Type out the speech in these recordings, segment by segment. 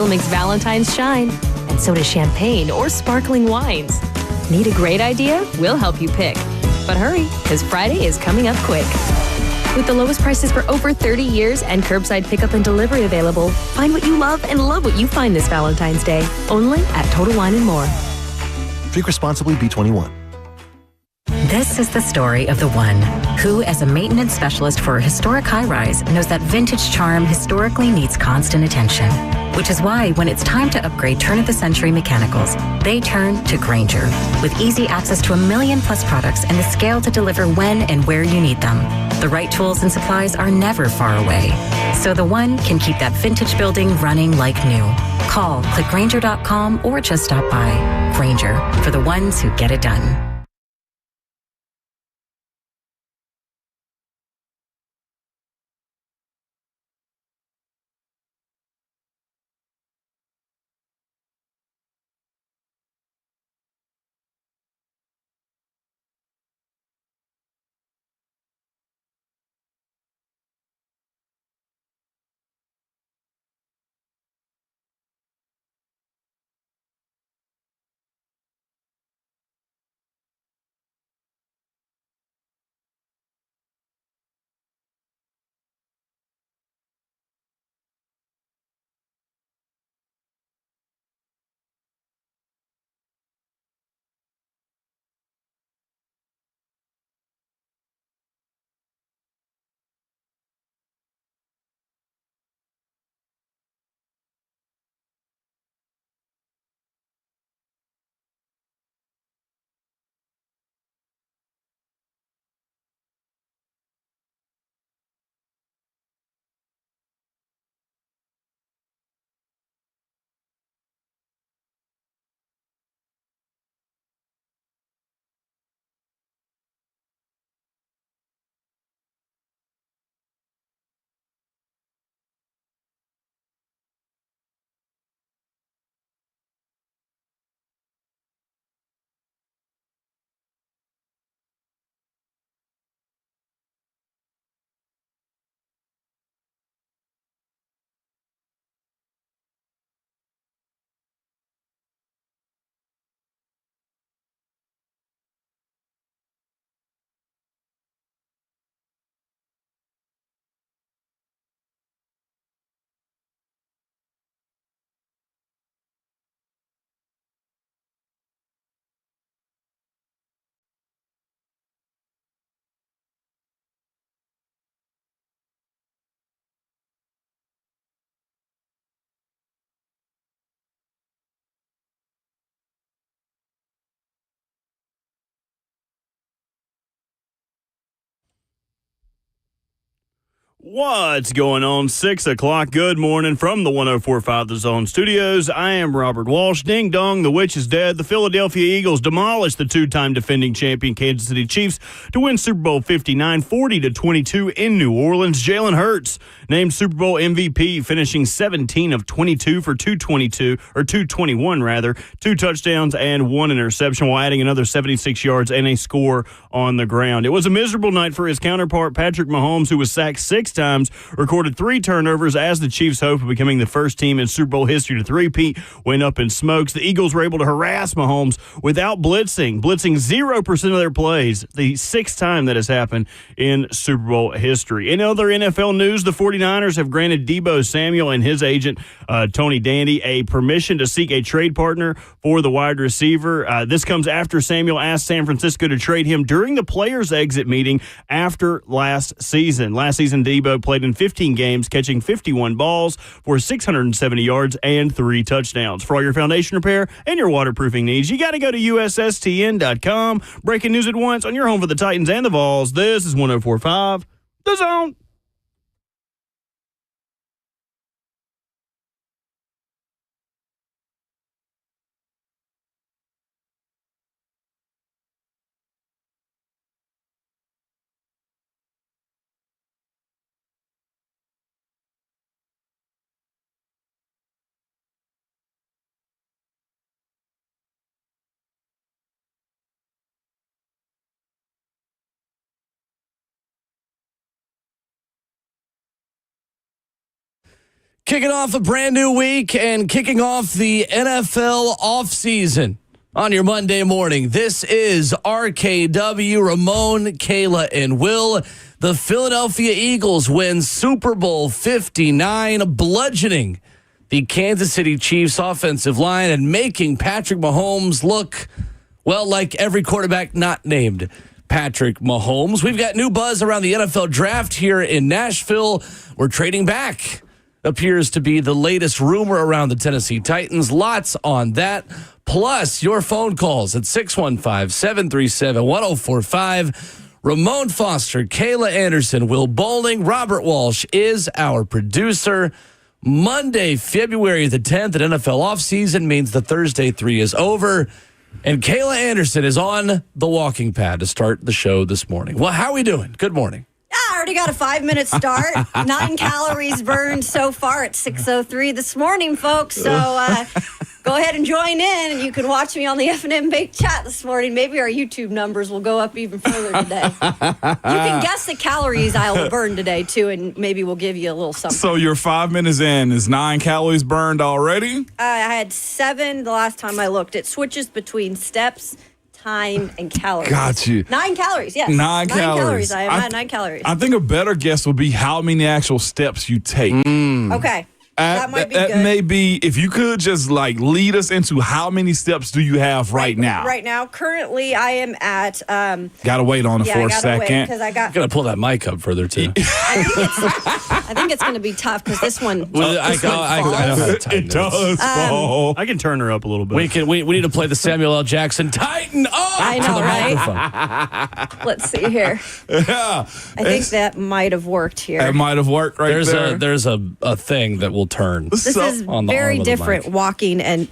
makes Valentine's shine, and so does champagne or sparkling wines. Need a great idea? We'll help you pick. But hurry, because Friday is coming up quick. With the lowest prices for over 30 years and curbside pickup and delivery available, find what you love and love what you find this Valentine's Day. Only at Total Wine & More. Drink responsibly, B21. This is the story of the one who, as a maintenance specialist for a historic high-rise, knows that vintage charm historically needs constant attention. Which is why, when it's time to upgrade turn-of-the-century mechanicals, they turn to Grainger. With easy access to 1 million-plus products and the scale to deliver when and where you need them. The right tools and supplies are never far away. So the one can keep that vintage building running like new. Call, click Grainger.com, or just stop by. Grainger, for the ones who get it done. What's going on? 6 o'clock. Good morning from the 104.5 The Zone Studios. I am Robert Walsh. Ding dong, the witch is dead. The Philadelphia Eagles demolished the two-time defending champion Kansas City Chiefs to win Super Bowl 59, 40-22 in New Orleans. Jaylen Hurts named Super Bowl MVP, finishing 17 of 22 for 221 rather, 2 touchdowns and 1 interception, while adding another 76 yards and a score on the ground. It was a miserable night for his counterpart, Patrick Mahomes, who was sacked 6 times, recorded 3 turnovers as the Chiefs' hope of becoming the first team in Super Bowl history to three-peat went up in smokes. The Eagles were able to harass Mahomes without blitzing 0% of their plays, the 6th time that has happened in Super Bowl history. In other NFL news, the 49ers have granted Deebo Samuel and his agent, Tony Dandy, a permission to seek a trade partner for the wide receiver. This comes after Samuel asked San Francisco to trade him during the players' exit meeting after last season. Last season, Deebo played in 15 games, catching 51 balls for 670 yards and 3 touchdowns. For all your foundation repair and your waterproofing needs, you got to go to USSTN.com. Breaking news at once on your home for the Titans and the Vols. This is 104.5 The Zone. Kicking off a brand new week and kicking off the NFL offseason on your Monday morning. This is RKW, Ramon, Kayla, and Will. The Philadelphia Eagles win Super Bowl 59, bludgeoning the Kansas City Chiefs offensive line and making Patrick Mahomes look, well, like every quarterback not named Patrick Mahomes. We've got new buzz around the NFL Draft here in Nashville. We're trading back. Appears to be the latest rumor around the Tennessee Titans. Lots on that. Plus, your phone calls at 615-737-1045. Ramon Foster, Kayla Anderson, Will Bowling, Robert Walsh is our producer. Monday, February the 10th at NFL offseason means the Thursday 3 is over. And Kayla Anderson is on the walking pad to start the show this morning. Well, how are we doing? Good morning. I already got a 5-minute start. 9 calories burned so far at 6:03 this morning, folks. So go ahead and join in, and you can watch me on the F&M Bake Chat this morning. Maybe our YouTube numbers will go up even further today. You can guess the calories I will burn today, too, and maybe we'll give you a little something. So you're 5 minutes in. Is 9 calories burned already? I had 7 the last time I looked. It switches between steps, time, and calories. Got you. 9 calories, yes. 9 calories. I am at 9 calories. I think a better guess would be how many actual steps you take. Okay. That might be good. That may be, if you could just lead us into how many steps do you have right now? Right now, currently, I am at. Gotta wait on it for a second. Because I got. Gotta pull that mic up further too. I think it's going to be tough because this one. I know how to tighten It does fall. I can turn her up a little bit. We need to play the Samuel L. Jackson tighten up. I know, to the right? microphone. Let's see here. Yeah. I think that might have worked here. That might have worked right there. There's a thing that will turn. This is on the very arm of the different mic. walking and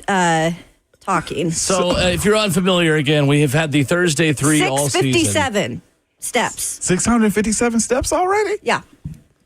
talking. So if you're unfamiliar, again, we have had the Thursday 3 all season. 657 steps. 657 steps already? Yeah.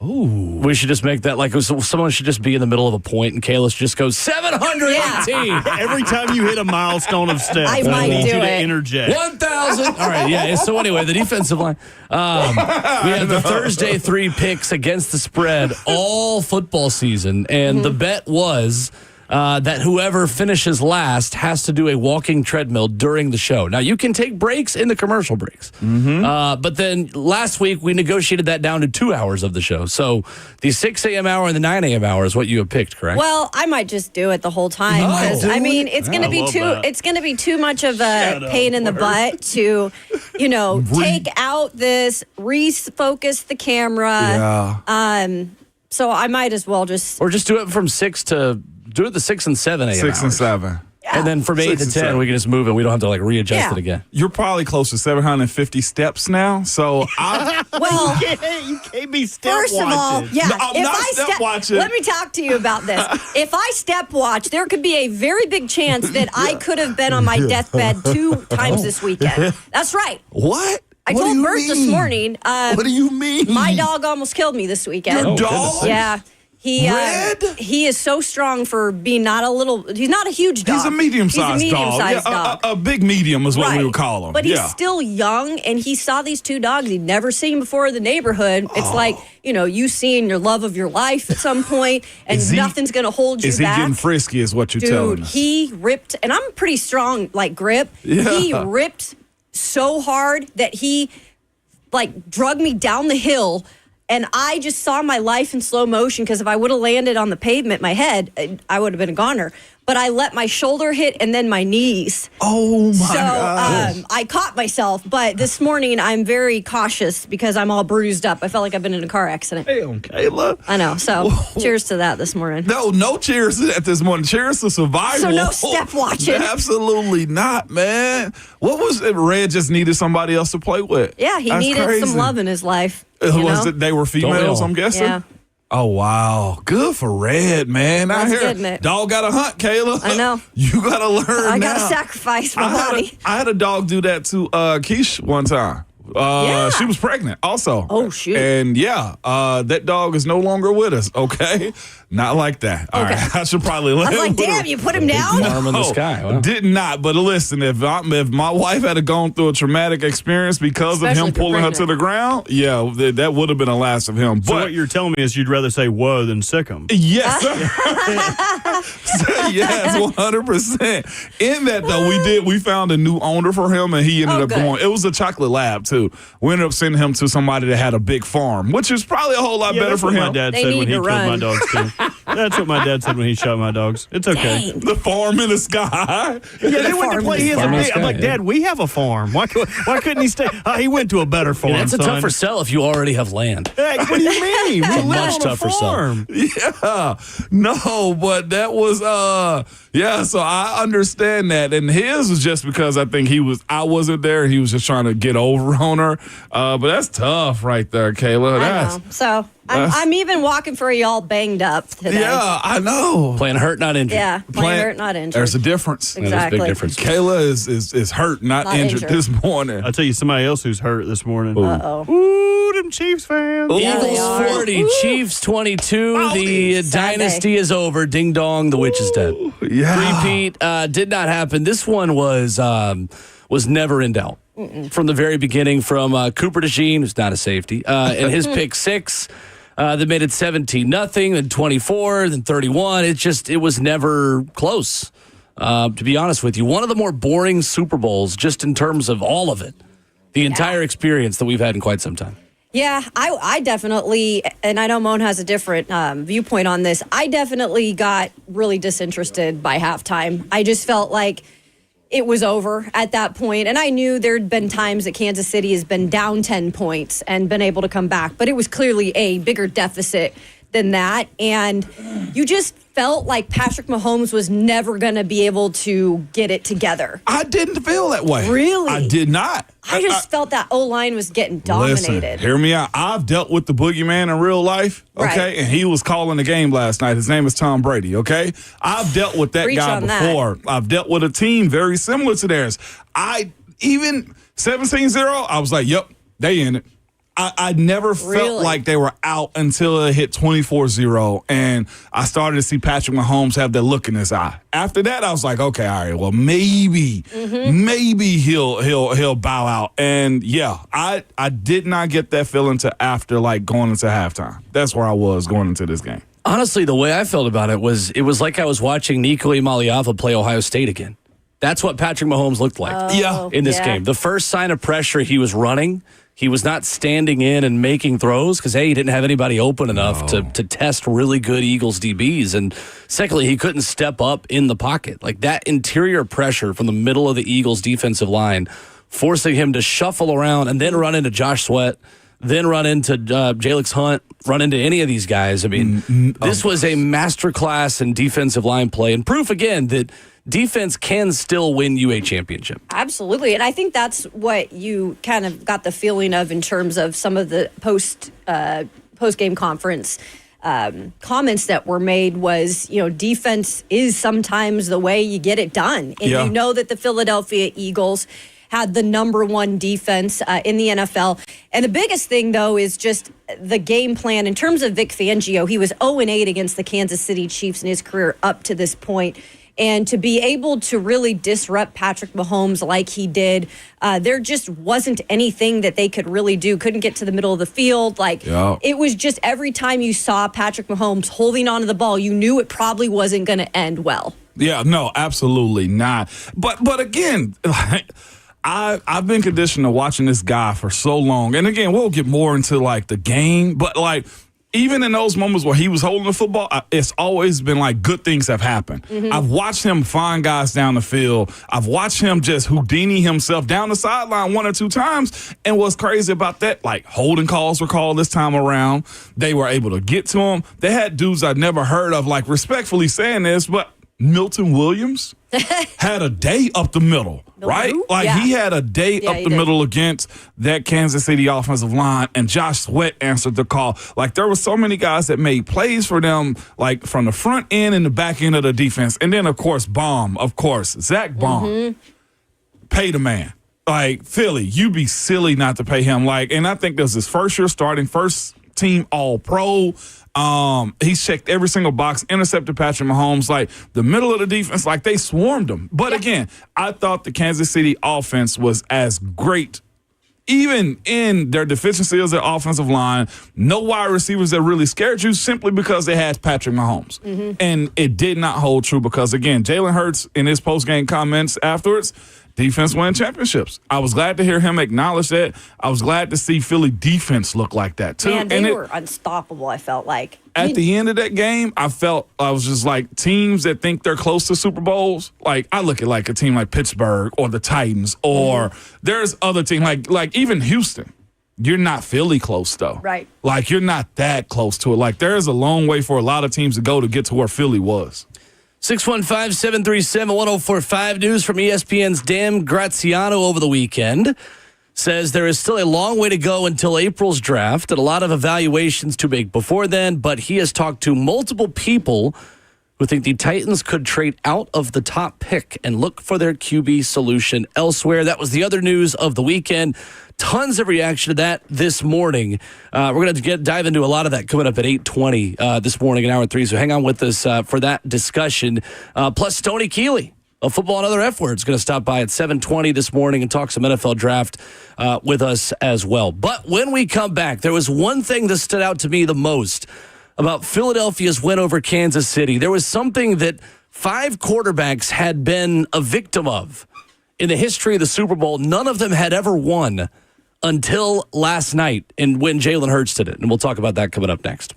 Ooh. We should just make that someone should just be in the middle of a point and Kayla should just go 718. Every time you hit a milestone of steps, I might need do you to it. interject. 1,000. All right, yeah. So anyway, the defensive line. We have the Thursday 3 picks against the spread all football season, and the bet was that whoever finishes last has to do a walking treadmill during the show. Now, you can take breaks in the commercial breaks. But then last week, we negotiated that down to 2 hours of the show. So the 6 a.m. hour and the 9 a.m. hour is what you have picked, correct? Well, I might just do it the whole time because it's going to be it's going to be too much of a pain in the butt to, take out this, refocus the camera. Yeah. So I might as well just Or just do it from 6 to... Do it the 6 and 7 a.m. 6 and 7. And then from 8 to 10, 7. we can just move it. We don't have to readjust it again. You're probably close to 750 steps now. So well. You can't be step First of all, watching. yeah. No, I'm not step watching. Let me talk to you about this. If I step watch, there could be a very big chance that I could have been on my deathbed 2 times this weekend. That's right. what? I What do told you Bert this mean? morning. What do you mean? My dog almost killed me this weekend. Your dog? Yeah. Red? He is so strong for being he's not a huge dog. He's a medium-sized He's a medium-sized dog. dog. A big medium is what Right. we would call him. But he's still young, and he saw these 2 dogs he'd never seen before in the neighborhood. It's like, you seeing your love of your life at some point, and nothing's going to hold you Is he back. getting frisky is what you're telling Dude, us. he ripped, and I'm pretty strong, grip. Yeah. He ripped so hard that he, drug me down the hill. And I just saw my life in slow motion because if I would have landed on the pavement, my head, I would have been a goner. But I let my shoulder hit and then my knees. Oh, my gosh. So I caught myself. But this morning, I'm very cautious because I'm all bruised up. I felt like I've been in a car accident. Damn, Kayla. I know. So cheers to that this morning. No cheers at this morning. Cheers to survival. So no step watching. Absolutely not, man. What was it? Red just needed somebody else to play with. Yeah, he That's needed crazy. some love in his life. Was it they were females, I'm guessing? Yeah. Oh, wow. Good for Red, man. I That's hear good, Nick. dog got to hunt, Kayla. I know. You got to learn I now. got to sacrifice my body. I had a dog do that to Keish one time. She was pregnant also. Oh, shoot. And that dog is no longer with us, okay? Not like that. All right. I should probably let I was him like, with damn, her. you put him down? Arm in the sky. Wow. Did not. But listen, if my wife had gone through a traumatic experience because Especially of him if you're pulling her to pregnant. the ground, that would have been the last of him. So But what you're telling me is you'd rather say whoa than sick 'em. yes, yes, 100%. In that though, we found a new owner for him, and he ended up good. going. It was a chocolate lab too. We ended up sending him to somebody that had a big farm, which is probably a whole lot better that's for what him. my dad They said need when he to killed my run. dogs too. That's what my dad said when he shot my dogs. It's okay. Dang. The farm in the sky. Yeah, they went to play. He has a Farm in the big, I'm sky, like, yeah. Dad, we have a farm. Why couldn't he stay? He went to a better farm. That's a son. tougher sell if you already have land. Hey, what do you mean? We live much on tougher a sell. farm. Yeah, no, but that was so I understand that, and his was just because I think I wasn't there. He was just trying to get over on her, but that's tough right there, Kayla. I know. So I'm even walking for y'all banged up today. Yeah, I know. Playing hurt, not injured. Yeah, playing hurt, not injured. There's a difference. That is a Exactly. big difference. Kayla is hurt, not injured this morning. I'll tell you somebody else who's hurt this morning. Uh-oh. Ooh, them Chiefs fans. Yeah, they Eagles are. 40, Chiefs 22. The Sad dynasty is over. Ding dong, the witch is dead. Yeah. Repeat did not happen. This one was never in doubt from the very beginning. From Cooper DeJean, who's not a safety, and his pick six that made it 17-0, then 24, then 31. It was never close. To be honest with you, one of the more boring Super Bowls, just in terms of all of it, the entire experience that we've had in quite some time. Yeah, I definitely, and I know Moan has a different viewpoint on this. I definitely got really disinterested by halftime. I just felt like it was over at that point. And I knew there'd been times that Kansas City has been down 10 points and been able to come back, but it was clearly a bigger deficit than that. And you just felt like Patrick Mahomes was never going to be able to get it together. I didn't feel that way. Really? I did not. I just felt that O-line was getting dominated. Listen, hear me out. I've dealt with the boogeyman in real life, okay? Right. And he was calling the game last night. His name is Tom Brady, okay? I've dealt with that Preach guy on that. before. I've dealt with a team very similar to theirs. Even 17-0, I was like, yep, they in it. I never felt Really? like they were out until it hit 24-0, and I started to see Patrick Mahomes have that look in his eye. After that, I was like, okay, all right, well, maybe he'll bow out. And yeah, I did not get that feeling to after going into halftime. That's where I was going into this game. Honestly, the way I felt about it was like I was watching Nico Imaliava play Ohio State again. That's what Patrick Mahomes looked like in this game. The first sign of pressure, he was running. He was not standing in and making throws because, he didn't have anybody open enough to test really good Eagles DBs. And secondly, he couldn't step up in the pocket. Like that interior pressure from the middle of the Eagles defensive line, forcing him to shuffle around and then run into Josh Sweat, then run into Jalix Hunt, run into any of these guys. I mean, this was a masterclass in defensive line play and proof again that defense can still win you a championship. Absolutely. And I think that's what you kind of got the feeling of in terms of some of the post-game conference comments that were made was, defense is sometimes the way you get it done. And you know that the Philadelphia Eagles had the number one defense in the NFL. And the biggest thing, though, is just the game plan. In terms of Vic Fangio, he was 0-8 against the Kansas City Chiefs in his career up to this point. And to be able to really disrupt Patrick Mahomes like he did, there just wasn't anything that they could really do. Couldn't get to the middle of the field. It was just every time you saw Patrick Mahomes holding onto the ball, you knew it probably wasn't going to end well. Yeah, no, absolutely not. But again, I've been conditioned to watching this guy for so long. And again, we'll get more into the game, but even in those moments where he was holding the football, it's always been good things have happened. I've watched him find guys down the field. I've watched him just Houdini himself down the sideline 1 or 2 times. And what's crazy about that, holding calls were called this time around. They were able to get to him. They had dudes I'd never heard of, respectfully saying this, but Milton Williams had a day up the middle, right? He had a day up the middle against that Kansas City offensive line, and Josh Sweat answered the call. There were so many guys that made plays for them, from the front end and the back end of the defense. And then, of course, Zach Baum, pay the man. Like, Philly, you'd be silly not to pay him. Like, and I think this is his first year starting, first team All-Pro. He's checked every single box, intercepted Patrick Mahomes. Like, the middle of the defense, like, they swarmed him. But again, I thought the Kansas City offense was as great, even in their deficiency as their offensive line. No wide receivers that really scared you simply because they had Patrick Mahomes. And it did not hold true because, again, Jaylen Hurts in his post-game comments afterwards, defense win championships. I was glad to hear him acknowledge that. I was glad to see Philly defense look like that, too. Man, they were unstoppable, I felt like. At the end of that game, I was just like, teams that think they're close to Super Bowls, like, I look at like a team like Pittsburgh or the Titans, or there's other teams like even Houston. You're not Philly close, though. Right. Like, you're not that close to it. Like, there's a long way for a lot of teams to go to get to where Philly was. 615-737-1045. News from ESPN's Dan Graziano over the weekend says there is still a long way to go until April's draft and a lot of evaluations to make before then, but he has talked to multiple people who think the Titans could trade out of the top pick and look for their QB solution elsewhere. That was the other news of the weekend. Tons of reaction to that this morning. We're going to dive into a lot of that coming up at 8:20 this morning in hour 3. So hang on with us for that discussion. Plus, Stoney Kelley of Football and Other F Words going to stop by at 7:20 this morning and talk some NFL draft with us as well. But when we come back, there was one thing that stood out to me the most about Philadelphia's win over Kansas City. There was something that 5 quarterbacks had been a victim of in the history of the Super Bowl. None of them had ever won until last night and when Jaylen Hurts did it. And we'll talk about that coming up next.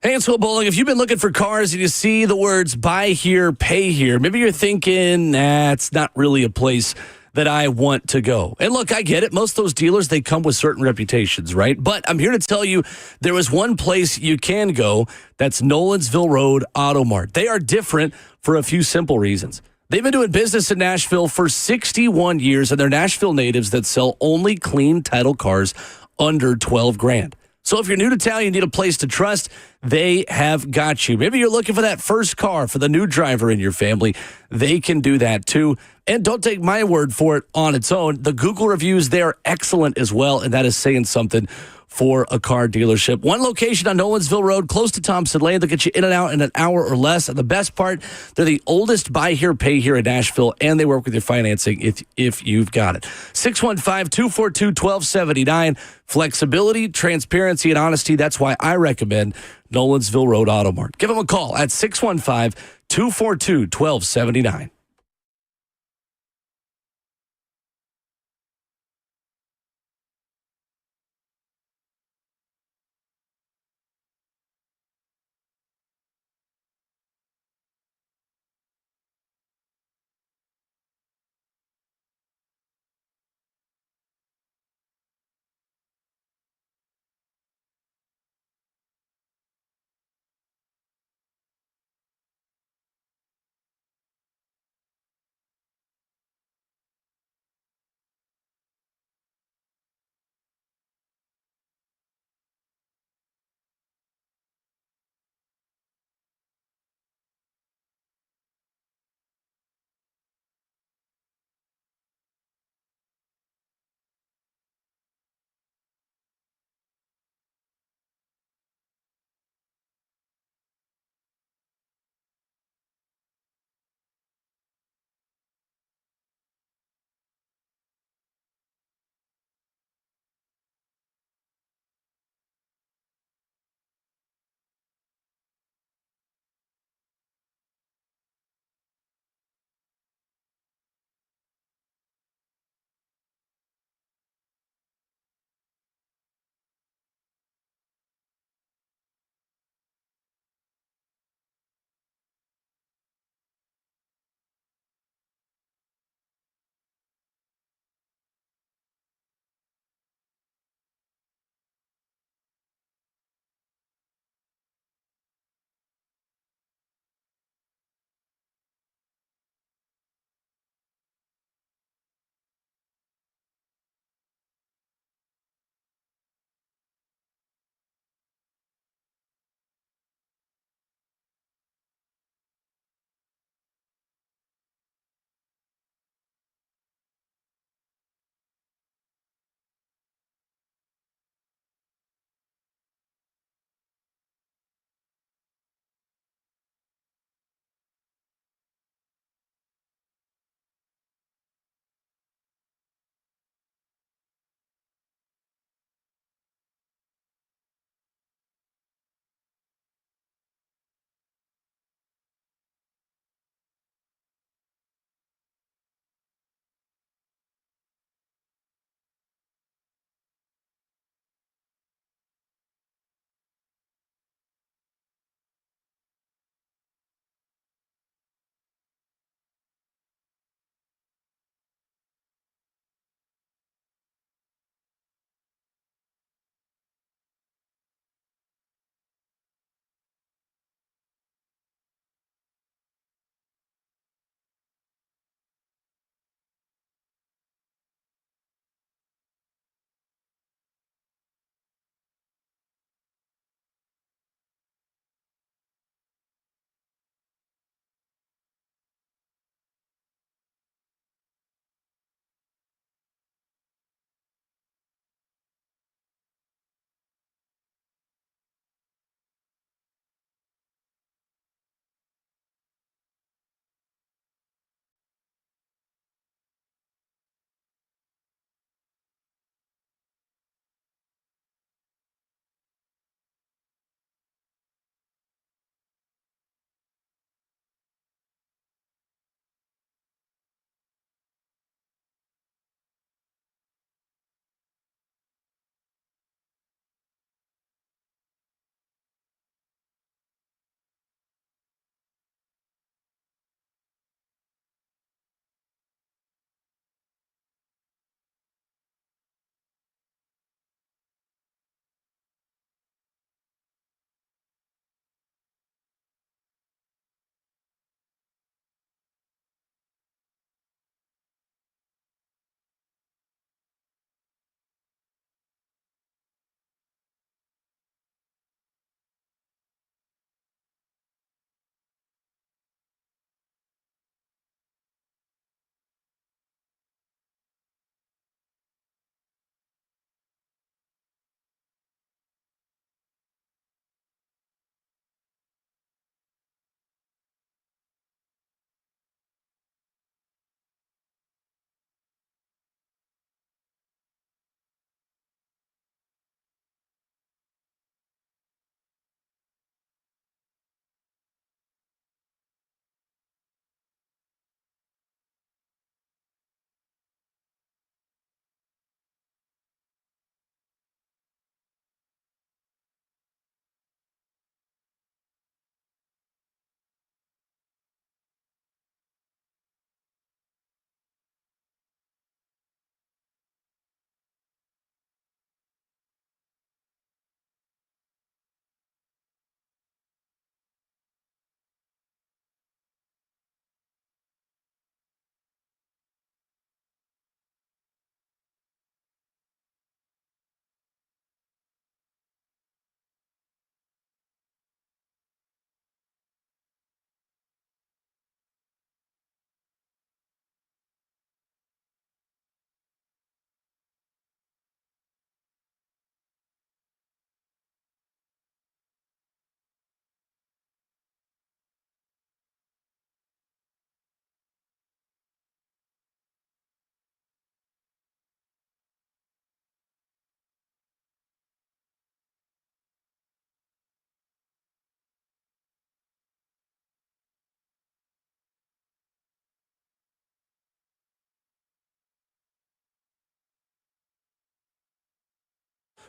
Hey, it's Will Bowling. If you've been looking for cars and you see the words buy here, pay here, maybe you're thinking, it's not really a place that I want to go. And look, I get it. Most of those dealers, they come with certain reputations, right? But I'm here to tell you there is one place you can go. That's Nolensville Road Auto Mart. They are different for a few simple reasons. They've been doing business in Nashville for 61 years, and they're Nashville natives that sell only clean title cars under $12,000. So if you're new to town, you need a place to trust, they have got you. Maybe you're looking for that first car for the new driver in your family. They can do that too. And don't take my word for it on its own. The Google reviews, they are excellent as well, and that is saying something for a car dealership. One location on Nolensville Road, close to Thompson Lane. They'll get you in and out in an hour or less. And the best part, they're the oldest buy here, pay here in Nashville, and they work with your financing if you've got it. 615-242-1279. Flexibility, transparency, and honesty. That's why I recommend Nolensville Road Auto Mart. Give them a call at 615-242-1279.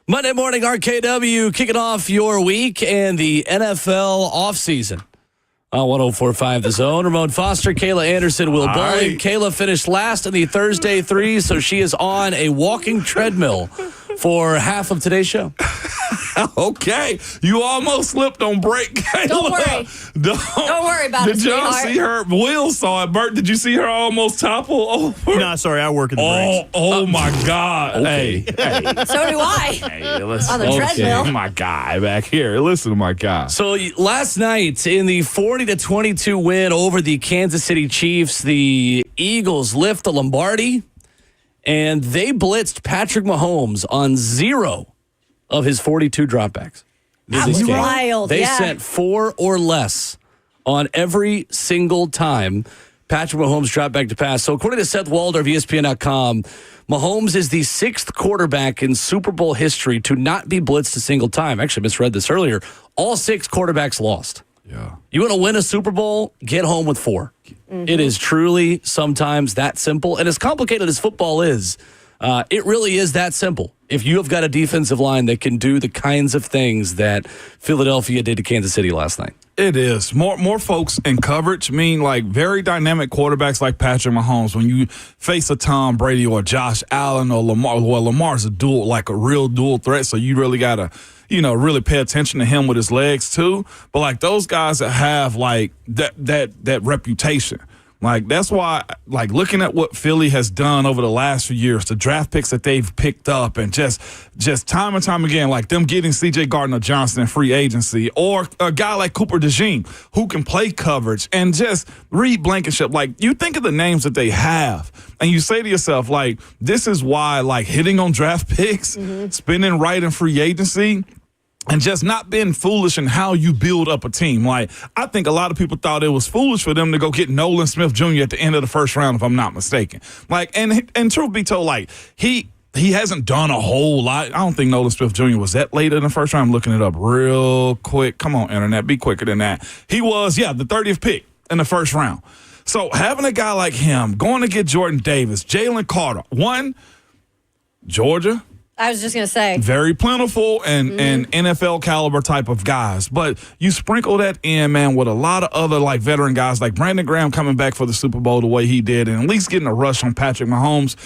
Monday morning, RKW kicking off your week and the NFL offseason. On 104.5 The Zone. Ramon Foster, Kayla Anderson, Will Bowling. Kayla finished last in the Thursday 3, so she is on a walking treadmill for half of today's show. Okay. You almost slipped on break, Kayla. Don't worry. Don't worry about it, Did y'all sweetheart. see her? Will saw it. Bert, did you see her almost topple over? No, sorry, I work in the breaks. Oh my God. Okay. Hey. So do I. Hey, listen. On the treadmill. My guy back here. Listen to my guy. So last night in the 40-22 win over the Kansas City Chiefs, the Eagles lift the Lombardi, and they blitzed Patrick Mahomes on 0 of his 42 dropbacks. That was wild. They yeah. sent 4 or less on every single time Patrick Mahomes dropped back to pass. So according to Seth Walder of ESPN.com, Mahomes is the 6th quarterback in Super Bowl history to not be blitzed a single time. I actually misread this earlier. All 6 quarterbacks lost. Yeah. You want to win a Super Bowl? Get home with 4. It is truly sometimes that simple. And as complicated as football is, it really is that simple. If you have got a defensive line that can do the kinds of things that Philadelphia did to Kansas City last night. It is. More folks in coverage mean like very dynamic quarterbacks like Patrick Mahomes. When you face a Tom Brady or Josh Allen or Lamar, well, Lamar's a real dual threat, so you really got to, really pay attention to him with his legs too. But like those guys that have like that reputation. Like, that's why, like, looking at what Philly has done over the last few years, the draft picks that they've picked up, and just time and time again, like them getting C.J. Gardner-Johnson in free agency, or a guy like Cooper DeJean who can play coverage, and just Reed Blankenship. Like, you think of the names that they have, and you say to yourself, like, this is why, like, hitting on draft picks, spending right in free agency, and just not being foolish in how you build up a team. Like, I think a lot of people thought it was foolish for them to go get Nolan Smith Jr. at the end of the first round, if I'm not mistaken. Like, and truth be told, like, he hasn't done a whole lot. I don't think Nolan Smith Jr. was that late in the first round. I'm looking it up real quick. Come on, Internet, be quicker than that. He was, the 30th pick in the first round. So having a guy like him, going to get Jordan Davis, Jalen Carter, Georgia, I was just going to say. very plentiful and NFL caliber type of guys. But you sprinkle that in, man, with a lot of other like veteran guys like Brandon Graham coming back for the Super Bowl the way he did, and at least getting a rush on Patrick Mahomes.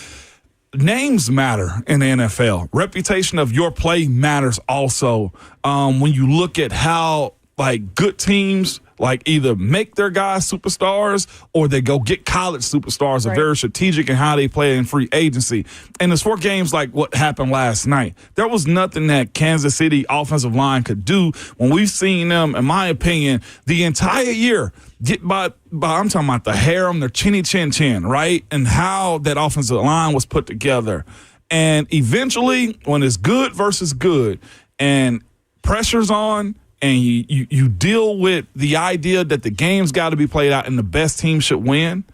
Names matter in the NFL. Reputation of your play matters also. When you look at how like good teams like either make their guys superstars or they go get college superstars, are very strategic in how they play in free agency. And it's for games like what happened last night. There was nothing that Kansas City offensive line could do when we've seen them, in my opinion, the entire year get by I'm talking about the harem, their chinny chin chin, right? And how that offensive line was put together. And eventually, when it's good versus good and pressure's on, and you deal with the idea that the game's got to be played out and the best team should win,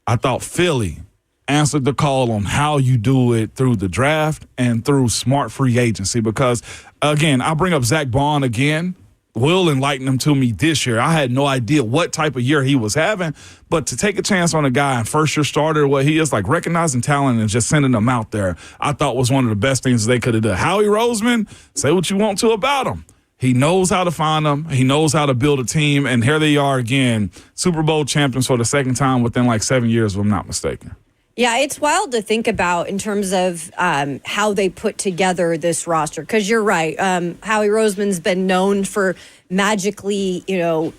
I thought Philly answered the call on how you do it through the draft and through smart free agency. Because, again, I bring up Zach Bond again. Will enlighten him to me this year. I had no idea what type of year he was having, but to take a chance on a guy and first-year starter, what he is, like recognizing talent and just sending them out there, I thought was one of the best things they could have done. Howie Roseman, say what you want to about him. He knows how to find them. He knows how to build a team. And here they are again, Super Bowl champions for the second time within like 7 years, if I'm not mistaken. Yeah, it's wild to think about in terms of how they put together this roster. Because you're right. Howie Roseman's been known for magically,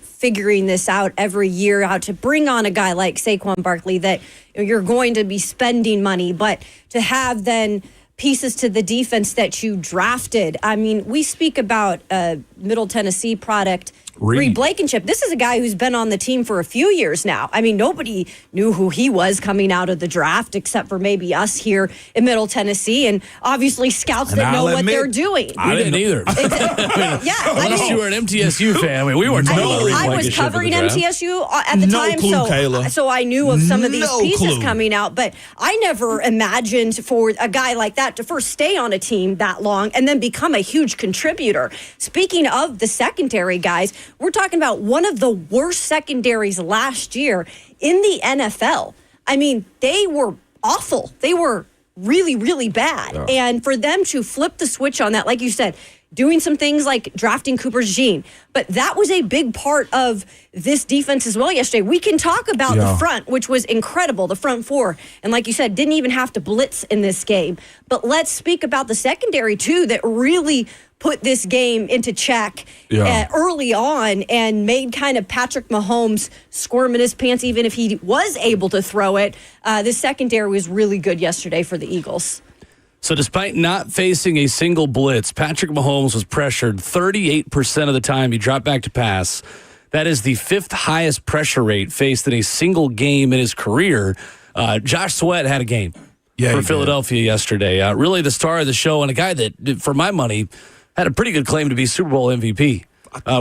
figuring this out every year, how to bring on a guy like Saquon Barkley that you're going to be spending money. But to have then pieces to the defense that you drafted. I mean, we speak about Middle Tennessee product, Reed Blankenship. This is a guy who's been on the team for a few years now. I mean, nobody knew who he was coming out of the draft except for maybe us here in Middle Tennessee, and obviously scouts that know what they're doing. I didn't either. Unless you were an MTSU fan. We weren't talking about Reed Blankenship. I was covering MTSU at the time, Kayla. so I knew of some of these pieces coming out, but I never imagined for a guy like that to first stay on a team that long and then become a huge contributor. Speaking of the secondary guys, we're talking about one of the worst secondaries last year in the NFL. I mean, they were awful. They were really, really bad. Yeah. And for them to flip the switch on that, like you said, doing some things like drafting Cooper's Gene. But that was a big part of this defense as well yesterday. We can talk about the front, which was incredible, the front four. And like you said, didn't even have to blitz in this game. But let's speak about the secondary, too, that really put this game into check early on and made kind of Patrick Mahomes squirm in his pants, even if he was able to throw it. This secondary was really good yesterday for the Eagles. So despite not facing a single blitz, Patrick Mahomes was pressured 38% of the time he dropped back to pass. That is the 5th highest pressure rate faced in a single game in his career. Josh Sweat had a game for Philadelphia yesterday. Really the star of the show, and a guy that, for my money, had a pretty good claim to be Super Bowl MVP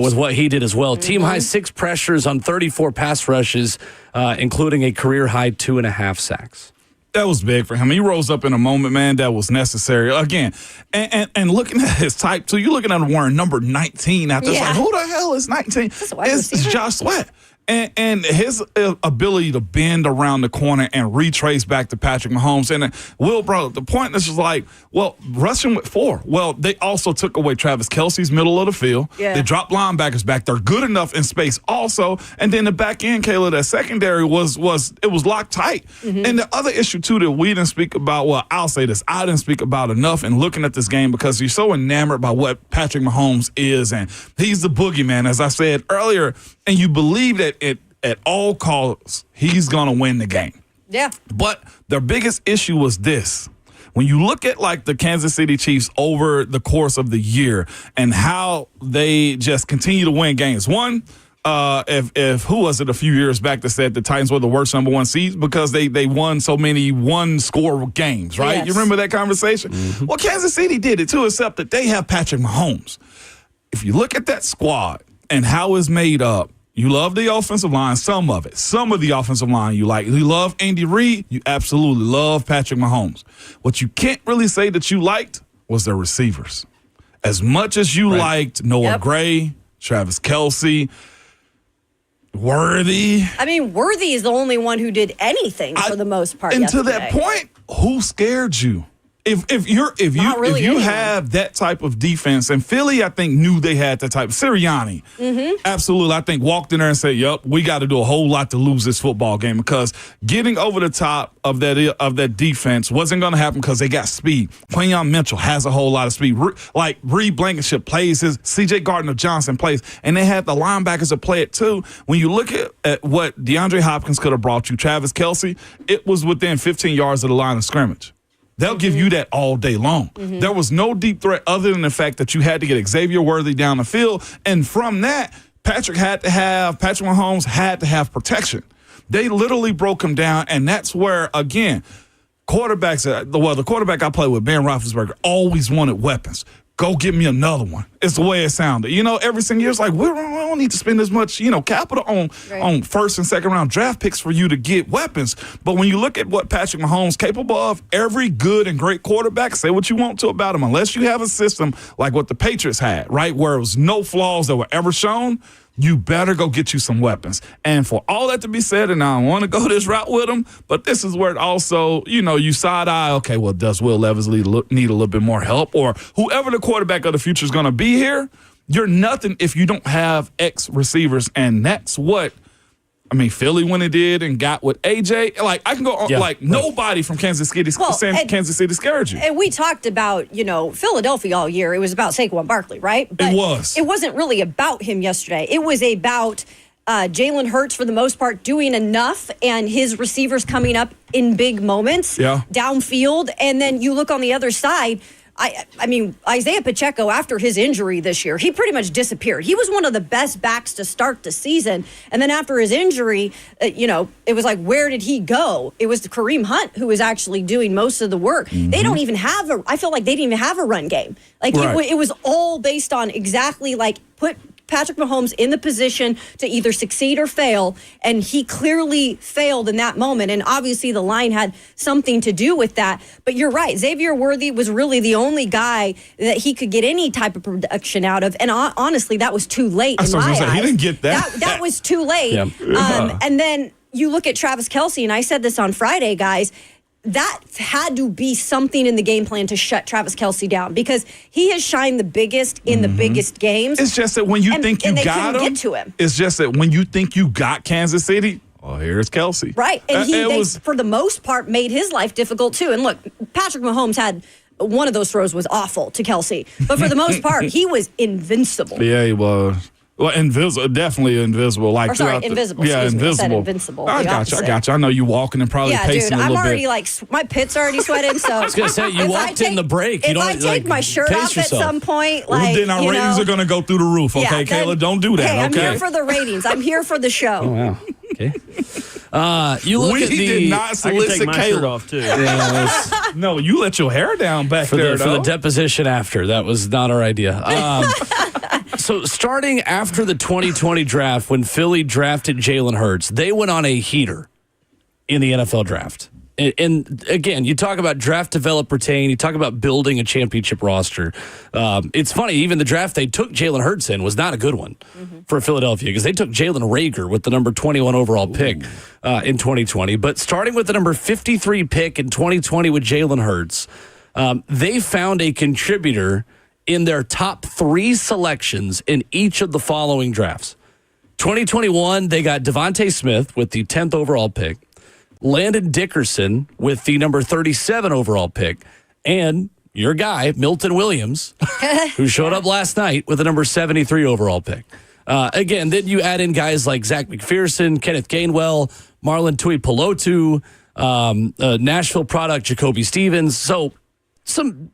with what he did as well. Team high 6 pressures on 34 pass rushes, including a career high 2.5 sacks. That was big for him. He rose up in a moment, man, that was necessary. Again, and looking at his type, too, you're looking at him wearing number 19 out there. It's like, who the hell is 19? It's Josh Sweat. And his ability to bend around the corner and retrace back to Patrick Mahomes. And Will brought up the point. This is like, well, rushing with 4. Well, they also took away Travis Kelce's middle of the field. Yeah. They dropped linebackers back. They're good enough in space also. And then the back end, Kayla, that secondary was locked tight. Mm-hmm. And the other issue, too, that we didn't speak about, well, I'll say this, I didn't speak about enough in looking at this game because you're so enamored by what Patrick Mahomes is. And he's the boogeyman, as I said earlier. And you believe that at all costs, he's going to win the game. Yeah. But their biggest issue was this. When you look at, like, the Kansas City Chiefs over the course of the year and how they just continue to win games. One, if who was it a few years back that said the Titans were the worst number 1 seeds because they won so many one-score games, right? Yes. You remember that conversation? Mm-hmm. Well, Kansas City did it, too, except that they have Patrick Mahomes. If you look at that squad and how it's made up, you love the offensive line, some of it. Some of the offensive line you like. You love Andy Reid. You absolutely love Patrick Mahomes. What you can't really say that you liked was their receivers. As much as you liked Noah Gray, Travis Kelce, Worthy. I mean, Worthy is the only one who did anything for the most part. And to that point, who scared you? If you have that type of defense, and Philly, I think, knew they had that type. Sirianni, absolutely, I think, walked in there and said, "Yup, we got to do a whole lot to lose this football game," because getting over the top of that defense wasn't going to happen because they got speed. Quinyon Mitchell has a whole lot of speed. Like Reed Blankenship plays his, C.J. Gardner-Johnson plays, and they had the linebackers that play it too. When you look at what DeAndre Hopkins could have brought you, Travis Kelce, it was within 15 yards of the line of scrimmage. They'll give you that all day long. Mm-hmm. There was no deep threat other than the fact that you had to get Xavier Worthy down the field. And from that, Patrick Mahomes had to have protection. They literally broke him down, and that's where, again, the quarterback I play with, Ben Roethlisberger, always wanted weapons. Go get me another one. It's the way it sounded. Every single year it's like, we don't need to spend as much, capital on first and second round draft picks for you to get weapons. But when you look at what Patrick Mahomes capable of, every good and great quarterback, say what you want to about him, unless you have a system like what the Patriots had, right, where it was no flaws that were ever shown, you better go get you some weapons. And for all that to be said, and I don't want to go this route with him, but this is where it also, you side eye, okay, well, does Will Levis need a little bit more help? Or whoever the quarterback of the future is going to be here, you're nothing if you don't have X receivers. And that's what, Philly when it did and got with AJ. Like, I can go on, nobody from Kansas City scared you. And we talked about, Philadelphia all year. It was about Saquon Barkley, right? But it was. It wasn't really about him yesterday. It was about Jaylen Hurts, for the most part, doing enough and his receivers coming up in big moments downfield. And then you look on the other side, Isaiah Pacheco, after his injury this year, he pretty much disappeared. He was one of the best backs to start the season. And then after his injury, it was like, where did he go? It was Kareem Hunt who was actually doing most of the work. Mm-hmm. They don't even have I feel like they didn't even have a run game. Like, it was all based on exactly, like, put Patrick Mahomes in the position to either succeed or fail, and he clearly failed in that moment, and obviously the line had something to do with that. But you're right, Xavier Worthy was really the only guy that he could get any type of production out of, and honestly, that was too late in my eyes. He didn't get that. That was too late. And then you look at Travis Kelce, and I said this on Friday, guys, that had to be something in the game plan to shut Travis Kelce down because he has shined the biggest in the biggest games. It's just that when you think you they got couldn't him, get to him. It's just that when you think you got Kansas City, oh, here's Kelce. Right. And they, for the most part, made his life difficult, too. And look, Patrick Mahomes had one of those throws was awful to Kelce. But for the most part, he was invincible. Yeah, he was. Well, invisible, definitely invisible. Like invisible. Yeah, invisible. invisible. I said invincible. I got you. I know you walking and probably pacing a little bit. I'm already my pit's already sweating. So I was gonna say you walked in the break. If I take my shirt off at some point, then our ratings are gonna go through the roof. Okay, Kayla, don't do that. Hey, I'm okay, here for the ratings. I'm here for the show. Oh wow. Okay. You look we at the. did not solicit I can take my shirt off too. No, you let your hair down back there for the deposition after. That was not our idea. So starting after the 2020 draft, when Philly drafted Jaylen Hurts, they went on a heater in the NFL draft. And again, you talk about draft, develop, retain. You talk about building a championship roster. It's funny, even the draft they took Jaylen Hurts in was not a good one for Philadelphia because they took Jalen Reagor with the number 21 overall pick in 2020. But starting with the number 53 pick in 2020 with Jaylen Hurts, they found a contributor in their top 3 selections in each of the following drafts. 2021, they got Devontae Smith with the 10th overall pick. Landon Dickerson with the number 37 overall pick, and your guy, Milton Williams, who showed up last night with the number 73 overall pick. Again, then you add in guys like Zach McPherson, Kenneth Gainwell, Marlon Tuipulotu, Nashville product Jacoby Stevens. So some,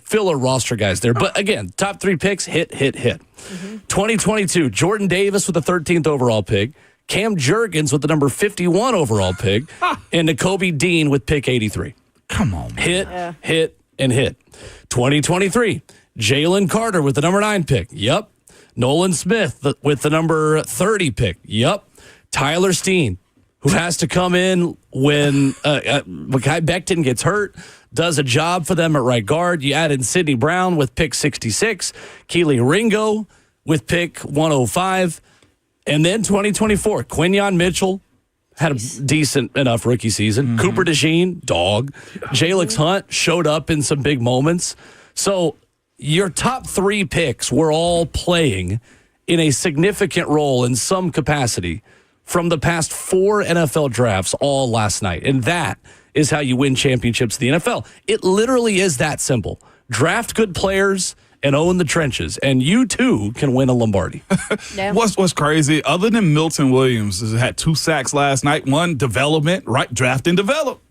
filler roster guys there. But again, top 3 picks, hit. 2022, Jordan Davis with the 13th overall pick. Cam Jurgens with the number 51 overall pick, and Nakobe Dean with pick 83. Come on, man. Hit. 2023, Jalen Carter with the number 9 pick. Yep. Nolan Smith with the number 30 pick. Yep. Tyler Steen, who has to come in when Mekhi Becton gets hurt, does a job for them at right guard. You add in Sidney Brown with pick 66, Keely Ringo with pick 105. And then 2024, Quinyon Mitchell had a decent enough rookie season. Cooper DeJean, dog. Jalix Hunt showed up in some big moments. So your top 3 picks were all playing in a significant role in some capacity from the past 4 NFL drafts all last night. And that is how you win championships in the NFL. It literally is that simple. Draft good players and own the trenches, and you too can win a Lombardi. Yeah. What's crazy, other than Milton Williams, had 2 sacks last night, 1 development, right? Draft and develop.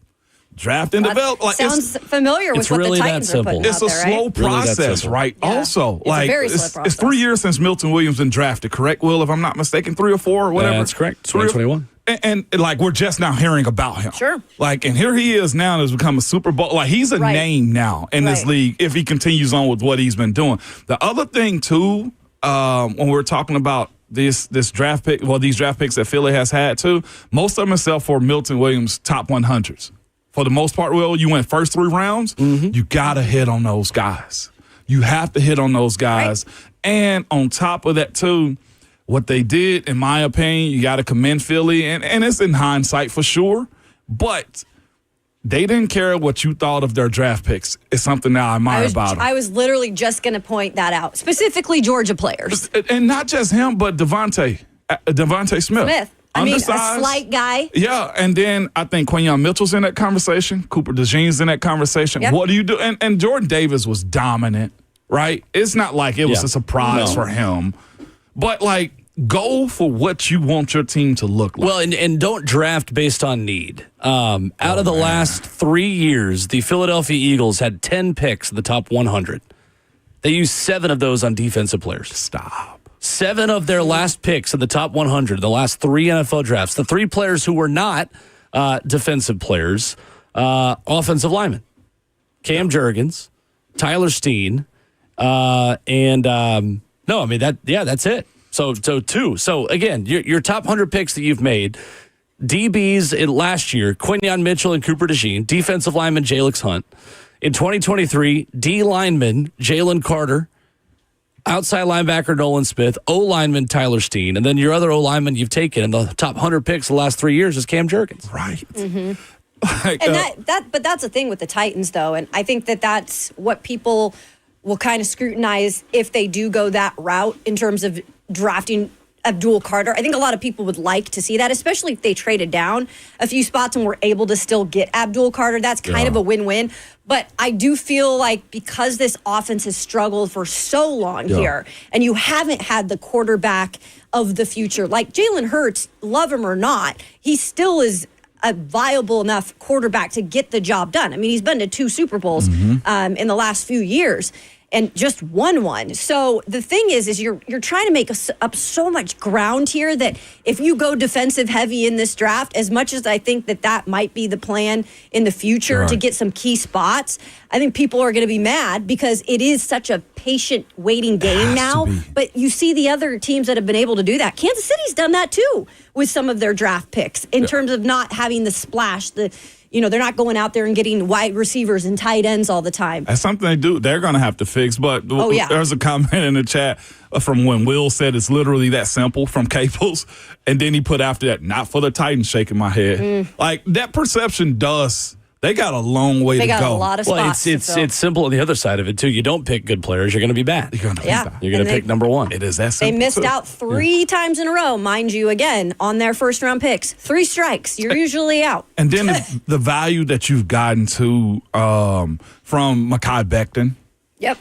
Like, sounds familiar with what really the Titans are putting it's out a there, slow right? process, right? Yeah. Also, it's a very slow process. It's 3 years since Milton Williams been drafted, correct, Will? If I'm not mistaken, 3 or 4 or whatever. That's correct. 2021. And like we're just now hearing about him. Sure. Like, and here he is now and has become a Super Bowl. Like, he's a name now in this league if he continues on with what he's been doing. The other thing too, when we're talking about this draft pick, these draft picks that Philly has had too, most of them except for Milton Williams top 100s. For the most part, Will, you went first 3 rounds, you gotta hit on those guys. You have to hit on those guys. Right. And on top of that too, what they did, in my opinion, you got to commend Philly, and it's in hindsight for sure, but they didn't care what you thought of their draft picks. It's something that I admire about them. I was literally just going to point that out, specifically Georgia players. And not just him, but Devontae Smith. I mean, a slight guy. Yeah, and then I think Quinyon Mitchell's in that conversation. Cooper DeJean's in that conversation. Yep. What do you do? And Jordan Davis was dominant, right? It's not like it was a surprise for him. But, like, go for what you want your team to look like. Well, and don't draft based on need. Out of the last 3 years, the Philadelphia Eagles had 10 picks in the top 100. They used 7 of those on defensive players. Stop. 7 of their last picks in the top 100, the last 3 NFL drafts. The 3 players who were not defensive players, offensive linemen. Cam Jurgens, Tyler Steen, that's it. So 2. So again, your top 100 picks that you've made, DBs in last year, Quinyon Mitchell and Cooper DeJean, defensive lineman Jalix Hunt. In 2023, D lineman Jalen Carter, outside linebacker Nolan Smith, O lineman Tyler Steen, and then your other O lineman you've taken in the top 100 picks the last 3 years is Cam Jurgens. Right. Like, And but that's the thing with the Titans, though, and I think that's what people will kind of scrutinize if they do go that route in terms of drafting Abdul Carter. I think a lot of people would like to see that, especially if they traded down a few spots and were able to still get Abdul Carter. That's kind of a win-win. But I do feel like because this offense has struggled for so long here, and you haven't had the quarterback of the future, like Jaylen Hurts, love him or not, he still is a viable enough quarterback to get the job done. I mean, he's been to 2 Super Bowls in the last few years and just won one. So the thing is you're trying to make up so much ground here that if you go defensive heavy in this draft, as much as I think that might be the plan in the future to get some key spots, I think people are going to be mad because it is such a patient waiting game now. But you see the other teams that have been able to do that. Kansas City's done that too with some of their draft picks in terms of not having the splash, they're not going out there and getting wide receivers and tight ends all the time. That's something they're going to have to fix. But there's a comment in the chat from when Will said it's literally that simple from Caples. And then he put after that, not for the Titans, shaking my head. Like, that perception they got a long way to go. They got a lot of spots. Well, it's simple on the other side of it, too. You don't pick good players, you're going to be bad. You're going to be bad. You're going to pick number one. It is that simple. They missed out 3 times in a row, mind you, again, on their first-round picks. 3 strikes. You're usually out. And then the value that you've gotten to from Mekhi Becton. Yep.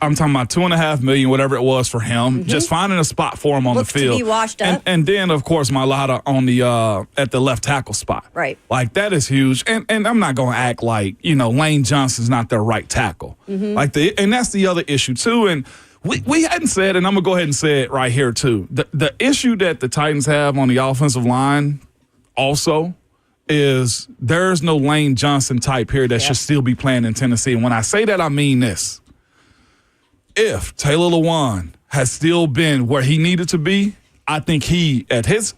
I'm talking about $2.5 million, whatever it was for him. Just finding a spot for him on the field. To be washed up. And then, of course, Mailata on the at the left tackle spot. Right. Like, that is huge. And I'm not going to act like Lane Johnson's not their right tackle. And that's the other issue too. And we hadn't said, and I'm gonna go ahead and say it right here too. The issue that the Titans have on the offensive line also is there's no Lane Johnson type here that should still be playing in Tennessee. And when I say that, I mean this. If Taylor Lewan has still been where he needed to be, I think he,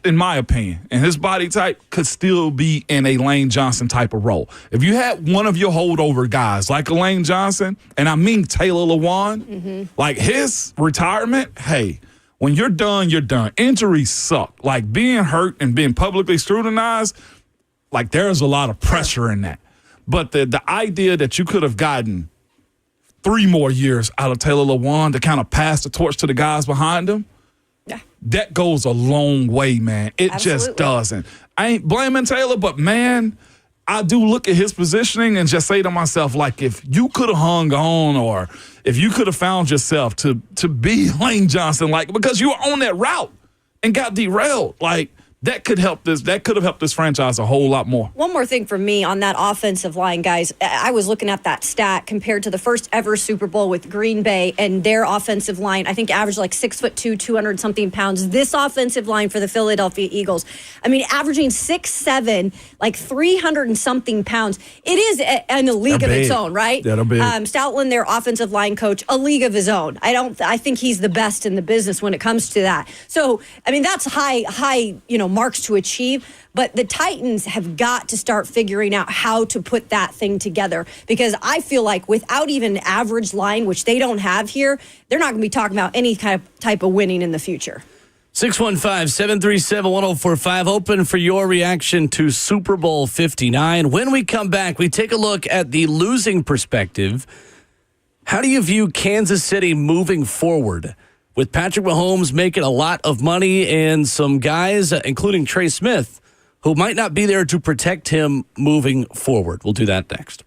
in my opinion, and his body type could still be in a Lane Johnson type of role. If you had one of your holdover guys like a Lane Johnson, and I mean Taylor Lewan, like his retirement, hey, when you're done, you're done. Injuries suck. Like, being hurt and being publicly scrutinized, like, there's a lot of pressure in that. But the idea that you could have gotten 3 more years out of Taylor Lewan to kind of pass the torch to the guys behind him, that goes a long way, man. It just doesn't. I ain't blaming Taylor, but, man, I do look at his positioning and just say to myself, like, if you could have hung on or if you could have found yourself to be Lane Johnson, like, because you were on that route and got derailed, like, that could have helped this franchise a whole lot more. One more thing for me on that offensive line, guys. I was looking at that stat compared to the first ever Super Bowl with Green Bay, and their offensive line, I think, averaged like 6'2", 200-something pounds. This offensive line for the Philadelphia Eagles, I mean, averaging 6'7", like 300-something pounds. It is in a league of its own, right? They're big. Stoutland, their offensive line coach, a league of his own. I think he's the best in the business when it comes to that. So, I mean, that's high, marks to achieve, but the Titans have got to start figuring out how to put that thing together, because I feel like without even an average line, which they don't have here, they're not going to be talking about any kind of type of winning in the future. 615-737-1045, open for your reaction to Super Bowl 59. When we come back, we take a look at the losing perspective. How do you view Kansas City moving forward? With Patrick Mahomes making a lot of money and some guys, including Trey Smith, who might not be there to protect him moving forward. We'll do that next.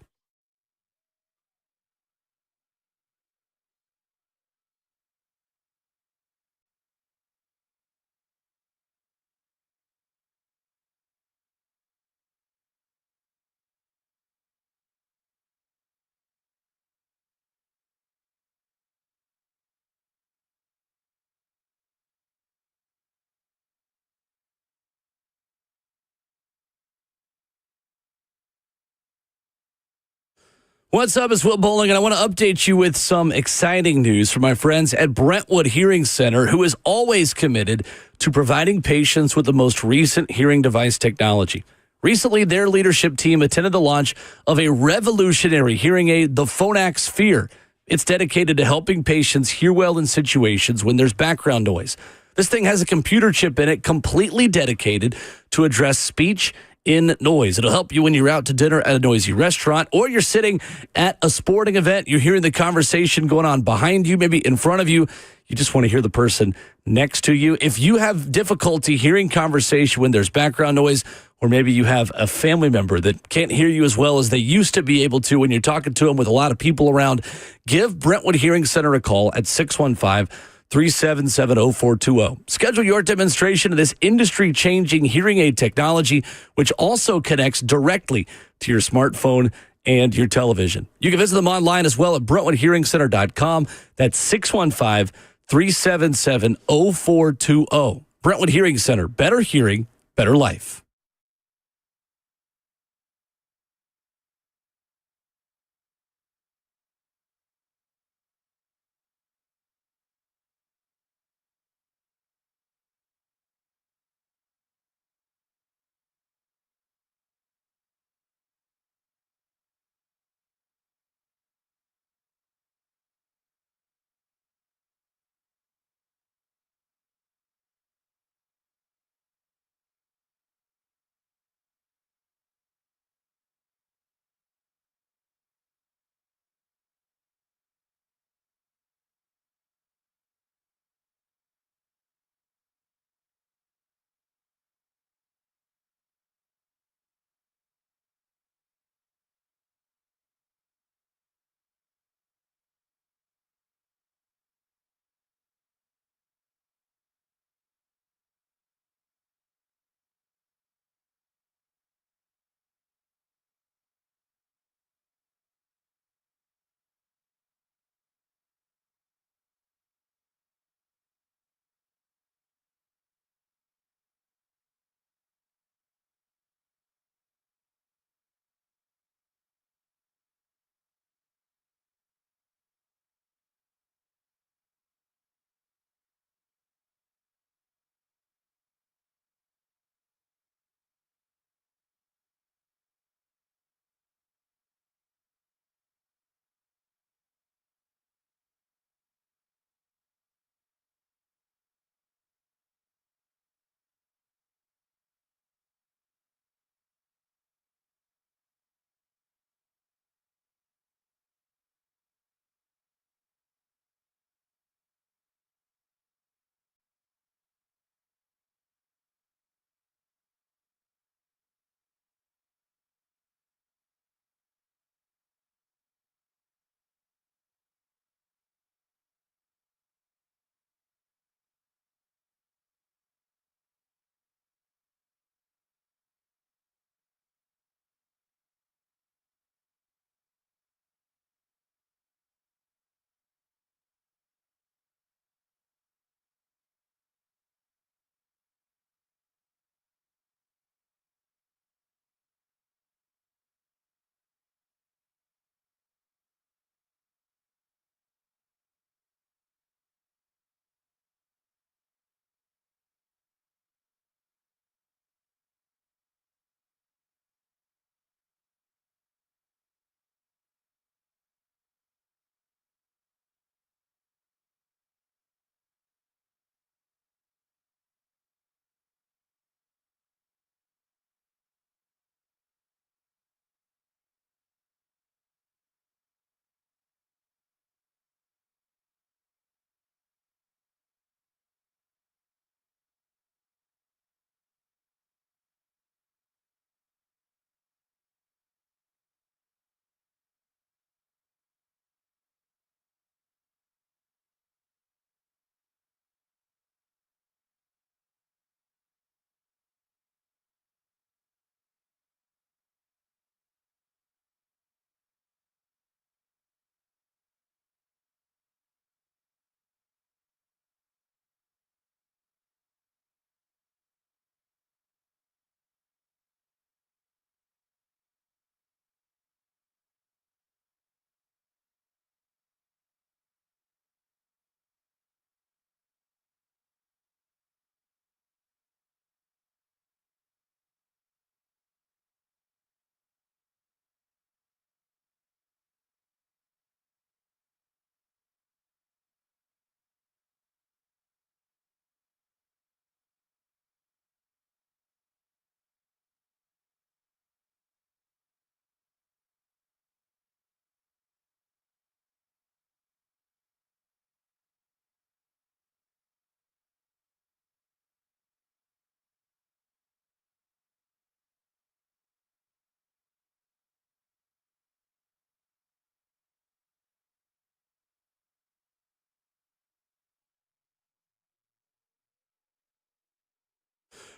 What's up? It's Will Bowling, and I want to update you with some exciting news from my friends at Brentwood Hearing Center, who is always committed to providing patients with the most recent hearing device technology. Recently, their leadership team attended the launch of a revolutionary hearing aid, the Phonak Sphere. It's dedicated to helping patients hear well in situations when there's background noise. This thing has a computer chip in it completely dedicated to address speech in noise. It'll help you when you're out to dinner at a noisy restaurant or you're sitting at a sporting event. You're hearing the conversation going on behind you, maybe in front of you. You just want to hear the person next to you. If you have difficulty hearing conversation when there's background noise, or maybe you have a family member that can't hear you as well as they used to be able to when you're talking to them with a lot of people around, give Brentwood Hearing Center a call at 615-377-0420. Schedule your demonstration of this industry-changing hearing aid technology, which also connects directly to your smartphone and your television. You can visit them online as well at BrentwoodHearingCenter.com. That's 615-377-0420. Brentwood Hearing Center. Better hearing, better life.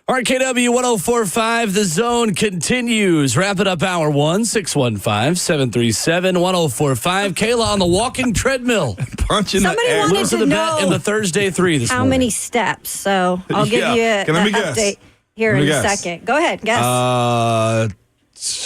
RKW 104.5, The Zone continues. Wrap it up hour 1, 615-737-1045. Kayla on the walking treadmill. Punching Somebody the air. wanted Losing to the bet in know the Thursday 3 this how morning. many steps. So I'll give you Can an let me guess. update here Let in me a guess. second. Go ahead, guess.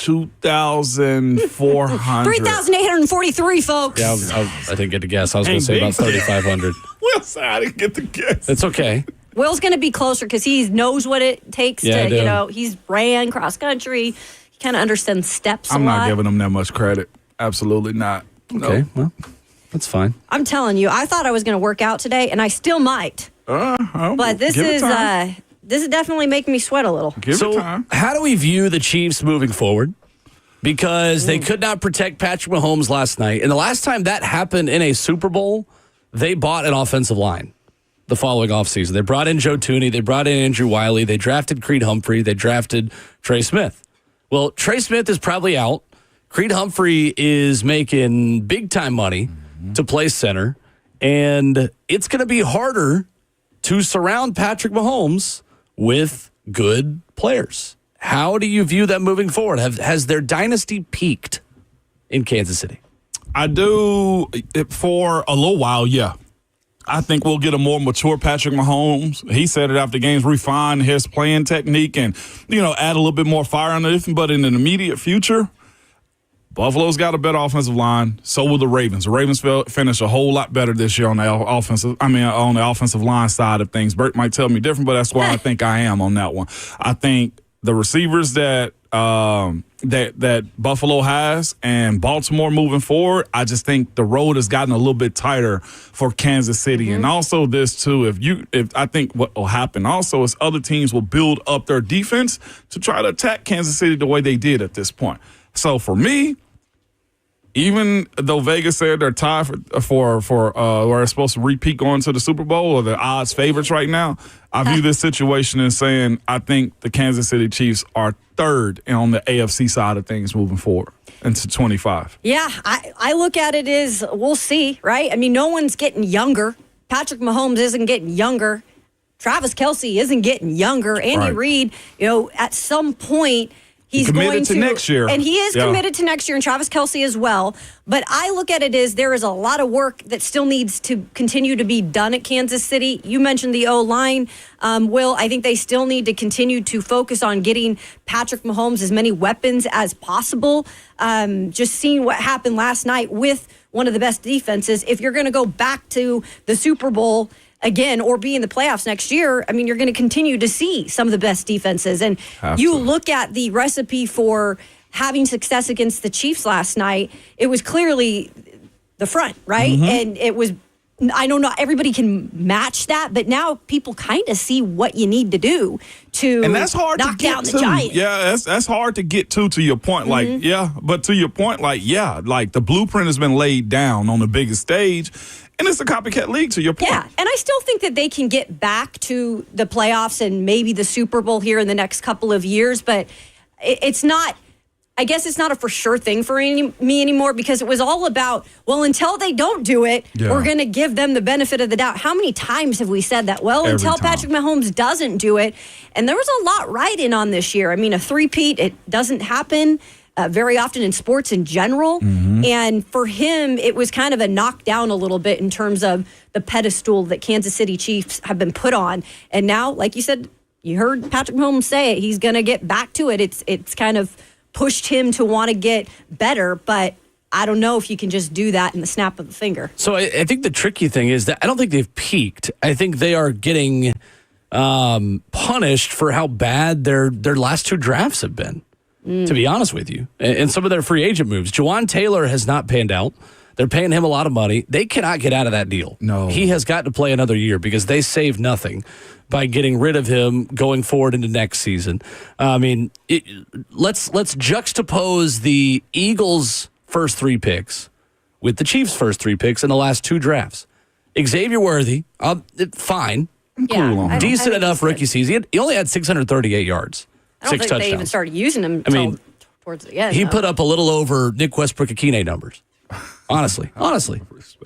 2,400. 3,843, folks. Yeah, I didn't get to guess. I was going to say about 3,500. Well, sorry, I didn't get the guess. It's okay. Will's going to be closer because he knows what it takes Yeah, I do. he's ran cross country. He kind of understands steps I'm a lot. not giving them that much credit. Absolutely not. Okay, No. well, that's fine. I'm telling you, I thought I was going to work out today, and I still might. But this give it is time. this is definitely making me sweat a little. Give it So, time. how do we view the Chiefs moving forward? Because they could not protect Patrick Mahomes last night. And the last time that happened in a Super Bowl, they bought an offensive line the following offseason. They brought in Joe Tooney. They brought in Andrew Wiley. They drafted Creed Humphrey. They drafted Trey Smith. Well, Trey Smith is probably out. Creed Humphrey is making big-time money to play center. And it's going to be harder to surround Patrick Mahomes with good players. How do you view that moving forward? Has their dynasty peaked in Kansas City? I do for a little while, yeah. I think we'll get a more mature Patrick Mahomes. He said it after games, refine his playing technique and, add a little bit more fire on it. But in an immediate future, Buffalo's got a better offensive line. So will the Ravens. The Ravens finished a whole lot better this year on the offensive line side of things. Bert might tell me different, but that's why I think I am on that one. I think the receivers that Buffalo has and Baltimore moving forward, I just think the road has gotten a little bit tighter for Kansas City. And also this too, if I think what will happen also is other teams will build up their defense to try to attack Kansas City the way they did at this point. So for me, even though Vegas said they're tied for where it's supposed to repeat going to the Super Bowl or the odds favorites right now, I view this situation as saying I think the Kansas City Chiefs are third on the AFC side of things moving forward into 25. Yeah, I look at it as we'll see, right? I mean, no one's getting younger. Patrick Mahomes isn't getting younger. Travis Kelce isn't getting younger. Andy Reid, at some point – he's committed going to next year. And he is committed to next year, and Travis Kelce as well. But I look at it as there is a lot of work that still needs to continue to be done at Kansas City. You mentioned the O-line. Will, I think they still need to continue to focus on getting Patrick Mahomes as many weapons as possible. Just seeing what happened last night with one of the best defenses. If you're going to go back to the Super Bowl again, or be in the playoffs next year, I mean, you're going to continue to see some of the best defenses. And you look at the recipe for having success against the Chiefs last night, it was clearly the front, right? And it was, I know not everybody can match that, but now people kind of see what you need to do to and that's hard knock to get down the to. Giants. Yeah, that's hard to get to your point. But to your point, the blueprint has been laid down on the biggest stage. And it's a copycat league, to your point. Yeah, and I still think that they can get back to the playoffs and maybe the Super Bowl here in the next couple of years, but it's not, I guess it's not a for sure thing for me anymore because it was all about, well, until they don't do it, we're going to give them the benefit of the doubt. How many times have we said that? Well, until Patrick Mahomes doesn't do it, and there was a lot riding on this year. I mean, a three-peat, it doesn't happen very often in sports in general. And for him, it was kind of a knockdown a little bit in terms of the pedestal that Kansas City Chiefs have been put on. And now, like you said, you heard Patrick Mahomes say it, he's going to get back to it. It's kind of pushed him to want to get better, but I don't know if you can just do that in the snap of a finger. So I think the tricky thing is that I don't think they've peaked. I think they are getting punished for how bad their last two drafts have been. To be honest with you, and some of their free agent moves. Jawan Taylor has not panned out. They're paying him a lot of money. They cannot get out of that deal. No. He has got to play another year because they saved nothing by getting rid of him going forward into next season. I mean, let's juxtapose the Eagles' first three picks with the Chiefs' first three picks in the last two drafts. Xavier Worthy, fine. Decent enough rookie season. He only had 638 yards. I don't think they even started using him until towards the end. He put up a little over Nick Westbrook-Akine numbers. Honestly,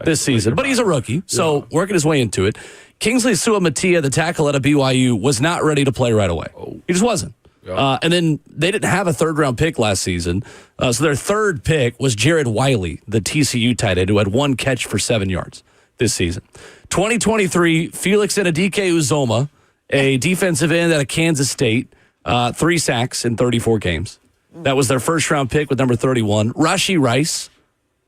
this season. But he's a rookie, so working his way into it. Kingsley Suamatia, the tackle out of BYU, was not ready to play right away. He just wasn't. Yeah. And then they didn't have a third-round pick last season. So their third pick was Jared Wiley, the TCU tight end, who had 1 catch for 7 yards this season. 2023, Felix Enadike Uzoma, a defensive end out of Kansas State, 3 sacks in 34 games. That was their first-round pick with number 31. Rashee Rice.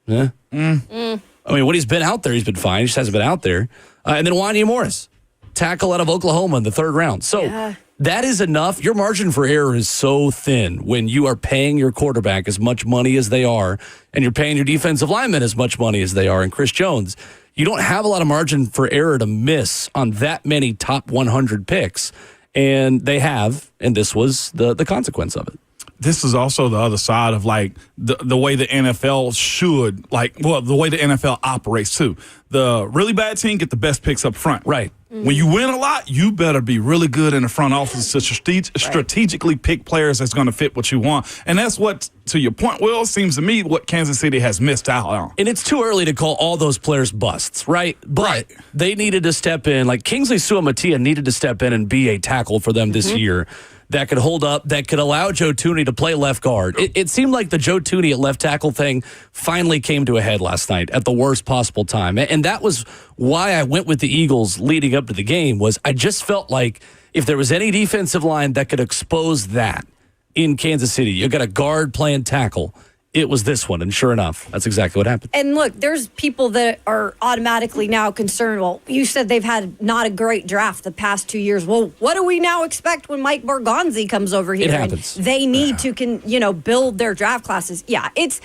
I mean, when he's been out there, he's been fine. He just hasn't been out there. And then Wanya Morris, tackle out of Oklahoma in the 3rd round. So that is enough. Your margin for error is so thin when you are paying your quarterback as much money as they are, and you're paying your defensive lineman as much money as they are, and Chris Jones. You don't have a lot of margin for error to miss on that many top 100 picks. And they have, and this was the consequence of it. This is also the other side of like the way the NFL should the way the NFL operates too. The really bad team get the best picks up front. Right. When you win a lot, you better be really good in the front office to strategically pick players that's going to fit what you want. And that's what, to your point, Will, seems to me what Kansas City has missed out on. And it's too early to call all those players busts, right? But they needed to step in. Like Kingsley Suamatia needed to step in and be a tackle for them this year that could hold up, that could allow Joe Thuney to play left guard. It seemed like the Joe Thuney at left tackle thing finally came to a head last night at the worst possible time. And that was why I went with the Eagles leading up to the game, was I just felt like if there was any defensive line that could expose that in Kansas City, you got a guard playing tackle, it was this one. And sure enough, that's exactly what happened. And look, there's people that are automatically now concerned. Well, you said they've had not a great draft the past 2 years. Well, what do we now expect when Mike Borgonzi comes over here? It happens. And they need to build their draft classes. Yeah, it's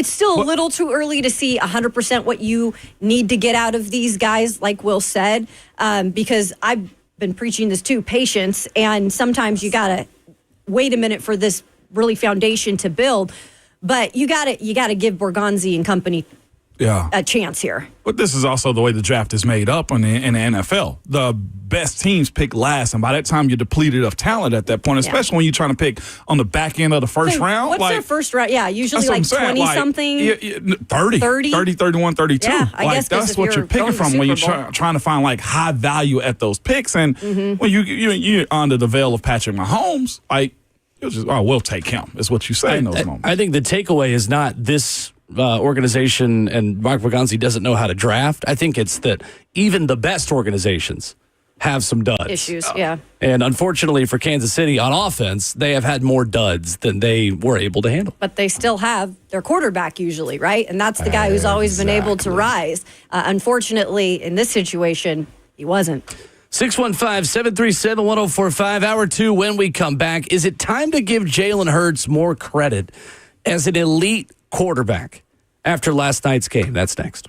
still a little too early to see 100% what you need to get out of these guys, like Will said, because I've been preaching this too, patience. And sometimes you got to wait a minute for this really foundation to build. But you got to give Borgonzi and company a chance here. But this is also the way the draft is made up in the NFL. The best teams pick last, and by that time you're depleted of talent at that point, especially when you're trying to pick on the back end of the first round. What's their first round? Yeah, usually like 20-something. 30, 31, 32. Yeah, I guess that's what you're picking from when you're trying to find like high value at those picks. And when you're under the veil of Patrick Mahomes, like, you'll just, we'll take him, is what you say in those moments. I think the takeaway is not this organization and Mike Borgonzi doesn't know how to draft. I think it's that even the best organizations have some duds. Issues, yeah. And unfortunately for Kansas City on offense, they have had more duds than they were able to handle. But they still have their quarterback usually, right? And that's the guy who's always been able to rise. Unfortunately, in this situation, he wasn't. 615-737-1045, hour 2 when we come back. Is it time to give Jaylen Hurts more credit as an elite quarterback after last night's game? That's next.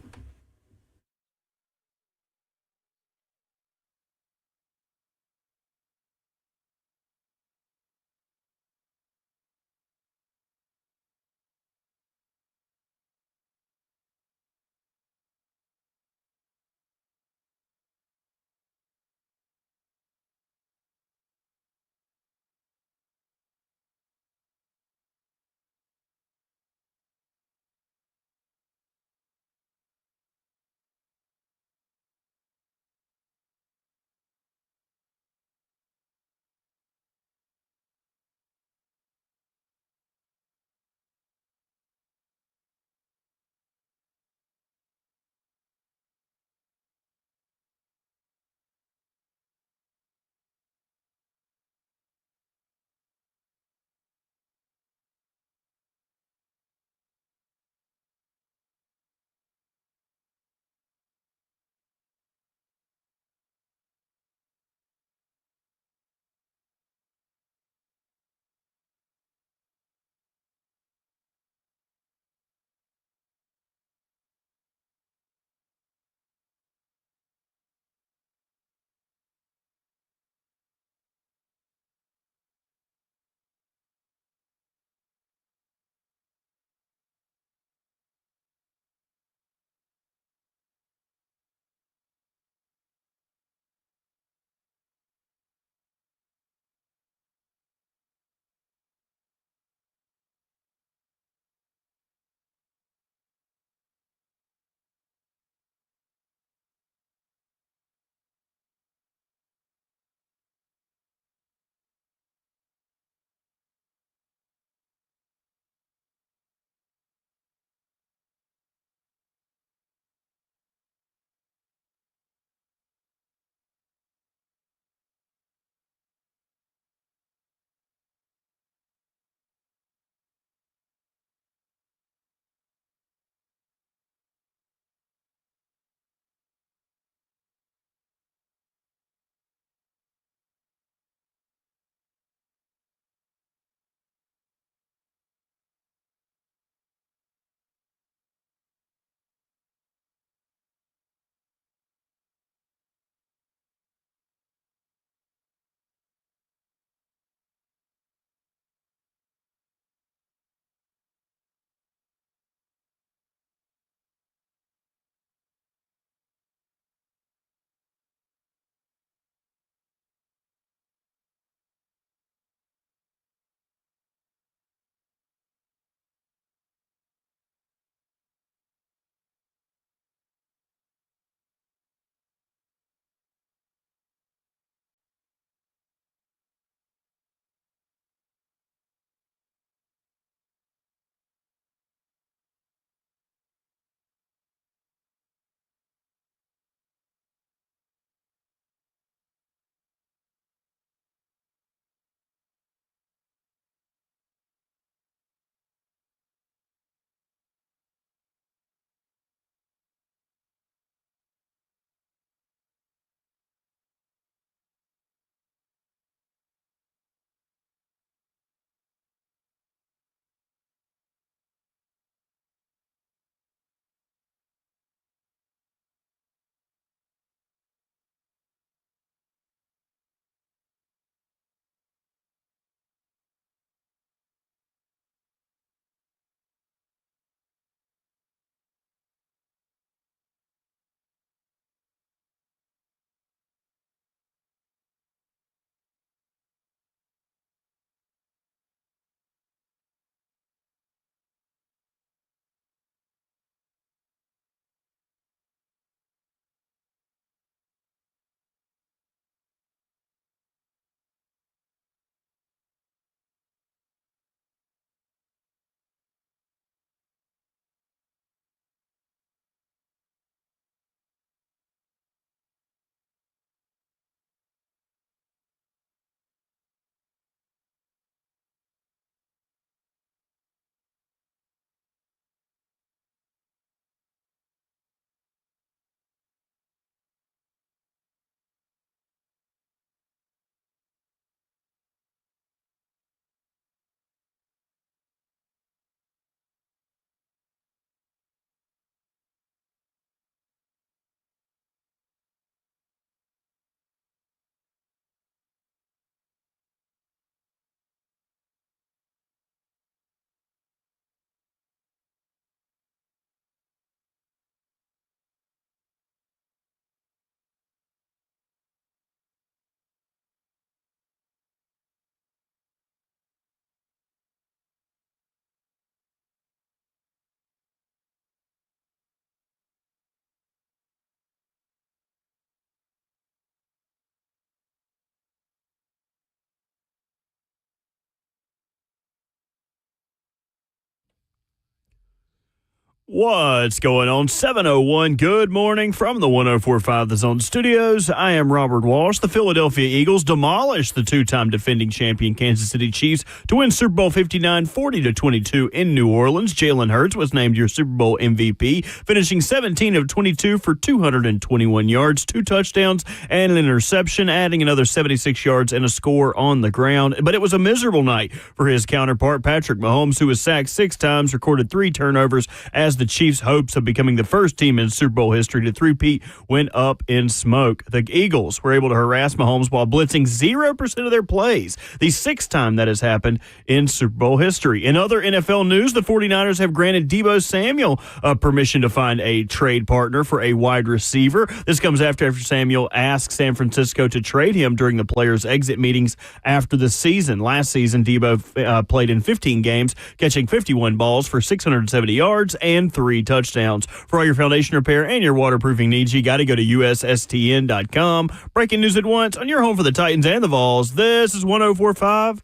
What's going on? 7:01. Good morning from the 104.5 The Zone Studios. I am Robert Walsh. The Philadelphia Eagles demolished the two-time defending champion Kansas City Chiefs to win Super Bowl 59 40-22 in New Orleans. Jaylen Hurts was named your Super Bowl MVP, finishing 17 of 22 for 221 yards, 2 touchdowns, and an interception, adding another 76 yards and a score on the ground. But it was a miserable night for his counterpart, Patrick Mahomes, who was sacked 6 times, recorded 3 turnovers as the Chiefs' hopes of becoming the first team in Super Bowl history to three-peat went up in smoke. The Eagles were able to harass Mahomes while blitzing 0% of their plays, the 6th time that has happened in Super Bowl history. In other NFL news, the 49ers have granted Deebo Samuel permission to find a trade partner for a wide receiver. This comes after Samuel asked San Francisco to trade him during the players' exit meetings after the season. Last season, Deebo played in 15 games, catching 51 balls for 670 yards and 3 touchdowns. For all your foundation repair and your waterproofing needs, you got to go to USSTN.com. Breaking news at once on your home for the Titans and the Vols. This is 104.5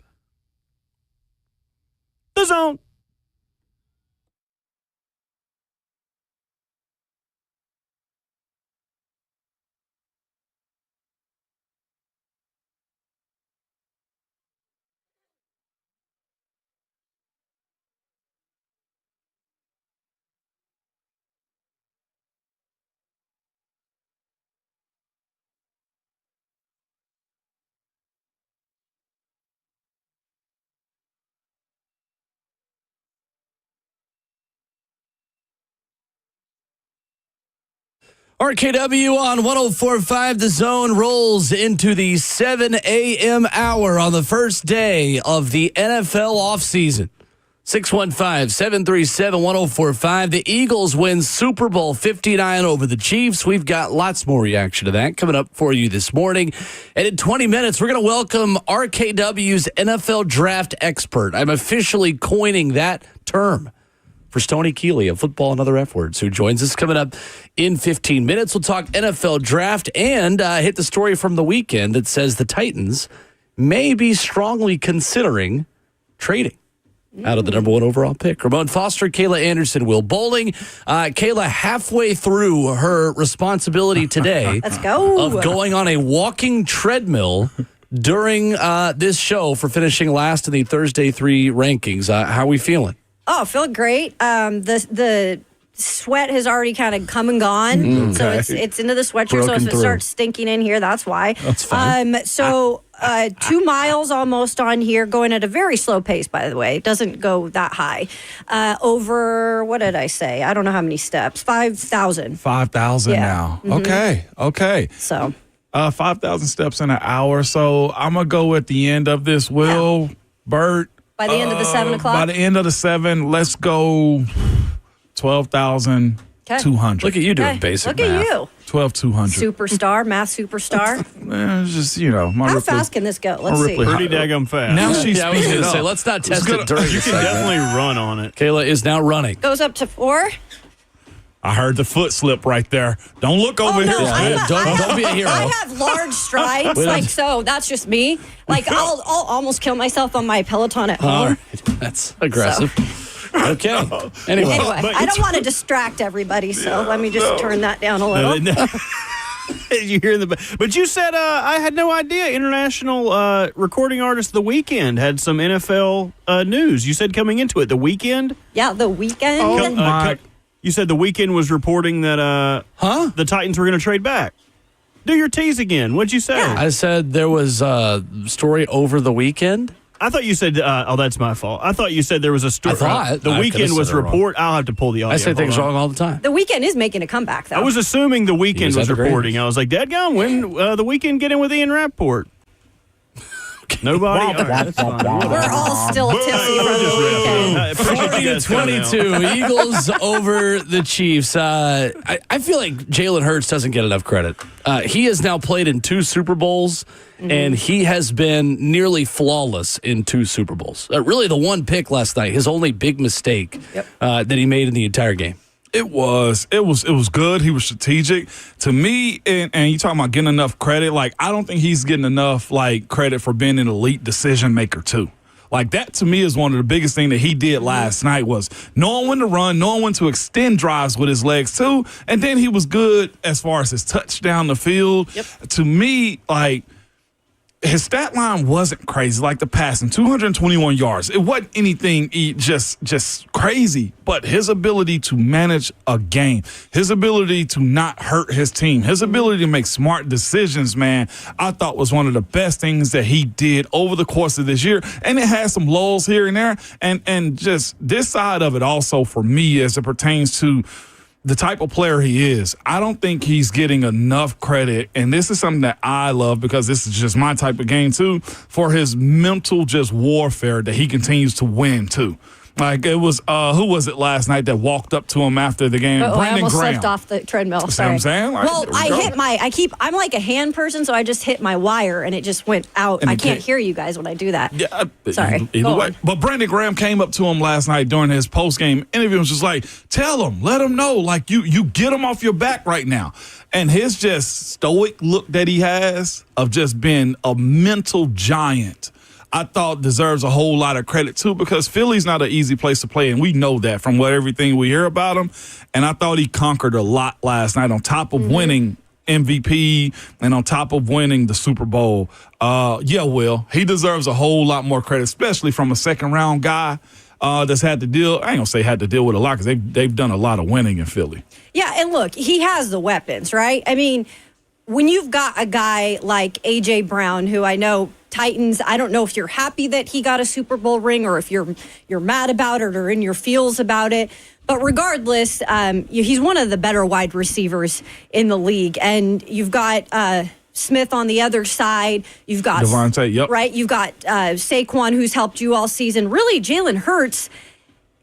The Zone. RKW on 104.5 The Zone rolls into the 7 a.m. hour on the first day of the NFL offseason. 615-737-1045. The Eagles win Super Bowl 59 over the Chiefs. We've got lots more reaction to that coming up for you this morning. And in 20 minutes, we're going to welcome RKW's NFL Draft expert. I'm officially coining that term for Stoney Kelley of Football and Other F Words, who joins us coming up in 15 minutes. We'll talk NFL Draft and hit the story from the weekend that says the Titans may be strongly considering trading out of the number 1 overall pick. Ramon Foster, Kayla Anderson, Will Bowling. Kayla, halfway through her responsibility today Let's go. of going on a walking treadmill during this show for finishing last in the Thursday 3 rankings. How are we feeling? Oh, feeling great. The sweat has already kind of come and gone, so it's into the sweatshirt. So if it starts stinking in here, that's why. That's fine. 2 miles almost on here, going at a very slow pace. By the way, it doesn't go that high. Over, what did I say? I don't know how many steps. 5,000. 5,000 now. Okay. So 5,000 steps in an hour. So I'm gonna go at the end of this. Will, Bert. By the end of the 7 o'clock? By the end of the 7, let's go 12,200. Look at you doing basic Look math. at you. 12,200. Superstar, math superstar. It's just, my How Ripley- fast can this go? Let's my see. Ripley- Pretty daggum fast. Now she's I was speeding going to up. say, let's not test it during You the can segment. definitely run on it. Kayla is now running. Goes up to 4. I heard the foot slip right there. Don't look over here. Don't be a hero. I have large strides, so that's just me. Like, I'll almost kill myself on my Peloton at All home. right. That's aggressive. Okay. Anyway. I don't want to distract everybody, so let me just turn that down a little. You hear but you said I had no idea International Recording Artist The Weeknd had some NFL news. You said coming into it, The Weeknd? Yeah, The Weeknd. Oh, my. You said The Weeknd was reporting that the Titans were going to trade back. Do your tease again. What'd you say? Yeah. I said there was a story over the weekend. I thought you said, that's my fault. I thought you said there was a story. I thought. The I could've Weeknd was said it wrong. report. I'll have to pull the audio. I say things Hold on. wrong all the time. The Weeknd is making a comeback, though. I was assuming The Weeknd was was at the reporting. Grammys. I was like, dadgum, when The Weeknd get in with Ian Rappaport? Nobody? All right, that's fine. We're all still tipsy from The Weeknd. I appreciate you guys coming out. 22 Eagles over the Chiefs. I feel like Jaylen Hurts doesn't get enough credit. He has now played in 2 Super Bowls, and he has been nearly flawless in 2 Super Bowls. Really, the one pick last night, his only big mistake that he made in the entire game. It was good. He was strategic. To me, and you talking about getting enough credit, like I don't think he's getting enough like credit for being an elite decision maker too. Like, that to me is one of the biggest things that he did last night was knowing when to run, knowing when to extend drives with his legs too. And then he was good as far as his touch down the field. Yep. To me, like, his stat line wasn't crazy, like the passing, 221 yards. It wasn't anything just crazy, but his ability to manage a game, his ability to not hurt his team, his ability to make smart decisions, man, I thought was one of the best things that he did over the course of this year. And it had some lulls here and there. And just this side of it also for me as it pertains to the type of player he is, I don't think he's getting enough credit, and this is something that I love because this is just my type of game too, for his mental just warfare that he continues to win too. Like it was, who was it last night that walked up to him after the game? I almost Graham. slipped off the treadmill. See what I'm saying? Like, well, I'm like a hand person, so I just hit my wire and it just went out. And I can't hear you guys when I do that. Yeah, Sorry. Either way. But Brandon Graham came up to him last night during his post-game interview and was just like, tell him, let him know, like you get him off your back right now. And his just stoic look that he has of just being a mental giant, I thought deserves a whole lot of credit too, because Philly's not an easy place to play, and we know that from everything we hear about him. And I thought he conquered a lot last night on top of winning MVP and on top of winning the Super Bowl. Will, he deserves a whole lot more credit, especially from a second-round guy that's had to deal. I ain't gonna say had to deal with a lot because they've done a lot of winning in Philly. Yeah, and look, he has the weapons, right? I mean, when you've got a guy like A.J. Brown, who I know Titans, I don't know if you're happy that he got a Super Bowl ring or if you're mad about it or in your feels about it. But regardless, he's one of the better wide receivers in the league. And you've got Smith on the other side. You've got Devontae, yep. Right? You've got Saquon, who's helped you all season. Really, Jaylen Hurts,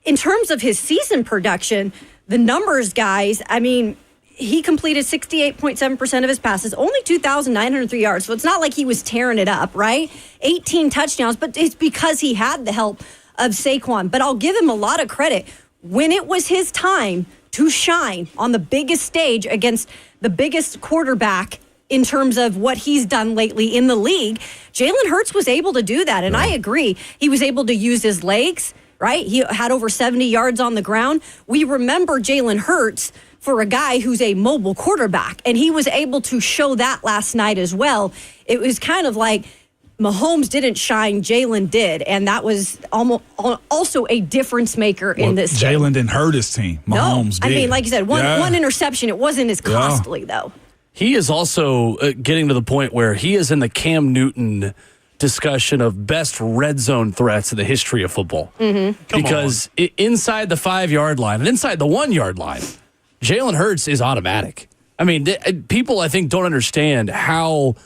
in terms of his season production, the numbers, guys, I mean, he completed 68.7% of his passes, only 2,903 yards. So it's not like he was tearing it up, right? 18 touchdowns, but it's because he had the help of Saquon. But I'll give him a lot of credit. When it was his time to shine on the biggest stage against the biggest quarterback in terms of what he's done lately in the league, Jaylen Hurts was able to do that. And I agree. He was able to use his legs, right? He had over 70 yards on the ground. We remember Jaylen Hurts for a guy who's a mobile quarterback, and he was able to show that last night as well. It was kind of like Mahomes didn't shine, Jaylen did, and that was also a difference maker in this game. Jaylen didn't hurt his team. Mahomes did. I mean, like you said, one interception. It wasn't as costly, though. He is also getting to the point where he is in the Cam Newton discussion of best red zone threats in the history of football. Because inside the 5-yard line and inside the 1-yard line, Jaylen Hurts is automatic. I mean, people, I think, don't understand how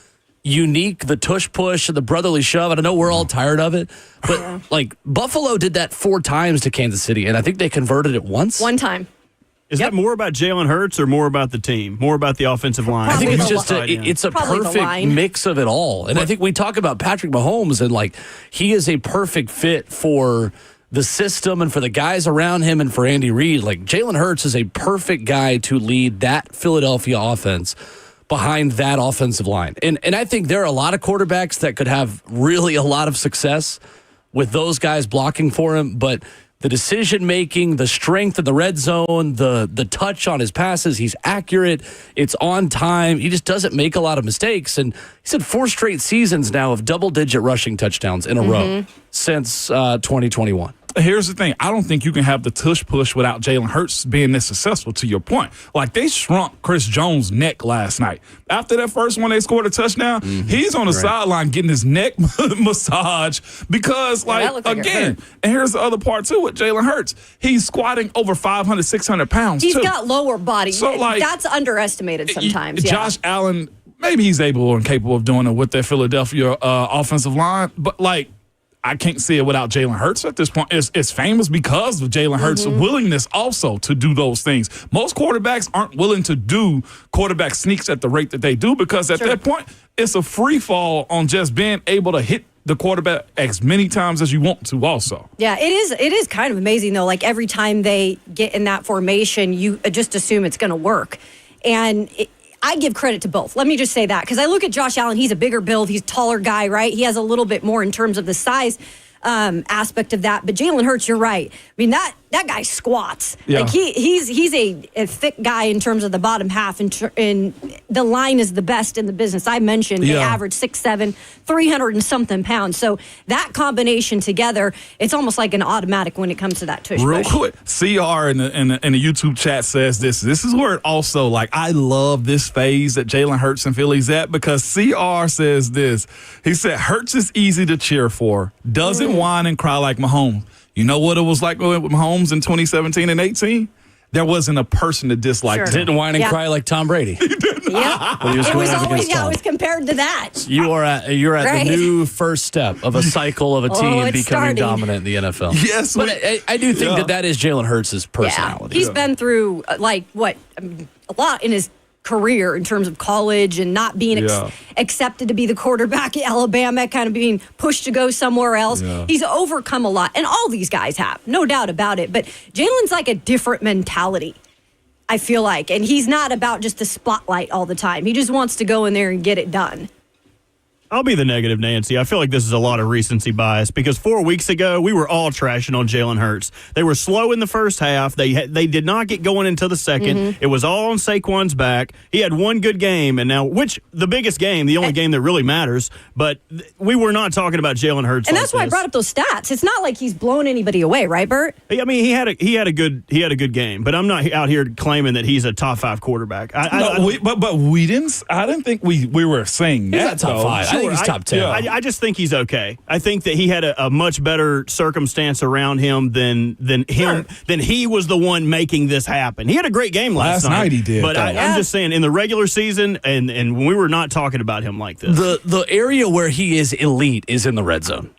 unique the tush push and the brotherly shove. And I know we're all tired of it, but like Buffalo did that 4 times to Kansas City, and I think they converted it once. One time. Is that more about Jaylen Hurts or more about the team? More about the offensive line? I think it's Probably just it's a Probably the perfect line. mix of it all. And I think we talk about Patrick Mahomes and like he is a perfect fit for the system and for the guys around him and for Andy Reid. Like Jaylen Hurts is a perfect guy to lead that Philadelphia offense behind that offensive line. And I think there are a lot of quarterbacks that could have really a lot of success with those guys blocking for him, but the decision-making, the strength in the red zone, the touch on his passes, he's accurate, it's on time. He just doesn't make a lot of mistakes. And he's had 4 straight seasons now of double-digit rushing touchdowns in a row since 2021. Here's the thing. I don't think you can have the tush push without Jaylen Hurts being this successful, to your point. Like, they shrunk Chris Jones' neck last night. After that first one, they scored a touchdown. He's on the sideline getting his neck massage because, again, and here's the other part, too, with Jaylen Hurts. He's squatting over 500, 600 pounds, He's got lower body. So, that's underestimated sometimes. Josh Allen, maybe he's able and capable of doing it with their Philadelphia offensive line, but, like, I can't see it without Jaylen Hurts at this point. It's famous because of Jaylen Hurts' willingness also to do those things. Most quarterbacks aren't willing to do quarterback sneaks at the rate that they do because at that point, it's a free fall on just being able to hit the quarterback as many times as you want to also. Yeah, it is kind of amazing, though. Like, every time they get in that formation, you just assume it's going to work. And I give credit to both. Let me just say that. Because I look at Josh Allen, he's a bigger build. He's a taller guy, right? He has a little bit more in terms of the size. aspect of that. But Jaylen Hurts, you're right. I mean, that guy squats. Yeah. Like he's a thick guy in terms of the bottom half, and the line is the best in the business. I mentioned they average 6'7", 300 and something pounds. So that combination together, it's almost like an automatic when it comes to that tush Real push. quick, CR in the YouTube chat says this. This is where it also, like, I love this phase that Jaylen Hurts and Philly's at, because CR says this. He said, Hurts is easy to cheer for. Doesn't whine and cry like Mahomes. You know what it was like with Mahomes in 2017 and 18? There wasn't a person that disliked him. Didn't whine and cry like Tom Brady. Yeah, When he was it going was up always against Tom. it was compared to that. You're at Right. the new first step of a cycle of a team it's becoming starting. dominant in the NFL. Yes, But I do think that is Jaylen Hurts' personality. Yeah, he's been through a lot in his career in terms of college and not being accepted to be the quarterback at Alabama, kind of being pushed to go somewhere else. Yeah. He's overcome a lot, and all these guys have, no doubt about it. But Jaylen's like a different mentality, I feel like, and he's not about just the spotlight all the time. He just wants to go in there and get it done. I'll be the negative Nancy. I feel like this is a lot of recency bias because 4 weeks ago, we were all trashing on Jaylen Hurts. They were slow in the first half. They did not get going until the second. It was all on Saquon's back. He had one good game, and now, which the biggest game, the only game that really matters, but we were not talking about Jaylen Hurts. And that's why I brought up those stats. It's not like he's blown anybody away, right, Bert? I mean, he had a good game, but I'm not out here claiming that he's a top 5 quarterback. I didn't think we were saying He's that. not top though. 5. I think he's top 10. I just think he's okay. I think that he had a much better circumstance around him than he was the one making this happen. He had a great game last night. He did, but I'm just saying in the regular season and when we were not talking about him like this. The area where he is elite is in the red zone.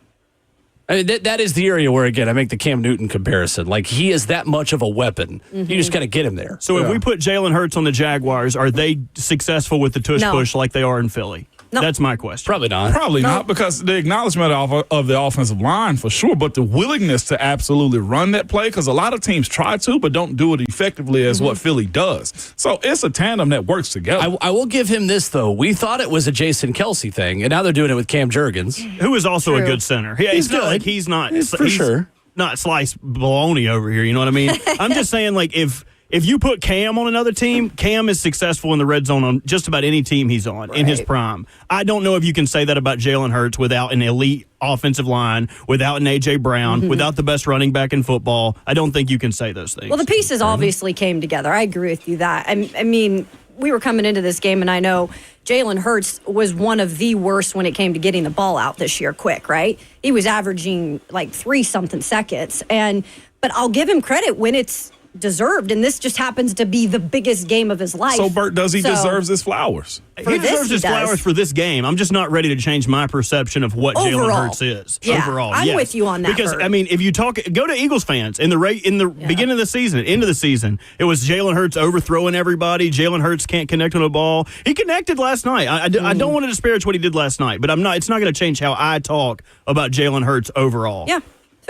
I mean, that is the area where, again, I make the Cam Newton comparison. Like, he is that much of a weapon. You just got to get him there. So if we put Jaylen Hurts on the Jaguars, are they successful with the tush push like they are in Philly? No. That's my question. Probably not. Probably not, because the acknowledgement of the offensive line for sure, but the willingness to absolutely run that play, because a lot of teams try to, but don't do it effectively as what Philly does. So it's a tandem that works together. I will give him this, though. We thought it was a Jason Kelsey thing, and now they're doing it with Cam Jurgens. Who is also a good center. Yeah, He's it's not good. like he's not. For sure. Not sliced bologna over here, you know what I mean? I'm just saying, like, if you put Cam on another team, Cam is successful in the red zone on just about any team he's on in his prime. I don't know if you can say that about Jaylen Hurts without an elite offensive line, without an A.J. Brown, without the best running back in football. I don't think you can say those things. Well, the pieces obviously came together. I agree with you that. I mean, we were coming into this game, and I know Jaylen Hurts was one of the worst when it came to getting the ball out this year quick, right? He was averaging like 3-something seconds. But I'll give him credit when it's deserved, and this just happens to be the biggest game of his life. So, Bert, does he deserves his flowers? He deserves his flowers for this game. I'm just not ready to change my perception of what Jaylen Hurts is. Yeah, Overall, I'm with you on that, Because, Bert. I mean, if you go to Eagles fans, in the beginning of the season, end of the season, it was Jaylen Hurts overthrowing everybody. Jaylen Hurts can't connect on a ball. He connected last night. I don't want to disparage what he did last night, but it's not going to change how I talk about Jaylen Hurts overall. Yeah.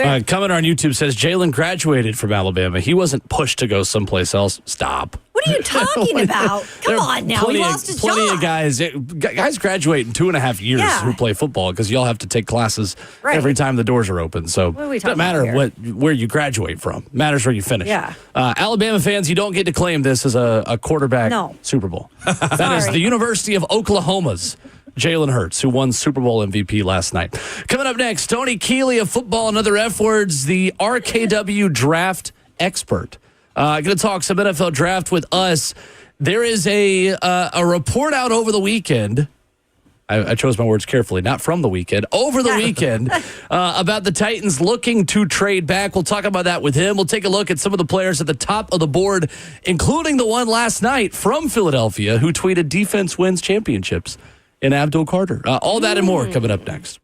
Comment on YouTube says Jaylen graduated from Alabama. He wasn't pushed to go someplace else. Stop. What are you talking about? Come on now. He lost his job. Plenty of guys graduate in 2.5 years who play football because y'all have to take classes every time the doors are open. So it doesn't matter where you graduate from. It matters where you finish. Yeah. Alabama fans, you don't get to claim this as a quarterback Super Bowl. That is the University of Oklahoma's Jaylen Hurts, who won Super Bowl MVP last night. Coming up next, Stoney Kelley of Football and Other F Words, the RKW draft expert. Going to talk some NFL draft with us. There is a report out over the weekend. I chose my words carefully, not from the weekend, over the weekend, about the Titans looking to trade back. We'll talk about that with him. We'll take a look at some of the players at the top of the board, including the one last night from Philadelphia who tweeted defense wins championships in Abdul Carter. All that and more coming up next.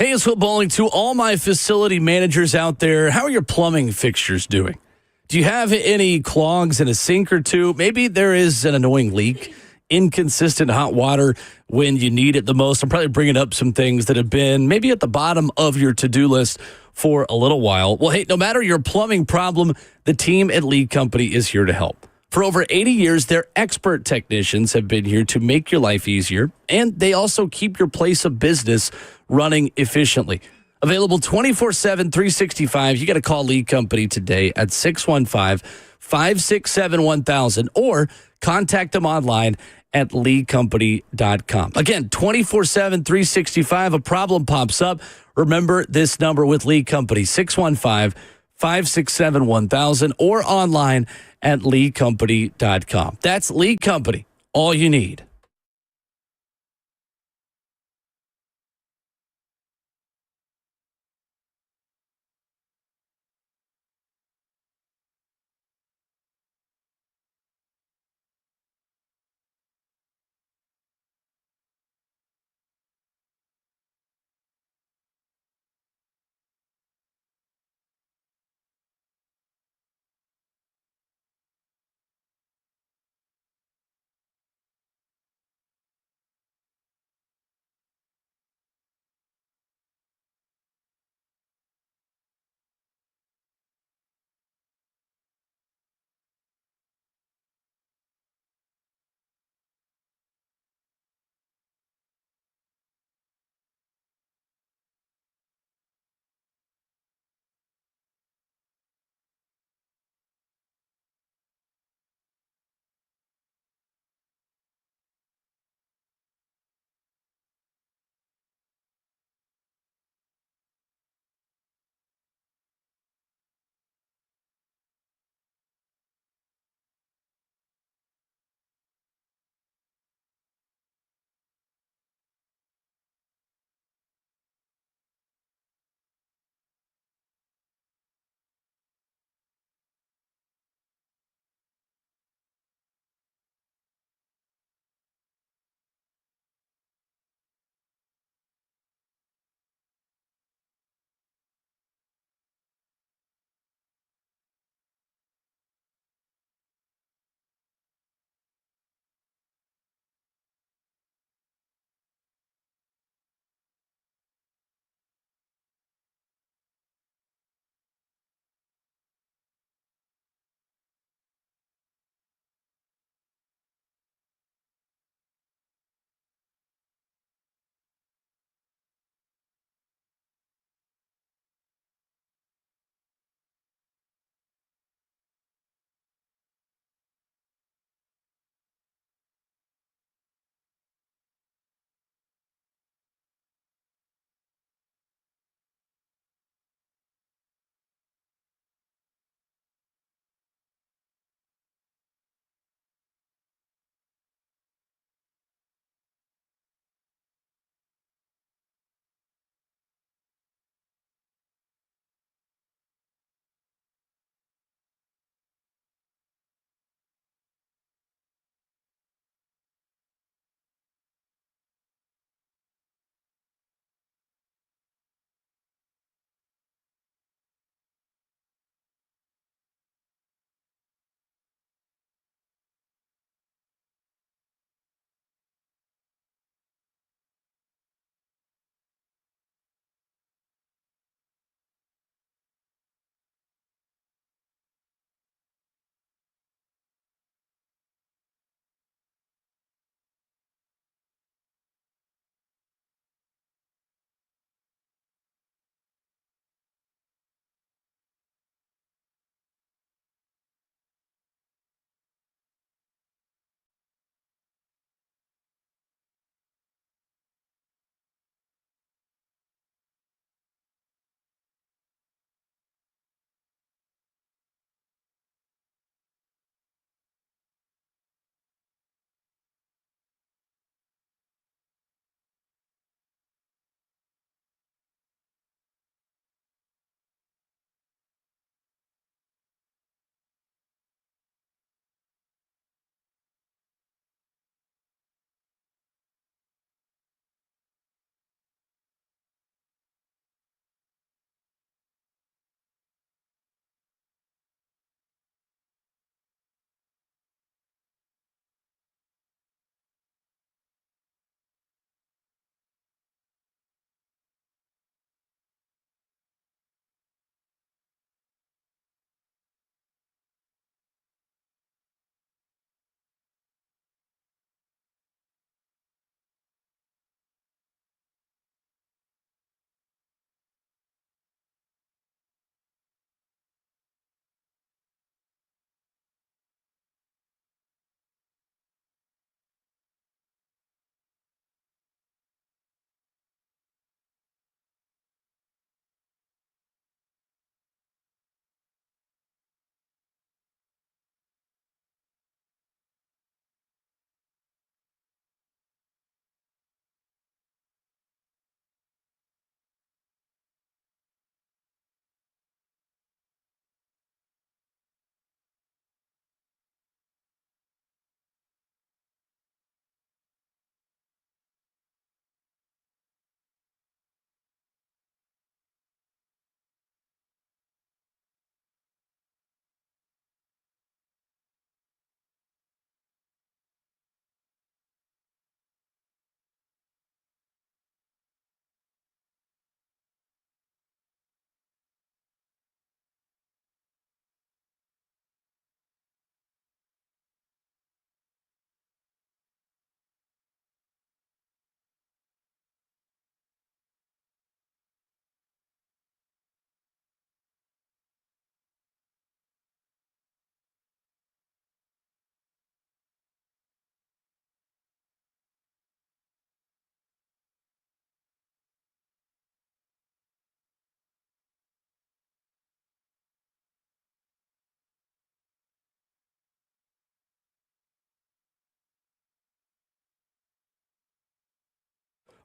Hey, it's Will Bowling. To all my facility managers out there, how are your plumbing fixtures doing? Do you have any clogs in a sink or two? Maybe there is an annoying leak, inconsistent hot water when you need it the most. I'm probably bringing up some things that have been maybe at the bottom of your to-do list for a little while. Well, hey, no matter your plumbing problem, the team at Lee Company is here to help. For over 80 years, their expert technicians have been here to make your life easier, and they also keep your place of business running efficiently. Available 24/7, 365. You got to call Lee Company today at 615-567-1000 or contact them online at leecompany.com. Again, 24/7, 365. A problem pops up. Remember this number with Lee Company, 615-567-1000 or online at leecompany.com. That's Lee Company, all you need.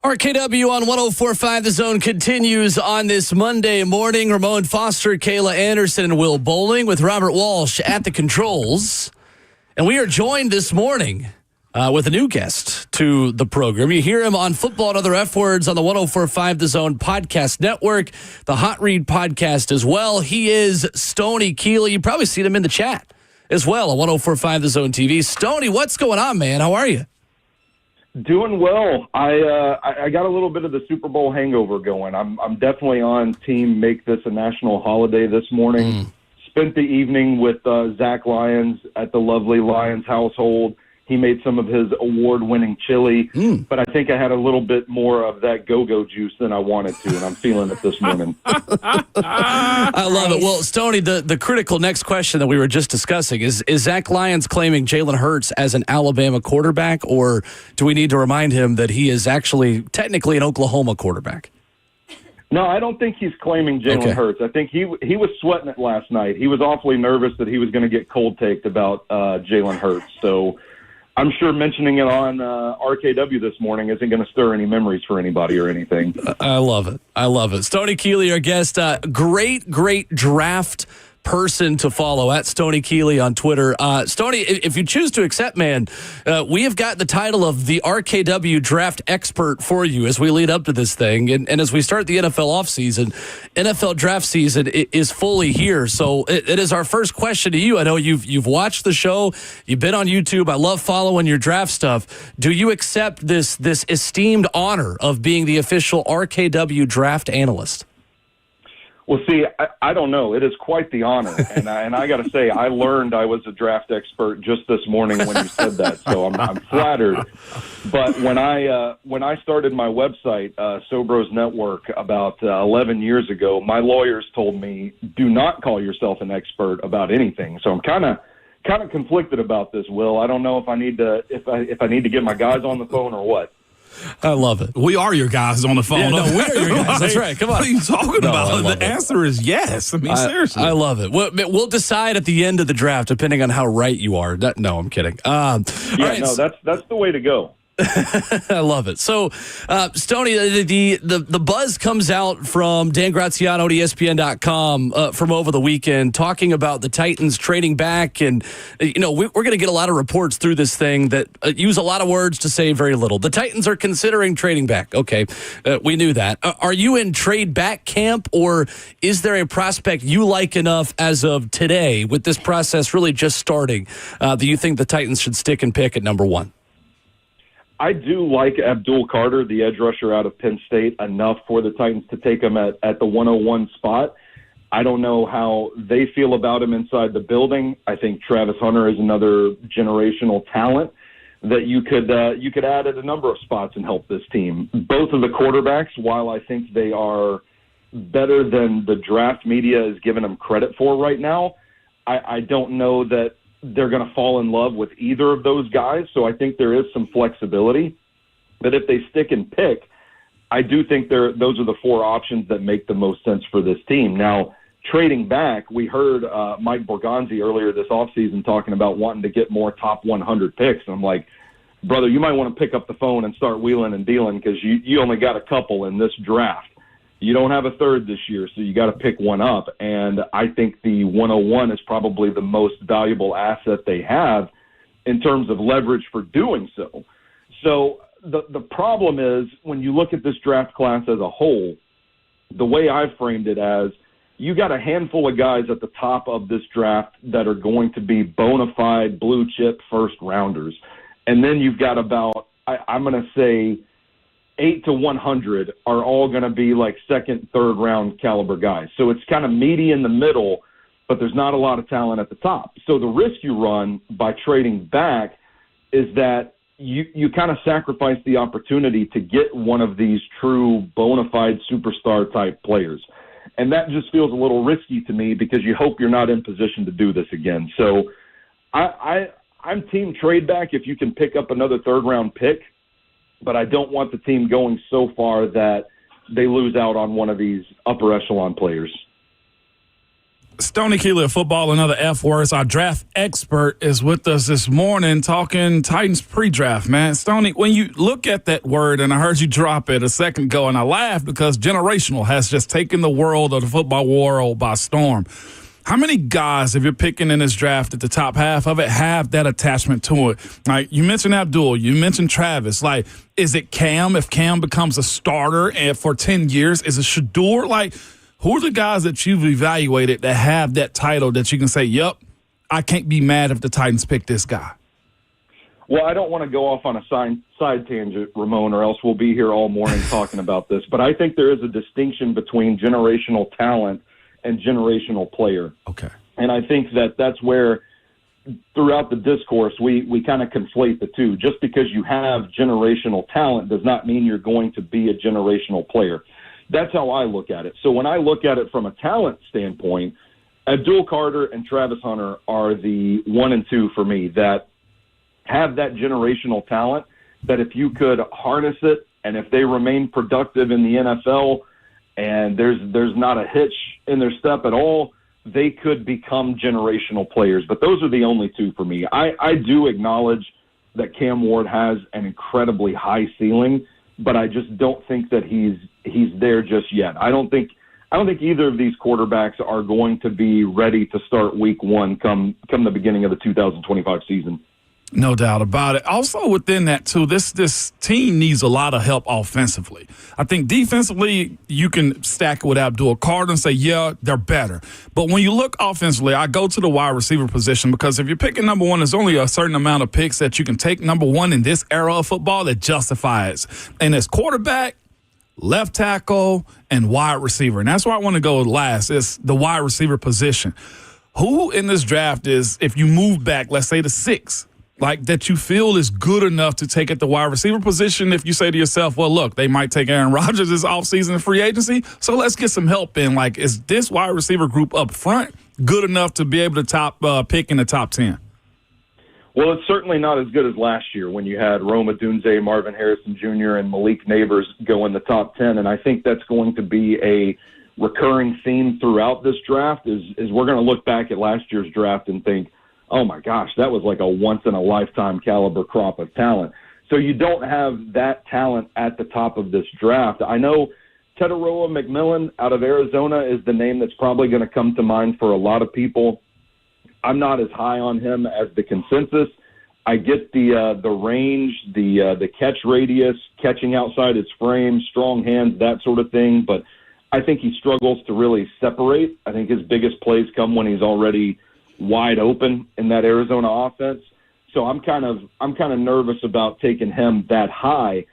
RKW on 104.5 The Zone continues on this Monday morning. Ramon Foster, Kayla Anderson, and Will Bowling with Robert Walsh at the controls. And we are joined this morning with a new guest to the program. You hear him on Football and Other F Words on the 104.5 The Zone podcast network, the Hot Read podcast as well. He is Stoney Kelley. You've probably seen him in the chat as well on 104.5 The Zone TV. Stoney, what's going on, man? How are you? Doing well. I got a little bit of the Super Bowl hangover going. I'm definitely on team make this a national holiday this morning. Spent the evening with Zach Lyons at the lovely Lyons household. He made some of his award-winning chili, but I think I had a little bit more of that go-go juice than I wanted to, and I'm feeling it this morning. I love it. Well, Stoney, the critical next question that we were just discussing is Zach Lyons claiming Jaylen Hurts as an Alabama quarterback, or do we need to remind him that he is actually technically an Oklahoma quarterback? No, I don't think he's claiming Jaylen Hurts. I think he was sweating it last night. He was awfully nervous that he was going to get cold-taked about Jaylen Hurts, so I'm sure mentioning it on RKW this morning isn't going to stir any memories for anybody or anything. I love it. I love it. Stoney Kelley, our guest, great draft person to follow at Stoney Kelley on Twitter. Stoney, if you choose to accept, man, we have got the title of the RKW draft expert for you as we lead up to this thing. And as we start the NFL offseason, NFL draft season is fully here. So it is our first question to you. I know you've watched the show. You've been on YouTube. I love following your draft stuff. Do you accept this esteemed honor of being the official RKW draft analyst? Well, see, I don't know. It is quite the honor, and I got to say, I learned I was a draft expert just this morning when you said that, so I'm flattered. But when I started my website, Sobros Network, about 11 years ago, my lawyers told me, do not call yourself an expert about anything. So I'm kind of conflicted about this, Will. I don't know if I need to get my guys on the phone or what. I love it. We are your guys on the phone. Yeah, no, we are your guys. That's right. Come on. What are you talking about? The answer is yes. I mean, seriously. I love it. We'll decide at the end of the draft, depending on how right you are. No, I'm kidding. That's the way to go. I love it. So, Stoney, the buzz comes out from Dan Graziano at ESPN.com from over the weekend, talking about the Titans trading back, and we're going to get a lot of reports through this thing that use a lot of words to say very little. The Titans are considering trading back. Okay, we knew that. Are you in trade back camp, or is there a prospect you like enough as of today, with this process really just starting, that you think the Titans should stick and pick at number one? I do like Abdul Carter, the edge rusher out of Penn State, enough for the Titans to take him at the 101 spot. I don't know how they feel about him inside the building. I think Travis Hunter is another generational talent that you could add at a number of spots and help this team. Both of the quarterbacks, while I think they are better than the draft media is giving them credit for right now, I don't know that they're going to fall in love with either of those guys. So I think there is some flexibility. But if they stick and pick, I do think those are the four options that make the most sense for this team. Now, trading back, we heard Mike Borgonzi earlier this offseason talking about wanting to get more top 100 picks. And I'm like, brother, you might want to pick up the phone and start wheeling and dealing, because you only got a couple in this draft. You don't have a third this year, so you got to pick one up. And I think the 101 is probably the most valuable asset they have in terms of leverage for doing so. So the problem is, when you look at this draft class as a whole, the way I've framed it as, you got a handful of guys at the top of this draft that are going to be bona fide blue chip first rounders. And then you've got about, I'm going to say, 8 to 100 are all going to be like second, third round caliber guys. So it's kind of meaty in the middle, but there's not a lot of talent at the top. So the risk you run by trading back is that you kind of sacrifice the opportunity to get one of these true bona fide superstar type players. And that just feels a little risky to me, because you hope you're not in position to do this again. So I'm team trade back if you can pick up another third round pick, but I don't want the team going so far that they lose out on one of these upper echelon players. Stoney Kelley of Football and Other F Words, our draft expert, is with us this morning talking Titans pre-draft, man. Stoney, when you look at that word, and I heard you drop it a second ago, and I laughed because generational has just taken the world of the football world by storm. How many guys, if you're picking in this draft at the top half of it, have that attachment to it? Like, you mentioned Abdul, you mentioned Travis. Like, is it Cam? If Cam becomes a starter and for 10 years, is it Shador? Like, who are the guys that you've evaluated that have that title that you can say, yep, I can't be mad if the Titans pick this guy? Well, I don't want to go off on a side tangent, Ramon, or else we'll be here all morning talking about this. But I think there is a distinction between generational talent and generational player. Okay. And I think that's where throughout the discourse we kind of conflate the two. Just because you have generational talent does not mean you're going to be a generational player. That's how I look at it. So when I look at it from a talent standpoint, Abdul Carter and Travis Hunter are the 1 and 2 for me that have that generational talent that if you could harness it and if they remain productive in the NFL and there's not a hitch in their step at all, they could become generational players. But those are the only two for me. I do acknowledge that Cam Ward has an incredibly high ceiling, but I just don't think that he's there just yet. I don't think either of these quarterbacks are going to be ready to start week one come the beginning of the 2025 season. No doubt about it. Also within that, too, this team needs a lot of help offensively. I think defensively, you can stack it with Abdul Carter and say, yeah, they're better. But when you look offensively, I go to the wide receiver position because if you're picking number one, there's only a certain amount of picks that you can take number one in this era of football that justifies. And it's quarterback, left tackle, and wide receiver. And that's why I want to go last. It's the wide receiver position. Who in this draft is, if you move back, let's say to 6, like that you feel is good enough to take at the wide receiver position if you say to yourself, well, look, they might take Aaron Rodgers this offseason in free agency, so let's get some help in. Like, is this wide receiver group up front good enough to be able to pick in the top 10? Well, it's certainly not as good as last year when you had Rome Odunze, Marvin Harrison Jr., and Malik Neighbors go in the top 10, and I think that's going to be a recurring theme throughout this draft is we're going to look back at last year's draft and think, oh, my gosh, that was like a once-in-a-lifetime caliber crop of talent. So you don't have that talent at the top of this draft. I know Tetaroa McMillan out of Arizona is the name that's probably going to come to mind for a lot of people. I'm not as high on him as the consensus. I get the range, the catch radius, catching outside his frame, strong hands, that sort of thing. But I think he struggles to really separate. I think his biggest plays come when he's already wide open in that Arizona offense. So I'm kind of nervous about taking him that high.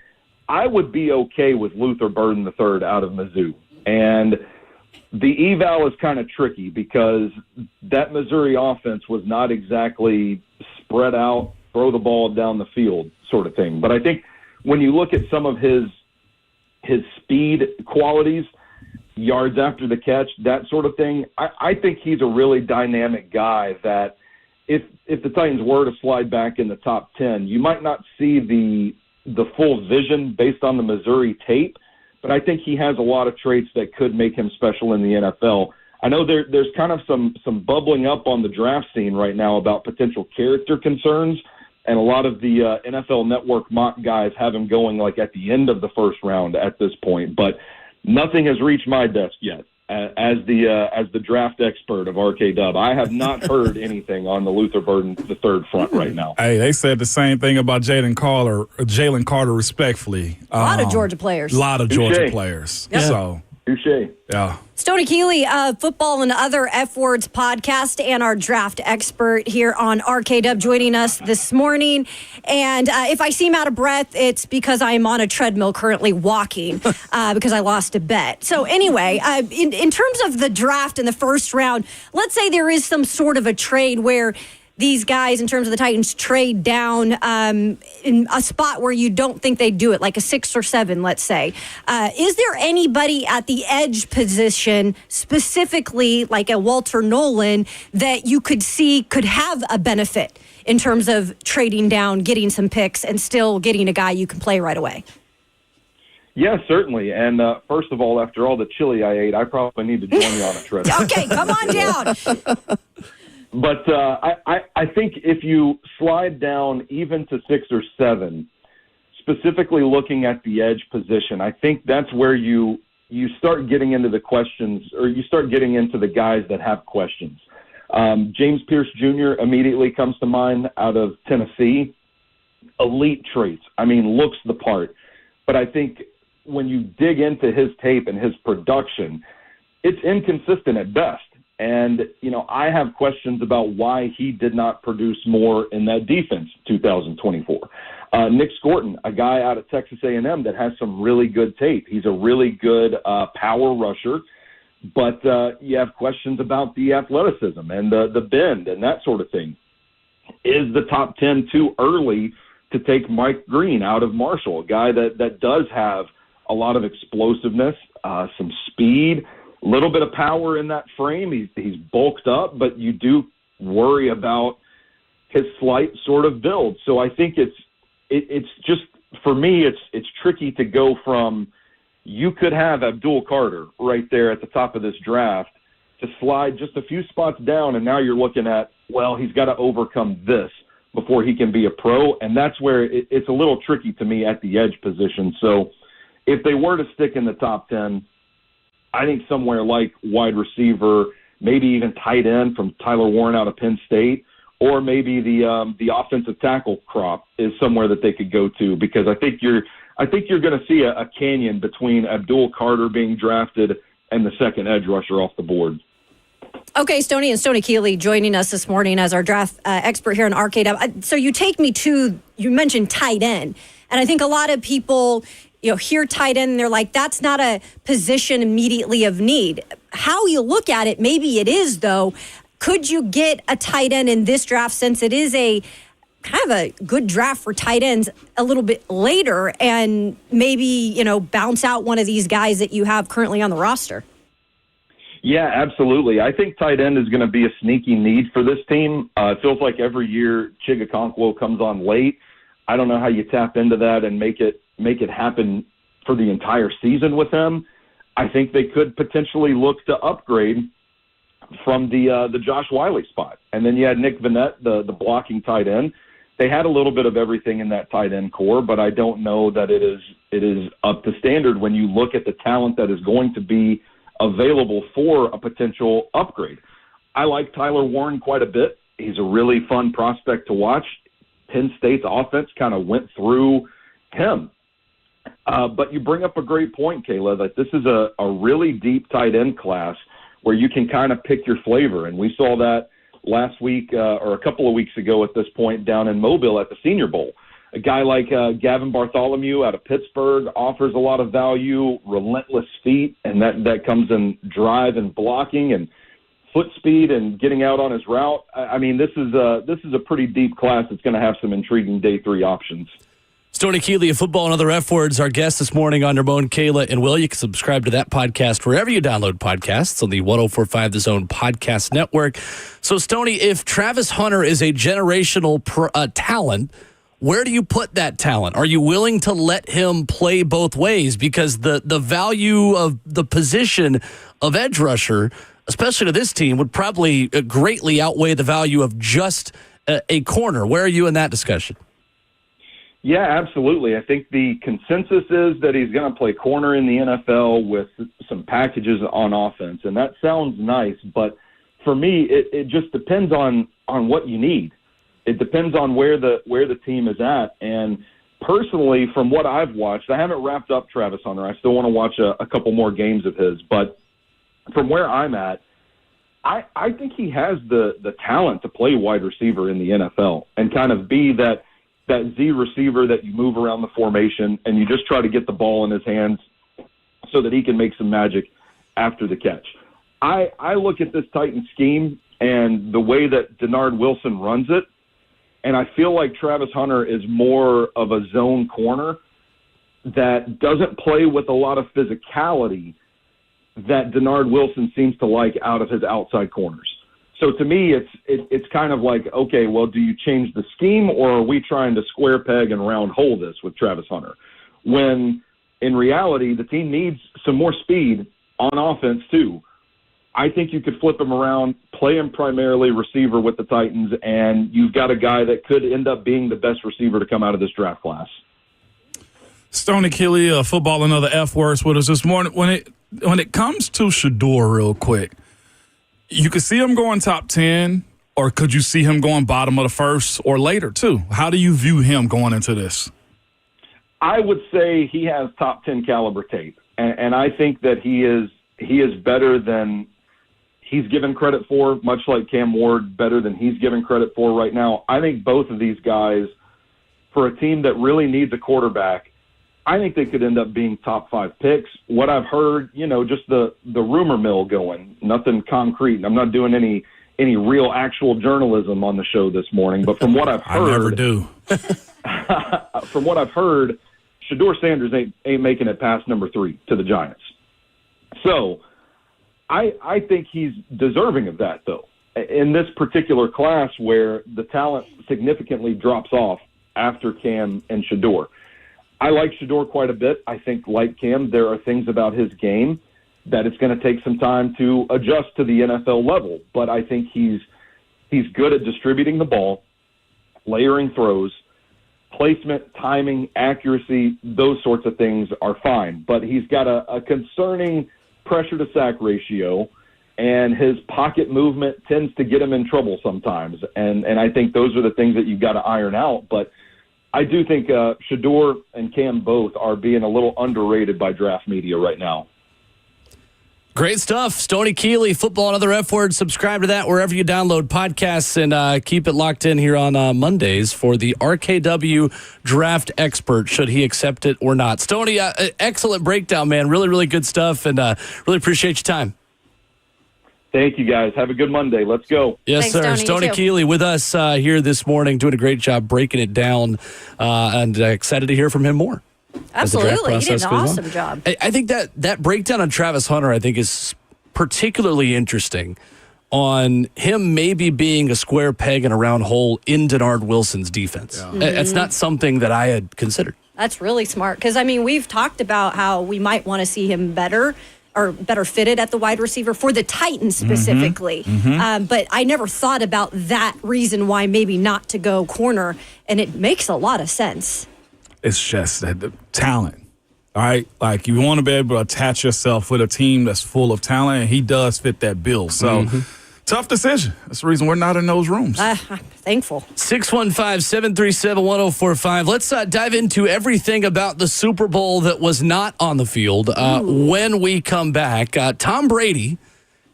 I would be okay with Luther Burden III out of Mizzou. And the eval is kind of tricky because that Missouri offense was not exactly spread out, throw the ball down the field sort of thing. But I think when you look at some of his speed qualities, yards after the catch, that sort of thing, I think he's a really dynamic guy that if the Titans were to slide back in the top 10, you might not see the full vision based on the Missouri tape, but I think he has a lot of traits that could make him special in the NFL. I know there's kind of some bubbling up on the draft scene right now about potential character concerns, and a lot of the NFL Network mock guys have him going like at the end of the first round at this point, but nothing has reached my desk yet. As the draft expert of RKW, I have not heard anything on the Luther Burden III front right now. Hey, they said the same thing about Jaylen Carter, respectfully. A lot of Georgia players. A lot of Georgia players. Yep. So, touche. Yeah. Stoney Kelley, Football and Other F Words podcast, and our draft expert here on RKW joining us this morning. And if I seem out of breath, it's because I'm on a treadmill currently walking because I lost a bet. So anyway, in terms of the draft in the first round, let's say there is some sort of a trade where these guys, in terms of the Titans, trade down in a spot where you don't think they'd do it, like a 6 or 7, let's say. Is there anybody at the edge position, specifically like a Walter Nolan, that you could see could have a benefit in terms of trading down, getting some picks, and still getting a guy you can play right away? Yeah, certainly. And first of all, after all the chili I ate, I probably need to join you on a trip. Okay, come on down. But I think if you slide down even to 6 or 7, specifically looking at the edge position, I think that's where you start getting into the questions, or you start getting into the guys that have questions. James Pierce Jr. immediately comes to mind out of Tennessee. Elite traits. I mean, looks the part. But I think when you dig into his tape and his production, it's inconsistent at best. And, I have questions about why he did not produce more in that defense 2024. Nick Scorton, a guy out of Texas A&M that has some really good tape. He's a really good power rusher, but you have questions about the athleticism and the bend and that sort of thing. Is the top 10 too early to take Mike Green out of Marshall, a guy that does have a lot of explosiveness, some speed, a little bit of power in that frame. He's bulked up, but you do worry about his slight sort of build. So I think it's just, for me, it's tricky to go from, you could have Abdul Carter right there at the top of this draft, to slide just a few spots down, and now you're looking at, well, he's got to overcome this before he can be a pro, and that's where it's a little tricky to me at the edge position. So if they were to stick in the top 10, I think somewhere like wide receiver, maybe even tight end from Tyler Warren out of Penn State, or maybe the offensive tackle crop is somewhere that they could go to, because I think you're going to see a canyon between Abdul Carter being drafted and the second edge rusher off the board. Okay, Stoney and Stoney Kelley joining us this morning as our draft expert here on RKW. So you take me to, you mentioned tight end, and I think a lot of people, hear tight end and they're like, that's not a position immediately of need. How you look at it, maybe it is, though. Could you get a tight end in this draft, since it is a kind of a good draft for tight ends a little bit later, and maybe, bounce out one of these guys that you have currently on the roster? Yeah, absolutely. I think tight end is going to be a sneaky need for this team. It feels like every year Chigakonkwo comes on late. I don't know how you tap into that and make it happen for the entire season with him. I think they could potentially look to upgrade from the Josh Wiley spot. And then you had Nick Vanette, the blocking tight end. They had a little bit of everything in that tight end core, but I don't know that it is up to standard when you look at the talent that is going to be available for a potential upgrade. I like Tyler Warren quite a bit. He's a really fun prospect to watch. Penn State's offense kind of went through him. But you bring up a great point, Kayla, that this is a really deep tight end class where you can kind of pick your flavor. And we saw that last week or a couple of weeks ago at this point down in Mobile at the Senior Bowl. A guy like Gavin Bartholomew out of Pittsburgh offers a lot of value, relentless feet, and that comes in drive and blocking and foot speed and getting out on his route. I mean, this is a pretty deep class that's going to have some intriguing day 3 options. Stoney Kelley of Football and Other F Words, our guest this morning on Ramon, Kayla, and Will. You can subscribe to that podcast wherever you download podcasts on the 104.5 The Zone podcast network. So, Stoney, if Travis Hunter is a generational talent, where do you put that talent? Are you willing to let him play both ways? Because the value of the position of edge rusher, especially to this team, would probably greatly outweigh the value of just a corner. Where are you in that discussion? Yeah, absolutely. I think the consensus is that he's going to play corner in the NFL with some packages on offense, and that sounds nice, but for me, it just depends on what you need. It depends on where the team is at, and personally, from what I've watched, I haven't wrapped up Travis Hunter. I still want to watch a couple more games of his, but from where I'm at, I think he has the talent to play wide receiver in the NFL and kind of be that Z receiver that you move around the formation and you just try to get the ball in his hands so that he can make some magic after the catch. I look at this Titan scheme and the way that Denard Wilson runs it, and I feel like Travis Hunter is more of a zone corner that doesn't play with a lot of physicality that Denard Wilson seems to like out of his outside corners. So to me, it's kind of like, okay, well, do you change the scheme or are we trying to square peg and round hole this with Travis Hunter? When in reality, the team needs some more speed on offense too. I think you could flip him around, play him primarily receiver with the Titans, and you've got a guy that could end up being the best receiver to come out of this draft class. Stoney Kelley, football and other F words with us this morning. When it comes to Shedeur, real quick, you could see him going top 10, or could you see him going bottom of the first or later too? How do you view him going into this? I would say he has top 10 caliber tape, and I think that he is better than he's given credit for, much like Cam Ward, better than he's given credit for right now. I think both of these guys, for a team that really needs a quarterback, I think they could end up being top 5 picks. What I've heard, just the rumor mill going, nothing concrete. I'm not doing any real actual journalism on the show this morning, but from what I've heard, I never do. From what I've heard, Shedeur Sanders ain't making it past number 3 to the Giants. So I think he's deserving of that, though. In this particular class where the talent significantly drops off after Cam and Shedeur. I like Shedeur quite a bit. I think, like Cam, there are things about his game that it's going to take some time to adjust to the NFL level. But I think he's good at distributing the ball, layering throws, placement, timing, accuracy, those sorts of things are fine. But he's got a concerning pressure to sack ratio, and his pocket movement tends to get him in trouble sometimes. And I think those are the things that you've got to iron out. But I do think Shedeur and Cam both are being a little underrated by draft media right now. Great stuff. Stoney Kelley, football and other F words. Subscribe to that wherever you download podcasts, and keep it locked in here on Mondays for the RKW draft expert, should he accept it or not. Stoney, excellent breakdown, man. Really, really good stuff, and really appreciate your time. Thank you, guys. Have a good Monday. Let's go. Yes, Thanks, sir. Stoney Kelley with us here this morning, doing a great job breaking it down, and excited to hear from him more. Absolutely. He did an awesome job. I think that breakdown on Travis Hunter, I think, is particularly interesting on him maybe being a square peg in a round hole in Denard Wilson's defense. Yeah. It's not something that I had considered. That's really smart because, we've talked about how we might want to see him better fitted at the wide receiver for the Titans specifically. But I never thought about that reason why maybe not to go corner, and it makes a lot of sense. It's just the talent, all right? Like, you want to be able to attach yourself with a team that's full of talent, and he does fit that bill. So, tough decision. That's the reason we're not in those rooms. I'm thankful. 615-737-1045. Let's dive into everything about the Super Bowl that was not on the field when we come back. Tom Brady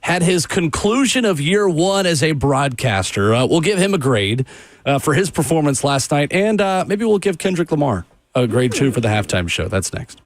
had his conclusion of year one as a broadcaster. We'll give him a grade for his performance last night, and maybe we'll give Kendrick Lamar a grade 2 for the halftime show. That's next.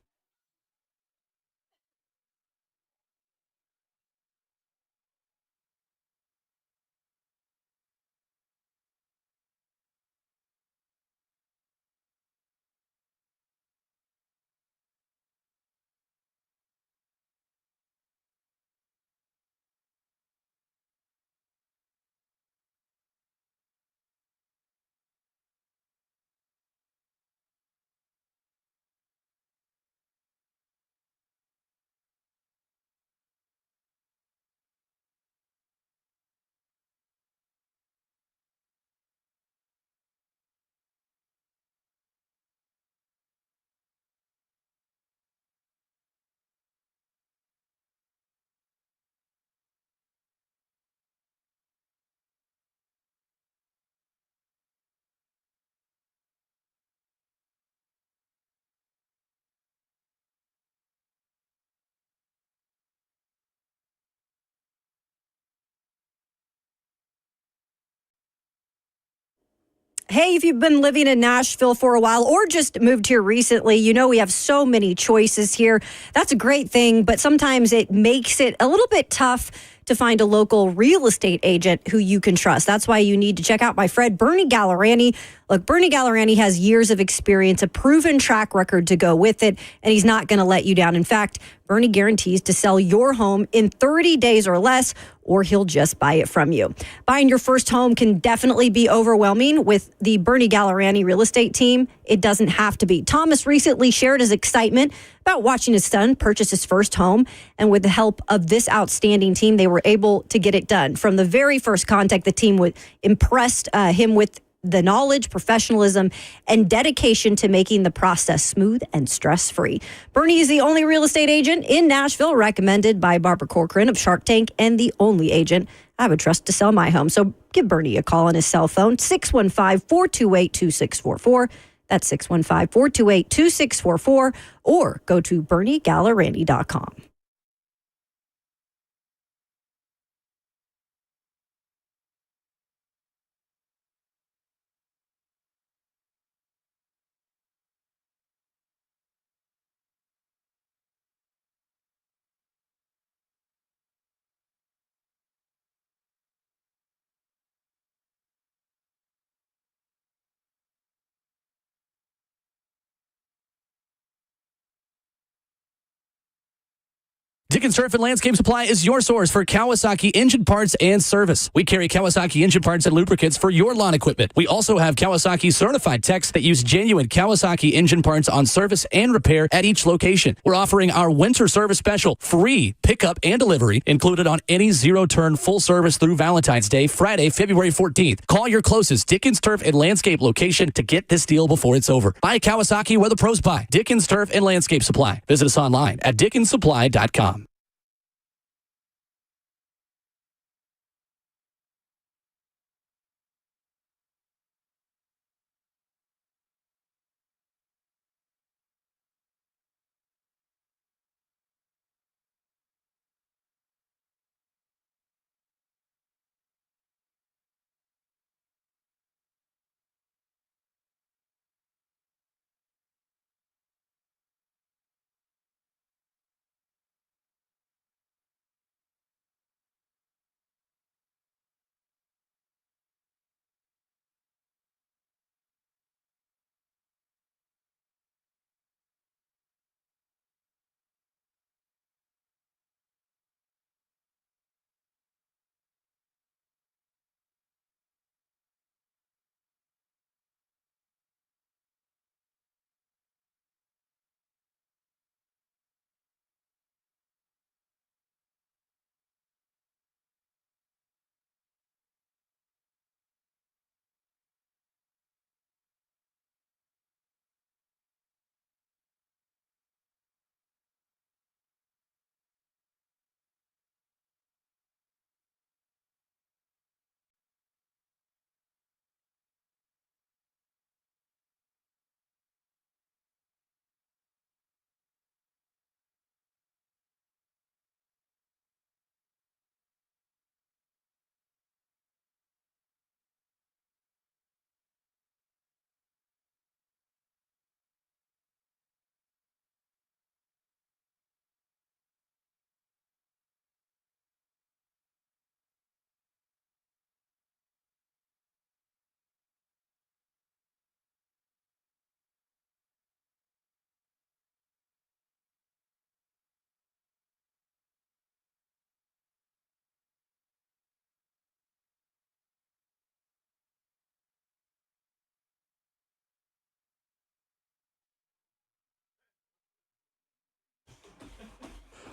Hey, if you've been living in Nashville for a while or just moved here recently, we have so many choices here. That's a great thing, but sometimes it makes it a little bit tough to find a local real estate agent who you can trust. That's why you need to check out my friend, Bernie Gallerani. Look, Bernie Gallerani has years of experience, a proven track record to go with it, and he's not going to let you down. In fact, Bernie guarantees to sell your home in 30 days or less, or he'll just buy it from you. Buying your first home can definitely be overwhelming. With the Bernie Gallerani real estate team, it doesn't have to be. Thomas recently shared his excitement about watching his son purchase his first home, and with the help of this outstanding team, they were able to get it done. From the very first contact, the team impressed him with the knowledge, professionalism, and dedication to making the process smooth and stress-free. Bernie is the only real estate agent in Nashville recommended by Barbara Corcoran of Shark Tank, and the only agent I would trust to sell my home. So give Bernie a call on his cell phone, 615-428-2644. That's 615-428-2644, or go to BernieGallerani.com. Dickens Turf and Landscape Supply is your source for Kawasaki engine parts and service. We carry Kawasaki engine parts and lubricants for your lawn equipment. We also have Kawasaki certified techs that use genuine Kawasaki engine parts on service and repair at each location. We're offering our winter service special, free pickup and delivery included on any zero-turn full service through Valentine's Day, Friday, February 14th. Call your closest Dickens Turf and Landscape location to get this deal before it's over. Buy Kawasaki where the pros buy. Dickens Turf and Landscape Supply. Visit us online at dickenssupply.com.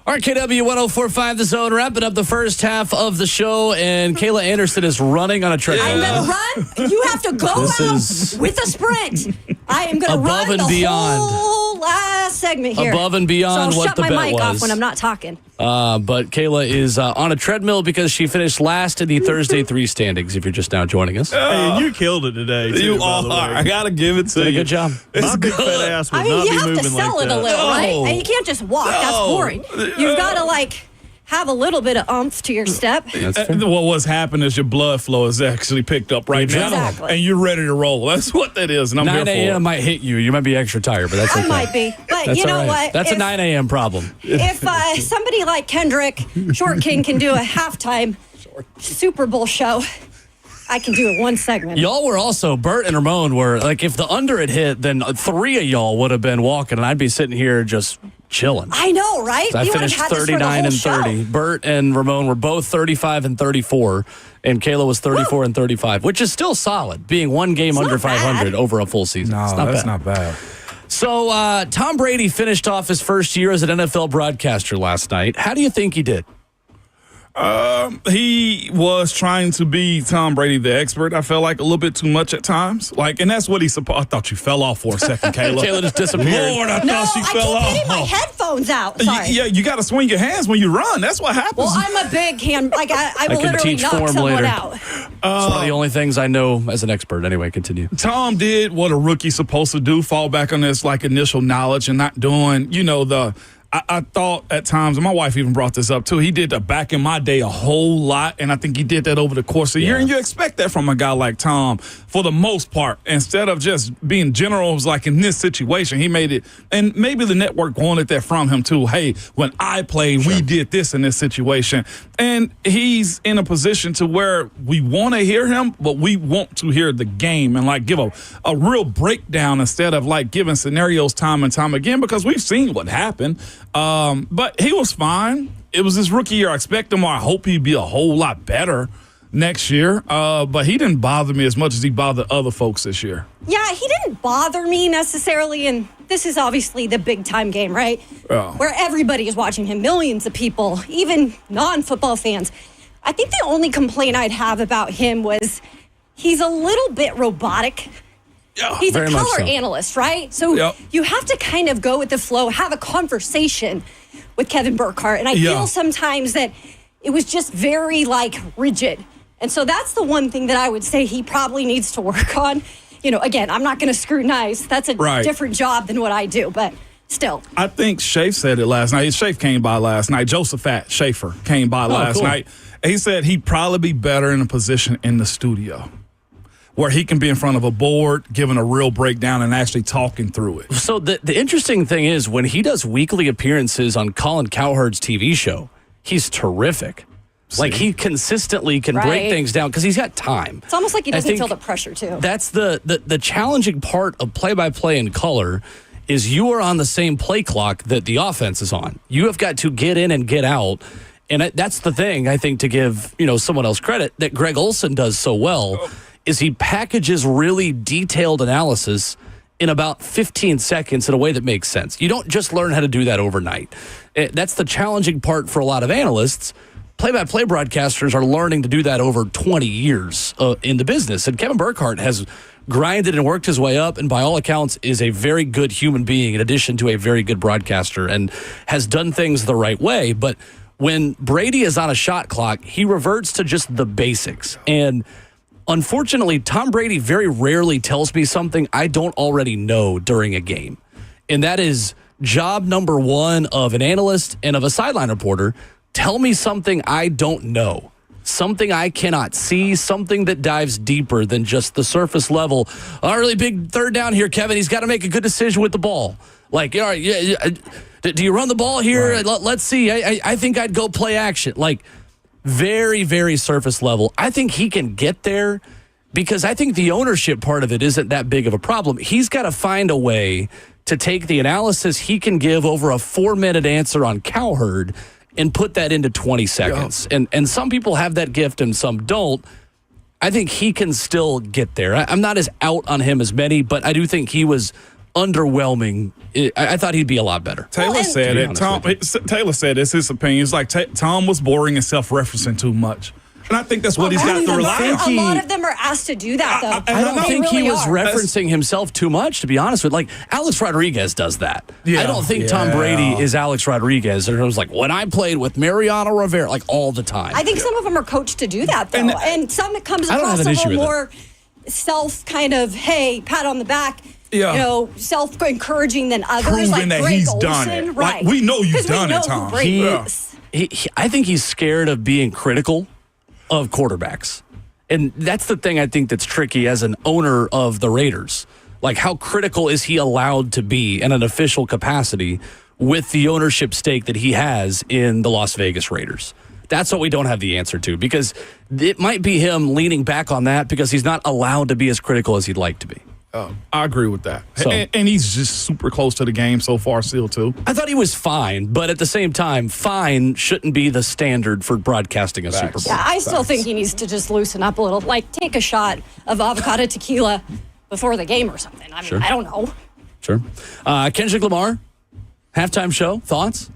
RKW 104.5 The Zone, wrapping up the first half of the show, and Kayla Anderson is running on a treadmill. I'm going to run. You have to go out with a sprint. I am going to run and the beyond. whole last segment here. Above and beyond so what the bet was. I'll shut my mic off when I'm not talking. But Kayla is on a treadmill because she finished last in the Thursday 3 standings, if you're just now joining us. Hey, you killed it today, too, by the way. I got to give it to you. Good job. My big fat ass would not you be have moving to sell like it that. a little, right? And you can't just walk. That's boring. You've got to, have a little bit of oomph to your step. What's happened is your blood flow is actually picked up right now. Exactly. And you're ready to roll. That's what that is, and I'm 9 here for a.m. it. might hit you. You might be extra tired, but that's okay. I might be. But you know what? That's a 9 a.m. problem. If somebody like Kendrick Short King can do a halftime Super Bowl show, I can do it one segment. Y'all were also, Bert and Ramon were, if the under had hit, then 3 of y'all would have been walking, and I'd be sitting here just chilling. I know, right? I finished 39 and 30. Bert and Ramon were both 35 and 34, and Kayla was 34 and 35, which is still solid, being one game under 500 over a full season. No, that's not bad. So Tom Brady finished off his first year as an NFL broadcaster last night. How do you think he did? He was trying to be Tom Brady, the expert. I felt like a little bit too much at times. And that's what he's supposed. I thought you fell off for a second, Kayla. Kayla just disappeared. Lord, I thought she fell off. I keep getting my headphones out. Sorry. Yeah, you got to swing your hands when you run. That's what happens. Well, I'm a big hand. Like I will can literally teach knock form someone later. out. It's one of the only things I know as an expert. Anyway, continue. Tom did what a rookie's supposed to do, fall back on this initial knowledge and not doing, I thought at times, and my wife even brought this up too, he did that back in my day a whole lot, and I think he did that over the course of the year, and you expect that from a guy like Tom for the most part. Instead of just being generals like in this situation, he made it, and maybe the network wanted that from him too. Hey, when I played, we did this in this situation. And he's in a position to where we want to hear him, but we want to hear the game and give a real breakdown instead of giving scenarios time and time again, because we've seen what happened. But he was fine. It was his rookie year. I expect him, or I hope he'd be a whole lot better next year. But he didn't bother me as much as he bothered other folks this year. Yeah, he didn't bother me necessarily, and this is obviously the big-time game, right? Yeah. Where everybody is watching him, millions of people, even non-football fans. I think the only complaint I'd have about him was he's a little bit robotic. Yeah, he's a very much color so. analyst, right? So you have to kind of go with the flow, have a conversation with Kevin Burkhardt, and I feel sometimes that it was just very rigid. And so that's the one thing that I would say he probably needs to work on. Again, I'm not going to scrutinize. That's a different job than what I do, but still. I think Shafe said it last night. Shafe came by last night. Josephat Schaefer came by last night. He said he'd probably be better in a position in the studio where he can be in front of a board, giving a real breakdown and actually talking through it. So the interesting thing is when he does weekly appearances on Colin Cowherd's TV show, he's terrific. He consistently can break things down because he's got time. It's almost like he doesn't feel the pressure, too. That's the challenging part of play-by-play in color is you are on the same play clock that the offense is on. You have got to get in and get out. And that's the thing, I think, to give someone else credit that Greg Olsen does so well is he packages really detailed analysis in about 15 seconds in a way that makes sense. You don't just learn how to do that overnight. That's the challenging part for a lot of analysts. Play-by-play broadcasters are learning to do that over 20 years in the business. And Kevin Burkhardt has grinded and worked his way up, and by all accounts is a very good human being in addition to a very good broadcaster and has done things the right way. But when Brady is on a shot clock, he reverts to just the basics. And unfortunately, Tom Brady very rarely tells me something I don't already know during a game. And that is job number one of an analyst and of a sideline reporter. Tell me something I don't know, something I cannot see, something that dives deeper than just the surface level. A really big third down here, Kevin. He's got to make a good decision with the ball. All right, do you run the ball here? Right. Let's see. I think I'd go play action. Very, very surface level. I think he can get there because I think the ownership part of it isn't that big of a problem. He's got to find a way to take the analysis he can give over a 4-minute answer on Cowherd and put that into 20 seconds. Yeah. And some people have that gift and some don't. I think he can still get there. I'm not as out on him as many, but I do think he was underwhelming. I thought he'd be a lot better. Taylor said it. Taylor said it's his opinion. It's like Tom was boring and self-referencing too much. And I think that's what he's got to rely on. A lot of them are asked to do that, though. I don't think he was referencing himself too much, to be honest with you. Alex Rodriguez does that. Yeah, I don't think Tom Brady is Alex Rodriguez. It was when I played with Mariano Rivera, all the time. I think some of them are coached to do that, though. And some it comes across a little more self kind of, hey, pat on the back. Yeah. Self-encouraging than others. Proving that Greg he's Olsen. done it. Right. We know you've done it, Tom. I think he's scared of being critical of quarterbacks. And that's the thing I think that's tricky as an owner of the Raiders. How critical is he allowed to be in an official capacity with the ownership stake that he has in the Las Vegas Raiders? That's what we don't have the answer to, because it might be him leaning back on that because he's not allowed to be as critical as he'd like to be. I agree with that. So- And he's just super close to the game so far still, too. I thought he was fine, but at the same time, fine shouldn't be the standard for broadcasting a Super Bowl. Yeah, I still think he needs to just loosen up a little. Like, take a shot of avocado tequila before the game or something. I mean, I don't know. Sure. Kendrick Lamar, halftime show, thoughts?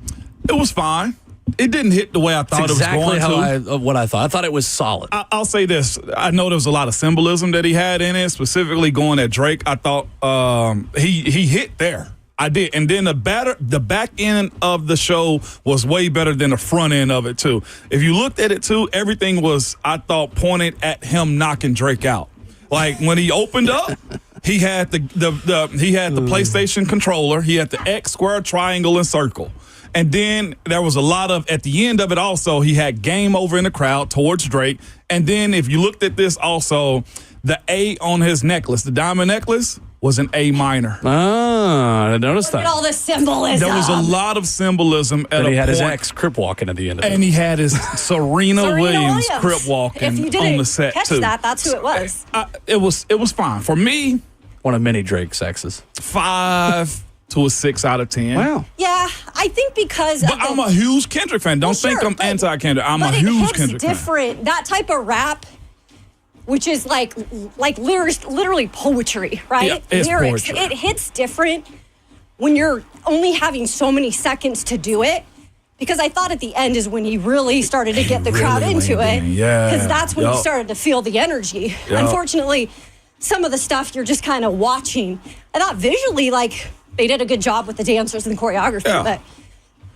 It was fine. It didn't hit the way I thought it was going to. What I thought. I thought it was solid. I'll say this. I know there was a lot of symbolism that he had in it, specifically going at Drake. I thought he hit there. I did. And then the back end of the show was way better than the front end of it, too. If you looked at it, too, everything was, I thought, pointed at him knocking Drake out. Like, when he opened up, he had the PlayStation controller. He had the X, square, triangle, and circle. And then there was a lot of, at the end of it also, he had game over in the crowd towards Drake. And then if you looked at this also, the A on his necklace, the diamond necklace, was an A minor. I noticed Look that. at all the symbolism. There was a lot of symbolism at And he had his point. ex crip walking at the end of it. And he had his Serena Williams crip walking If you didn't on the set, catch too. that's who it was. It was fine. For me, One of many Drake sexes. 5 to a 6 out of 10. Wow. Yeah, I think because But I'm a huge Kendrick fan. Don't think I'm anti-Kendrick. I'm a huge Kendrick fan. But it's different. That type of rap, which is like lyrics, literally poetry, right? Yeah, it's lyrics. poetry. It hits different when you're only having so many seconds to do it. Because I thought at the end is when he really started to get the crowd into it. Yeah. Because that's when you started to feel the energy. Unfortunately, some of the stuff you're just kind of watching. I thought visually, like, they did a good job with the dancers and the choreography, but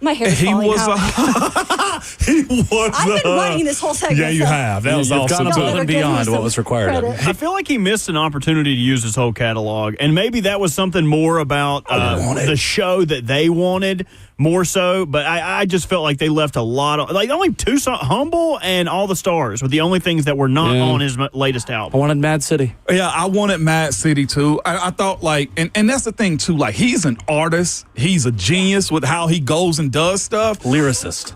my hair is falling out. He was. I've been writing this whole segment. Yeah, you have. That was You've awesome, gone too. above and beyond what was required of you. I feel like he missed an opportunity to use his whole catalog, and maybe that was something more about the show that they wanted more so. But I just felt like they left a lot of, like, only two songs, Humble and All the Stars, were the only things that were not on his latest I album. wanted Mad City. Yeah, I wanted Mad City too. I thought like, and that's the thing too. Like, he's an artist. He's a genius with how he goes and does stuff. Lyricist.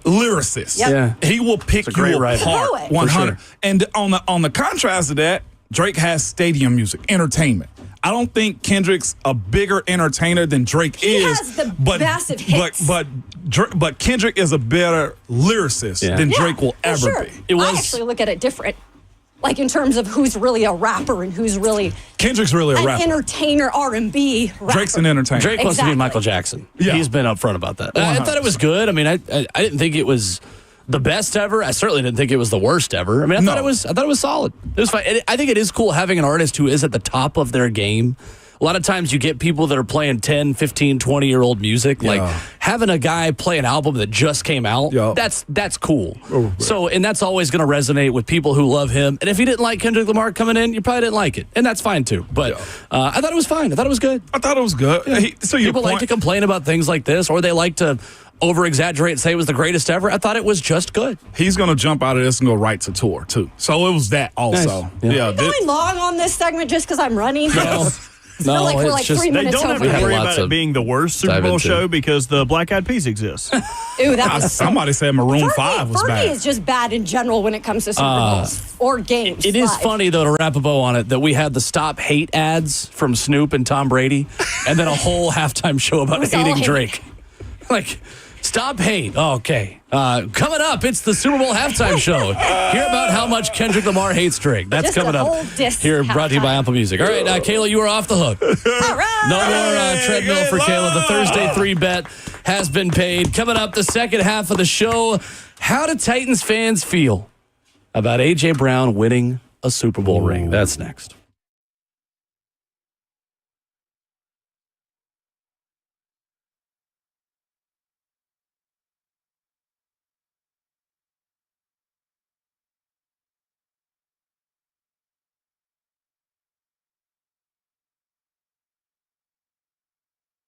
Yep. Yeah. He will pick He's a great you writer. apart. Poet. 100. And on the contrast of that, Drake has stadium music, entertainment. I don't think Kendrick's a bigger entertainer than Drake He is. has the massive hits. But Kendrick is a better lyricist than Drake will ever be. I actually look at it different. Like in terms of who's really a rapper and who's really Kendrick's really a an rapper. entertainer, R&B rapper. Drake's an entertainer. Drake wants to be Exactly. Michael Jackson. Yeah. He's been upfront about that. I thought it was good. I mean, I didn't think it was the best ever. I certainly didn't think it was the worst ever. I mean, I thought it was solid. It was fine. I think it is cool having an artist who is at the top of their game. A lot of times you get people that are playing 10, 15, 20-year-old music. Like having a guy play an album that just came out, that's cool. So, and that's always going to resonate with people who love him. And if you didn't like Kendrick Lamar coming in, you probably didn't like it. And that's fine too. But I thought it was fine. I thought it was good. I thought it was good. So People like to complain about things like this, or they like to over-exaggerate and say it was the greatest ever. I thought it was just good. He's going to jump out of this and go right to tour, too. So it was that also. Nice. Yeah. Am I going long on this segment just because I'm running? No, feel like we're it's like just 3 They minutes don't have over. to had worry lots about it of being the worst Super dive Bowl into. show because the Black Eyed Peas exists. Ooh, that was Somebody said Maroon 5 was Fergie bad. is just bad in general when it comes to Super Bowls or games. It is live. funny, though, to wrap a bow on it, that we had the Stop Hate ads from Snoop and Tom Brady, and then a whole halftime show about was all hating hate. Drake. Like, stop hate. Oh, okay. Coming up, it's the Super Bowl halftime show. Hear about how much Kendrick Lamar hates Drake. That's Just a coming up. whole diss Here, brought to you by halftime. Apple Music. All right, Kayla, you are off the hook. All right. No more treadmill for Kayla. The Thursday 3 bet has been paid. Coming up, the second half of the show. How do Titans fans feel about A.J. Brown winning a Super Bowl ring? That's next.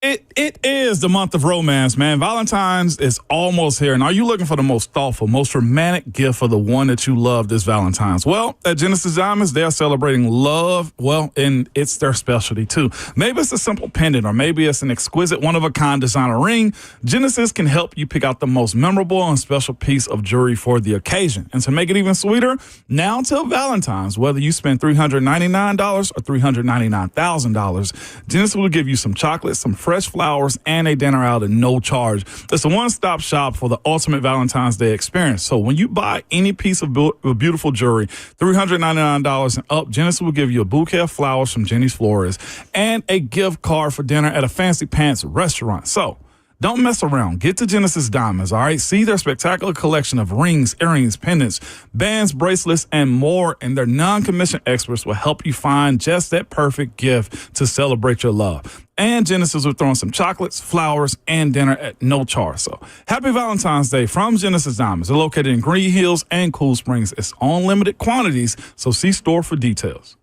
It is the month of romance, man. Valentine's is almost here. And are you looking for the most thoughtful, most romantic gift for the one that you love this Valentine's? Well, at Genesis Diamonds, they are celebrating love. Well, and it's their specialty, too. Maybe it's a simple pendant, or maybe it's an exquisite, one-of-a-kind designer ring. Genesis can help you pick out the most memorable and special piece of jewelry for the occasion. And to make it even sweeter, now till Valentine's, whether you spend $399 or $399,000, Genesis will give you some chocolate, some fresh flowers, and a dinner out at no charge. It's a one-stop shop for the ultimate Valentine's Day experience. So when you buy any piece of beautiful jewelry, $399 and up, Genesis will give you a bouquet of flowers from Jenny's Florist and a gift card for dinner at a Fancy Pants restaurant. So don't mess around. Get to Genesis Diamonds, all right? See their spectacular collection of rings, earrings, pendants, bands, bracelets, and more. And their non-commissioned experts will help you find just that perfect gift to celebrate your love. And Genesis will throw in some chocolates, flowers, and dinner at no charge. So happy Valentine's Day from Genesis Diamonds. They're located in Green Hills and Cool Springs. It's on limited quantities, so see store for details.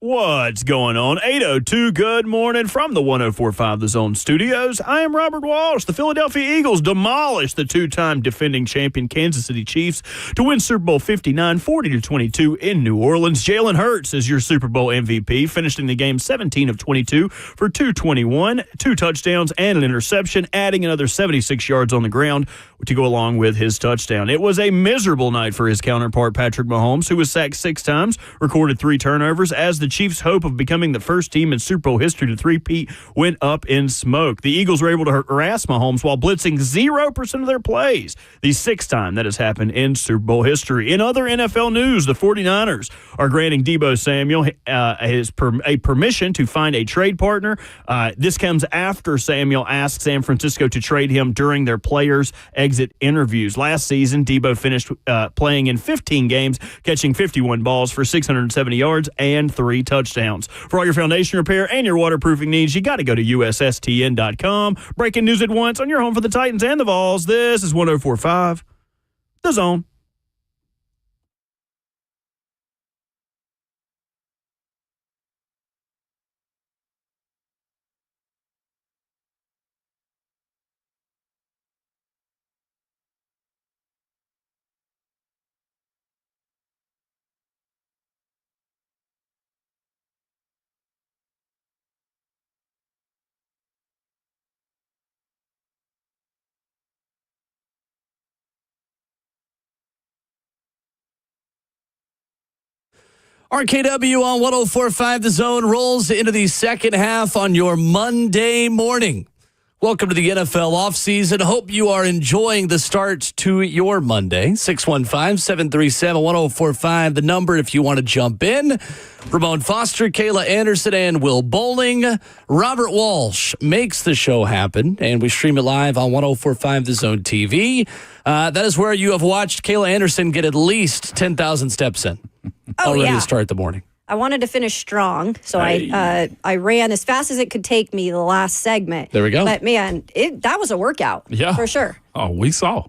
What's going on? 8:02, good morning from the 104.5 The Zone studios. I am Robert Walsh. The Philadelphia Eagles demolished the two-time defending champion Kansas City Chiefs to win Super Bowl 59, 40-22 in New Orleans. Jaylen Hurts is your Super Bowl MVP, finishing the game 17 of 22 for 221, 2 touchdowns, and an interception, adding another 76 yards on the ground to go along with his touchdown. It was a miserable night for his counterpart, Patrick Mahomes, who was sacked 6 times, recorded 3 turnovers, as the Chiefs' hope of becoming the first team in Super Bowl history to three-peat went up in smoke. The Eagles were able to harass Mahomes while blitzing 0% of their plays, the 6th time that has happened in Super Bowl history. In other NFL news, the 49ers are granting Deebo Samuel a permission to find a trade partner. This comes after Samuel asked San Francisco to trade him during their players' exit interviews. Last season, Deebo finished playing in 15 games, catching 51 balls for 670 yards and 3 touchdowns. For all your foundation repair and your waterproofing needs, you got to go to USSTN.com. Breaking news at once on your home for the Titans and the Vols. This is 104.5 The Zone. RKW on 104.5 The Zone rolls into the second half on your Monday morning. Welcome to the NFL offseason. Hope you are enjoying the start to your Monday. 615-737-1045, the number if you want to jump in. Ramon Foster, Kayla Anderson, and Will Bowling. Robert Walsh makes the show happen, and we stream it live on 104.5 The Zone TV. That is where you have watched Kayla Anderson get at least 10,000 steps in. Already to start the morning. I wanted to finish strong, so I ran as fast as it could take me the last segment. There we go. But, man, that was a workout. Yeah. For sure. Oh, we saw.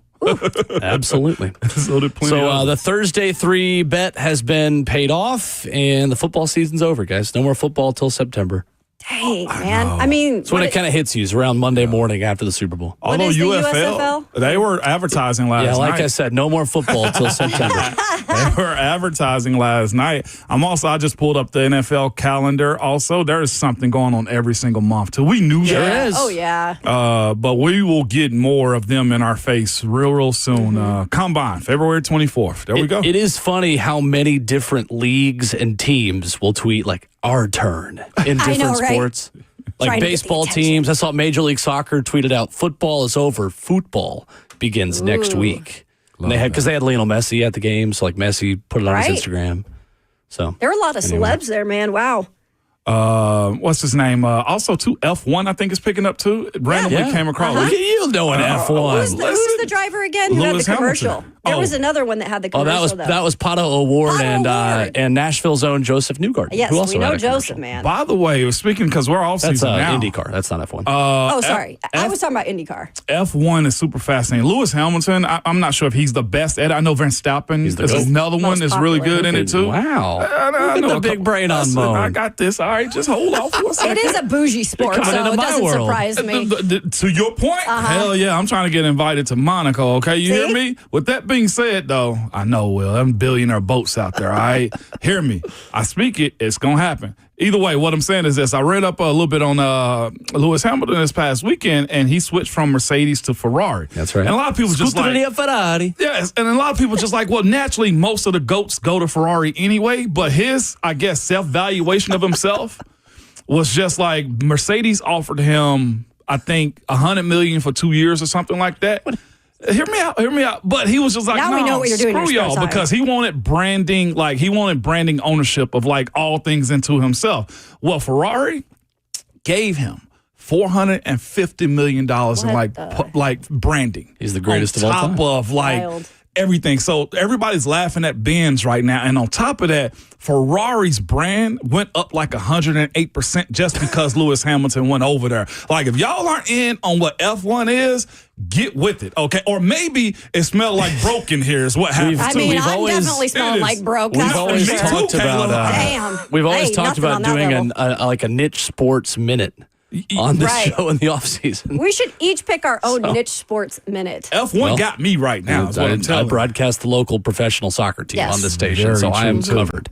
Absolutely. So the Thursday 3 bet has been paid off, and the football season's over, guys. No more football till September. Dang, man. I mean, it's when it kind of hits you. It's around Monday morning after the Super Bowl. Although is the UFL, they were advertising last night. Yeah, like I said, no more football till September. They were advertising last night. I just pulled up the NFL calendar. Also, there is something going on every single month too. We knew There that. is. Oh, yeah. But we will get more of them in our face real soon. Combine, February 24th. There we go. It is funny how many different leagues and teams will tweet like our turn in different sports. Like Trying to get the baseball attention. teams. I saw Major League Soccer tweeted out, football is over. Football begins next week. And they had Lionel Messi at the game, so like Messi put it on his Instagram. So There were a lot of celebs there, man. Wow. What's his name? Also, F1, I think, is picking up too. Randomly came across. Look at you knowing F1. Who's the driver again who Lewis had the commercial? Hamilton. There was another one that had the commercial, that was Pato O'Ward and Nashville's own Joseph Newgarden. Yes, who also we know had a commercial. Joseph, man. By the way, speaking because we're off That's season now. IndyCar. That's not F1. Sorry. I was talking about IndyCar. F1 is super fascinating. Lewis Hamilton, I'm not sure if he's the best at it. I know Verstappen is another one that's really good in it too. Wow. I Look know at the big brain on Moan. I got this. All right, just hold off for a second. It is a bougie sport, coming so into it my doesn't world. surprise me. To your point, hell yeah, I'm trying to get invited to Monaco, okay? You hear See? me? With that being said, though, I know, Will, them billionaire boats out there, all right? Hear me. I speak it, it's going to happen. Either way, what I'm saying is this. I read up a little bit on Lewis Hamilton this past weekend, and he switched from Mercedes to Ferrari. That's right. And a lot of people just like... Ferrari. Yes, and a lot of people just like, well, naturally, most of the GOATs go to Ferrari anyway, but his, I guess, self-valuation of himself was just like Mercedes offered him, I think, $100 million for 2 years or something like that. Hear me out. But he was just like, Now we know what you're doing screw your y'all, spare time. because he wanted branding ownership of like all things into himself. Well, Ferrari gave him $450 million in like branding. He's the greatest of all time. On top of like Wild. everything. So everybody's laughing at Benz right now. And on top of that, Ferrari's brand went up like 108% just because Lewis Hamilton went over there. Like, if y'all aren't in on what F1 is, get with it, okay? Or maybe it smelled like broke in here is what happened. I mean, I'm definitely smelling like broke. We've always talked about We've always talked about doing a niche sports minute on this show in the offseason. We should each pick our own niche sports minute. F1 got me right now. I broadcast the local professional soccer team on the station, so I am covered.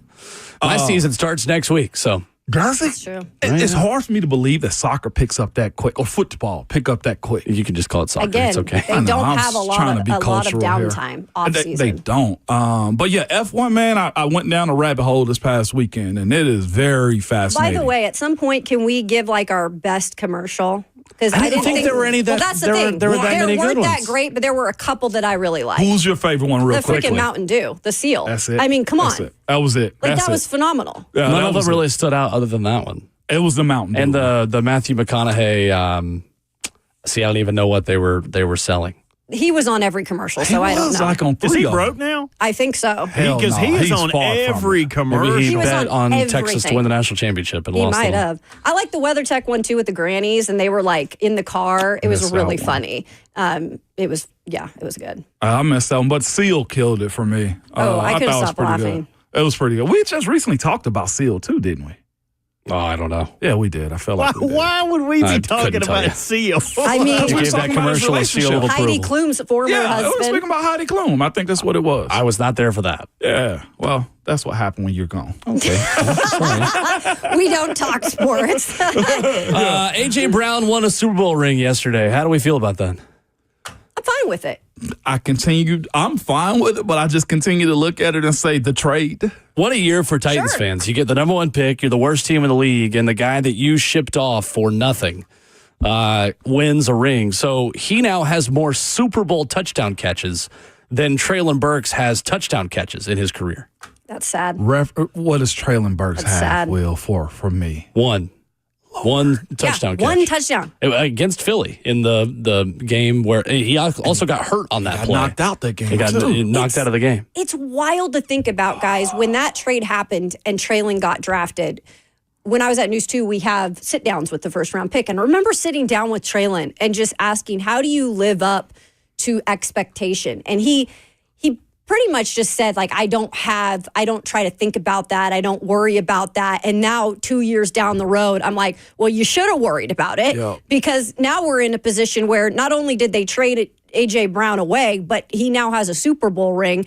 My season starts next week, so. Does it? That's true. It's hard for me to believe that soccer picks up that quick, or football pick up that quick. You can just call it soccer. Again, it's okay. they don't have a lot of downtime off They season. don't. But yeah, F1, man, I went down a rabbit hole this past weekend, and it is very fascinating. By the way, at some point, can we give like our best commercial? Because I didn't think there were any that. Well, that's the thing. There were that many good weren't that ones. great, but there were a couple that I really liked. Who's your favorite one, real the quickly? freaking Mountain Dew, the Seal. That's it. I mean, come That's on. it. That was it. Like, That's that it. was phenomenal. Yeah, None that of them really stood out other than that one. It was the Mountain Dew. And the Matthew McConaughey. I don't even know what they were selling. He was on every commercial, so I don't know. Like on Is he three broke now? I think so. Because he is on every commercial. Maybe he was bet on on Texas to everything. win the national championship and He lost. might them. have. I like the WeatherTech one too with the grannies, and they were like in the car. It was Missed really that one. funny. It was good. I missed that one, but Seal killed it for me. I couldn't thought it was stop pretty laughing. Good. It was pretty good. We just recently talked about Seal too, didn't we? Oh, I don't know. Yeah, we did. I felt like we did. Why would we I be talking couldn't tell about you. Seal? I mean, You we gave that talking about his commercial a seal of relationship. Heidi approval. Klum's former Yeah, I was husband. speaking about Heidi Klum. I think that's what it was. I was not there for that. Yeah, well, that's what happened when you're gone. Okay. We don't talk sports. AJ Brown won a Super Bowl ring yesterday. How do we feel about that? I'm fine with it. I'm fine with it, but I just continue to look at it and say the trade. What a year for Titans Sure. fans. You get the number one pick, you're the worst team in the league, and the guy that you shipped off for nothing wins a ring. So he now has more Super Bowl touchdown catches than Traylon Burks has touchdown catches in his career. That's sad. What does Traylon Burks That's have, sad. Will, for me? One touchdown catch. One touchdown. Against Philly in the game where he also got hurt on that Got play. knocked out that game, He got too. knocked out of the game. It's wild to think about, guys. When that trade happened and Traylon got drafted, when I was at News 2, we have sit-downs with the first-round pick. And I remember sitting down with Traylon and just asking, how do you live up to expectation? And he pretty much just said, like, I don't try to think about that. I don't worry about that. And now 2 years down the road, I'm like, well, you should have worried about it because now we're in a position where not only did they trade A.J. Brown away, but he now has a Super Bowl ring.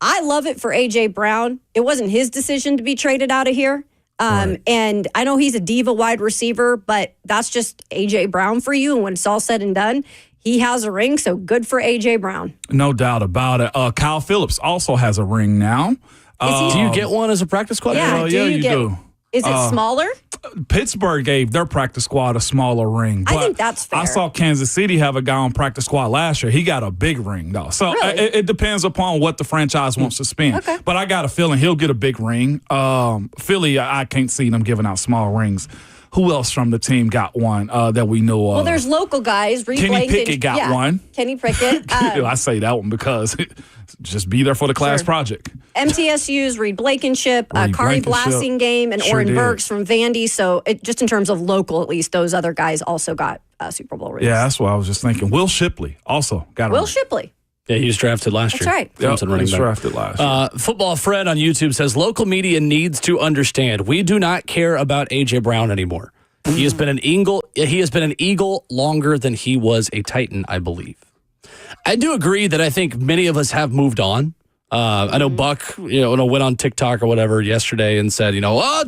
I love it for A.J. Brown. It wasn't his decision to be traded out of here. And I know he's a diva wide receiver, but that's just A.J. Brown for you. And when it's all said and done, he has a ring, so good for A.J. Brown. No doubt about it. Kyle Phillips also has a ring now. Do you get one as a practice squad? Yeah, yeah, you do. Is it smaller? Pittsburgh gave their practice squad a smaller ring. I but think that's fair. I saw Kansas City have a guy on practice squad last year. He got a big ring, though. So Really? it depends upon what the franchise wants to spend. Okay. But I got a feeling he'll get a big ring. Philly, I can't see them giving out small rings. Who else from the team got one that we know of? Well, there's local guys. Reed Kenny Blanken, Pickett got one. Kenny Pickett. I say that one because just be there for the class Sure. project. MTSU's Reed Blankenship, Reed Kari Blankenship. Blassingame, and Sure Oren did. Burks from Vandy. So just in terms of local, at least, those other guys also got Super Bowl rings. Yeah, that's what I was just thinking. Will Shipley also got a Will ring. Shipley. Yeah, he was drafted last That's year. right. Yep, Clemson running he was back. drafted last year. Football Fred on YouTube says local media needs to understand we do not care about AJ Brown anymore. He has been an Eagle. He has been an Eagle longer than he was a Titan, I believe. I do agree that I think many of us have moved on. I know Buck, went on TikTok or whatever yesterday and said,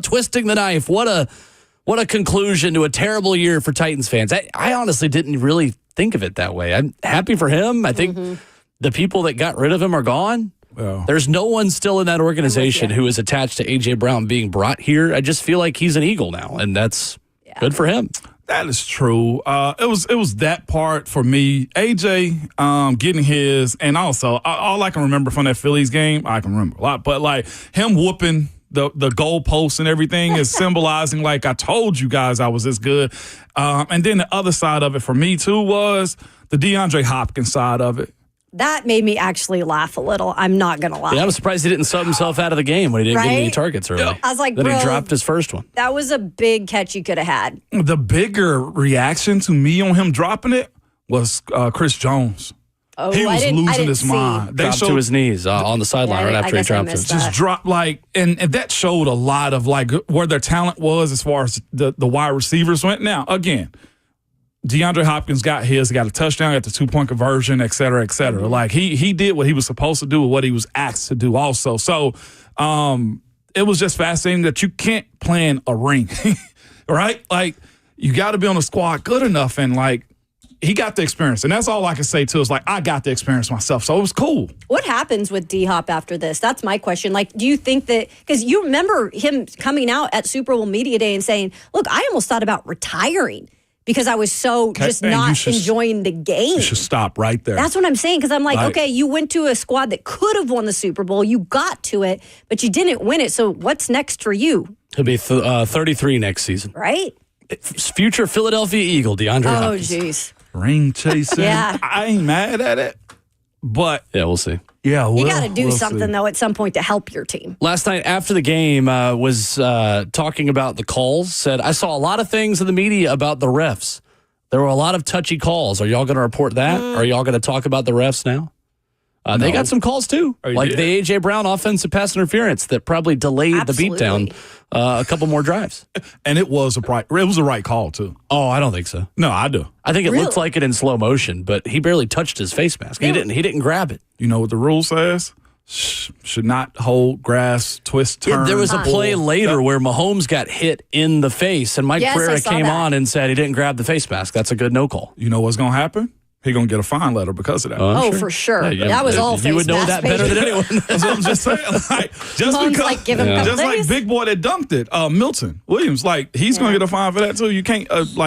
twisting the knife. What a conclusion to a terrible year for Titans fans. I honestly didn't really think of it that way. I'm happy for him. I think the people that got rid of him are gone. Well, There's no one still in that organization who is attached to A.J. Brown being brought here. I just feel like he's an Eagle now, and that's good for him. that is true. It was that part for me. AJ getting his, and also all I can remember from that Phillies game, I can remember a lot, but like him whooping the goalposts and everything is symbolizing like I told you guys I was this good. And then the other side of it for me too was the DeAndre Hopkins side of it. That made me actually laugh a little. I'm not going to lie. Yeah, I'm surprised he didn't sub himself out of the game when he didn't get any Right? targets early. I was like, then bro, he dropped his first one. that was a big catch you could have had. The bigger reaction to me on him dropping it was Chris Jones. Oh, He was losing didn't his see. mind. They Dropped to showed- his knees on the sideline Yeah, right I after he guess I dropped it. missed just dropped and that showed a lot of where their talent was as far as the wide receivers went. Now, again, DeAndre Hopkins got his, got a touchdown, got the 2-point conversion, et cetera, et cetera. Mm-hmm. He did what he was supposed to do with what he was asked to do also. So it was just fascinating that you can't plan a ring, right? Like, you got to be on the squad good enough and he got the experience. And that's all I can say, too, is I got the experience myself. So it was cool. What happens with D-Hop after this? That's my question. Do you think that – because you remember him coming out at Super Bowl Media Day and saying, look, I almost thought about retiring because I was so just not enjoying the game. You should stop right there. That's what I'm saying, because I'm okay, you went to a squad that could have won the Super Bowl. You got to it, but you didn't win it. So what's next for you? He'll be 33 next season. Right? Future Philadelphia Eagle, DeAndre Hopkins. Oh, jeez. Ring chasing. Yeah. I ain't mad at it, but Yeah, we'll see. yeah, You got to do we'll something, see. though, at some point to help your team. Last night after the game was talking about the calls, said, I saw a lot of things in the media about the refs. There were a lot of touchy calls. Are y'all going to report that? Are y'all going to talk about the refs now? They got some calls, too. Like did? the A.J. Brown offensive pass interference that probably delayed Absolutely. the beatdown a couple more drives. And it was a right call, too. Oh, I don't think so. No, I do. I think it Really? looked like it in slow motion, but he barely touched his face mask. He didn't grab it. You know what the rule says? Should not hold, grasp, twist, turn. Yeah, there was a play later where Mahomes got hit in the face, and Mike Yes, I Pereira saw came that. on and said he didn't grab the face mask. That's a good no call. You know what's going to happen? He's going to get a fine letter because of that. Oh, for sure. Yeah, That was all You would know face that mask, better baby. than anyone. That's what I'm just saying. Just Mahomes, because, give him a couple just like days. big boy that dunked it, Milton Williams, he's going to get a fine for that too. You can't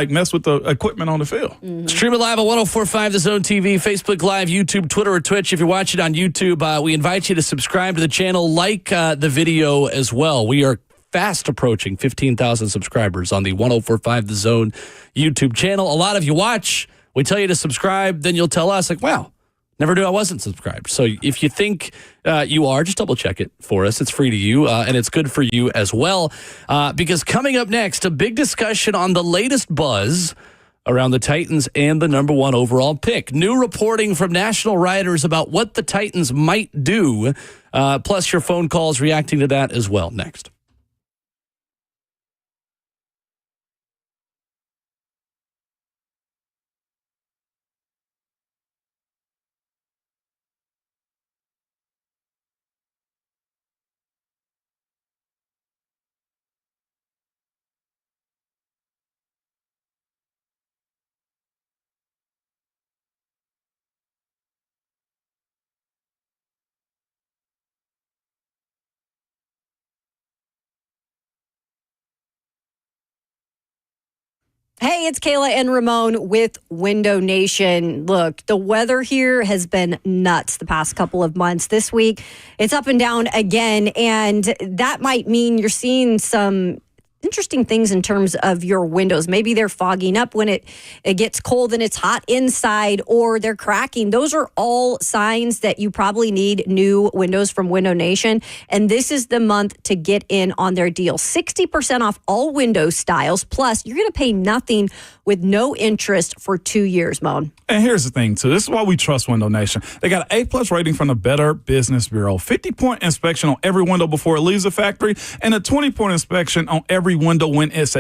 mess with the equipment on the field. Stream it live at 104.5 The Zone TV, Facebook Live, YouTube, Twitter, or Twitch. If you're watching on YouTube, we invite you to subscribe to the channel, like the video as well. We are fast approaching 15,000 subscribers on the 104.5 The Zone YouTube channel. A lot of you watch. We tell you to subscribe, then you'll tell us, wow, never knew I wasn't subscribed. So if you think you are, just double check it for us. It's free to you, and it's good for you as well. Because coming up next, a big discussion on the latest buzz around the Titans and the number one overall pick. New reporting from national writers about what the Titans might do, plus your phone calls reacting to that as well. Next. Hey, it's Kayla and Ramon with Window Nation. Look, the weather here has been nuts the past couple of months. This week, it's up and down again, and that might mean you're seeing some interesting things in terms of your windows. Maybe they're fogging up when it gets cold and it's hot inside, or they're cracking. Those are all signs that you probably need new windows from Window Nation. And this is the month to get in on their deal. 60% off all window styles. Plus, you're going to pay nothing with no interest for 2 years, Moan. And here's the thing, too. This is why we trust Window Nation. They got an A+ rating from the Better Business Bureau, 50-point inspection on every window before it leaves the factory, and a 20-point inspection on every window when it's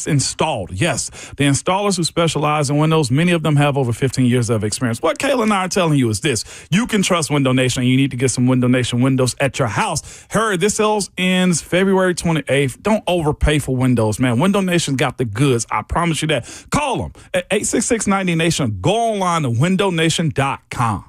installed. Yes, the installers who specialize in windows, many of them have over 15 years of experience. What Kayla and I are telling you is this. You can trust Window Nation, and you need to get some Window Nation windows at your house. Hurry, this sales ends February 28th. Don't overpay for windows, man. Window Nation's got the goods. I promise you that. Call them at 866-90Nation. Go online to windownation.com.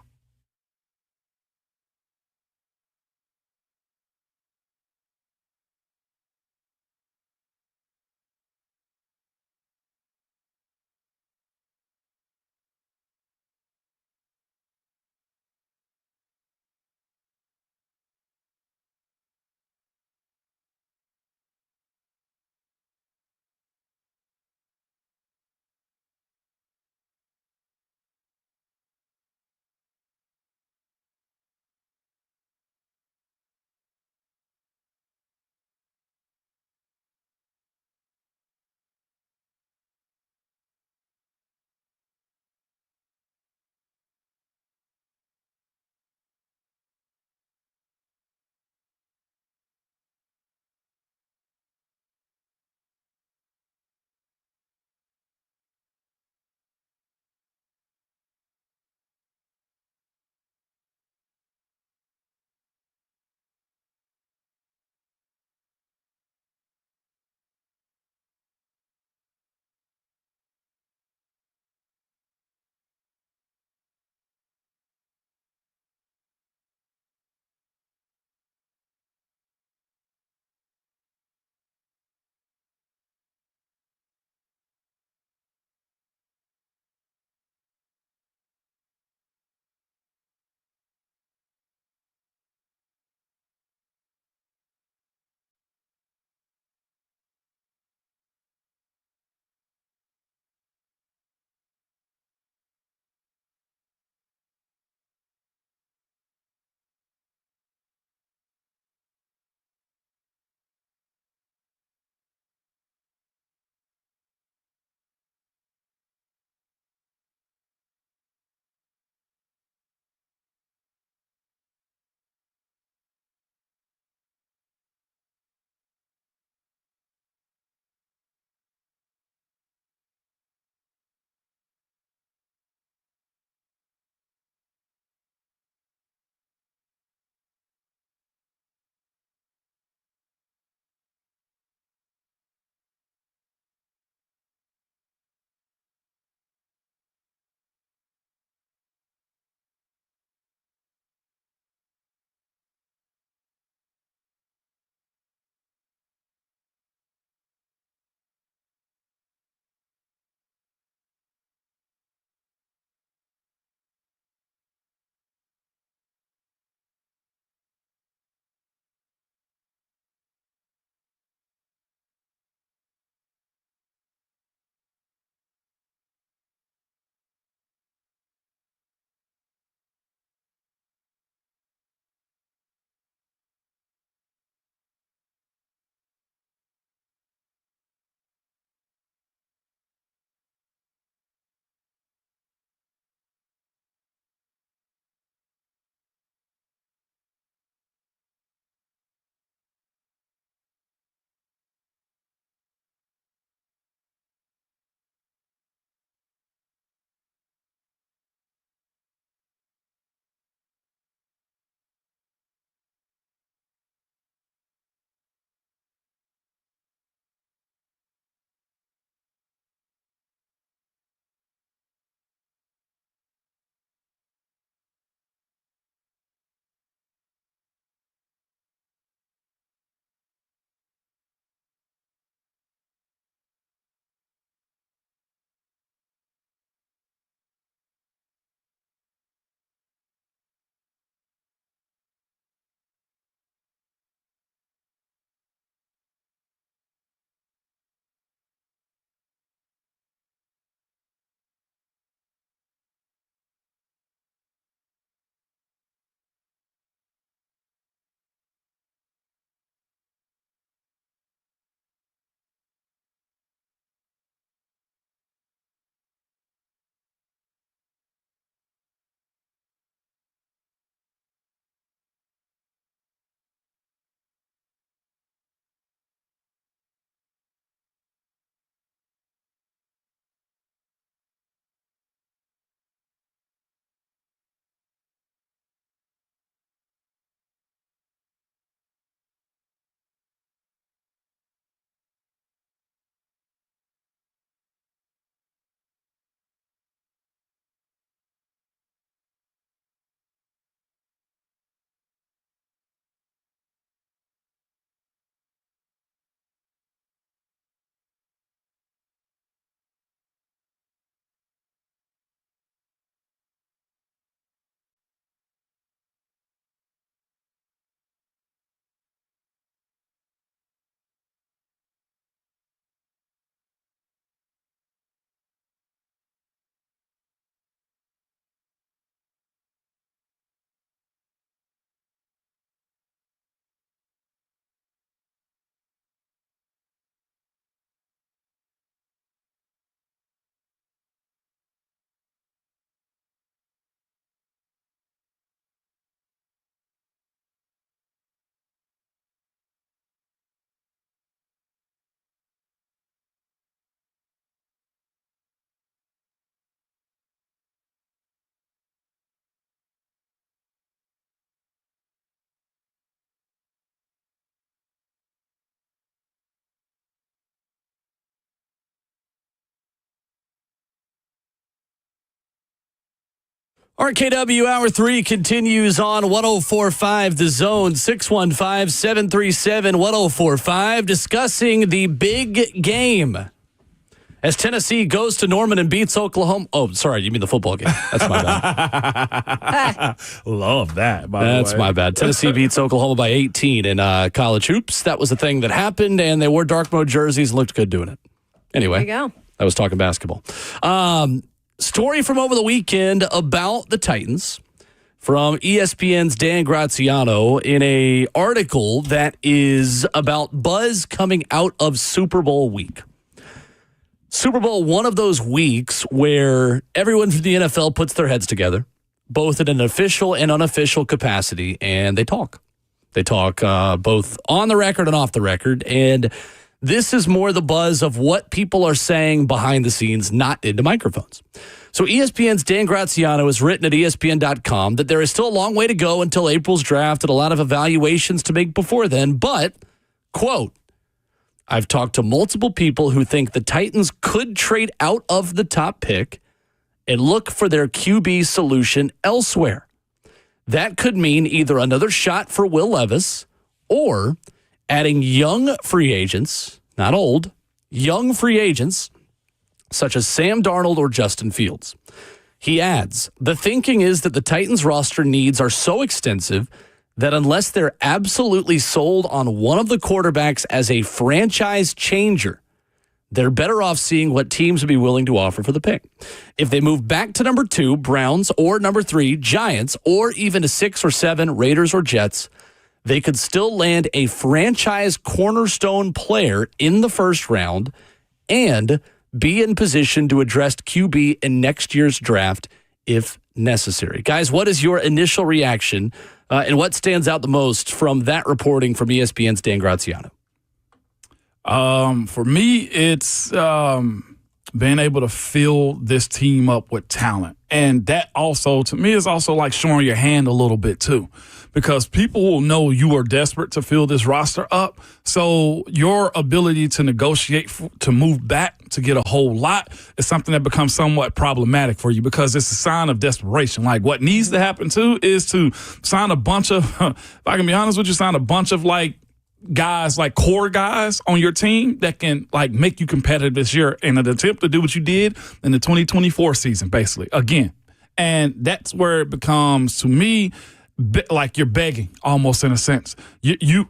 RKW Hour 3 continues on 104.5 The Zone, 615-737-1045, discussing the big game as Tennessee goes to Norman and beats Oklahoma. Oh, sorry, you mean the football game. That's my bad. Love that, by the way. That's my bad. Tennessee beats Oklahoma by 18 in college hoops. That was the thing that happened, and they wore dark mode jerseys and looked good doing it. Anyway, There you go. I was talking basketball. Story from over the weekend about the Titans from ESPN's Dan Graziano in a article that is about buzz coming out of Super Bowl week. Super Bowl, one of those weeks where everyone from the NFL puts their heads together, both in an official and unofficial capacity, and they talk. They talk both on the record and off the record, and this is more the buzz of what people are saying behind the scenes, not into microphones. So ESPN's Dan Graziano has written at ESPN.com that there is still a long way to go until April's draft and a lot of evaluations to make before then. But, quote, I've talked to multiple people who think the Titans could trade out of the top pick and look for their QB solution elsewhere. That could mean either another shot for Will Levis or adding young free agents, not old, young free agents, such as Sam Darnold or Justin Fields. He adds, the thinking is that the Titans roster needs are so extensive that unless they're absolutely sold on one of the quarterbacks as a franchise changer, they're better off seeing what teams would be willing to offer for the pick. If they move back to number 2, Browns, or number 3, Giants, or even to 6 or 7, Raiders or Jets, they could still land a franchise cornerstone player in the first round and be in position to address QB in next year's draft if necessary. Guys, what is your initial reaction and what stands out the most from that reporting from ESPN's Dan Graziano? For me, it's being able to fill this team up with talent. And that also, to me, is also like showing your hand a little bit, too. Because people will know you are desperate to fill this roster up. So your ability to negotiate, to move back, to get a whole lot is something that becomes somewhat problematic for you because it's a sign of desperation. Like what needs to happen, too, is to sign a bunch of, if I can be honest with you, sign a bunch of like guys, like core guys on your team that can like make you competitive this year in an attempt to do what you did in the 2024 season, basically, again. And that's where it becomes, to me, like you're begging almost in a sense. You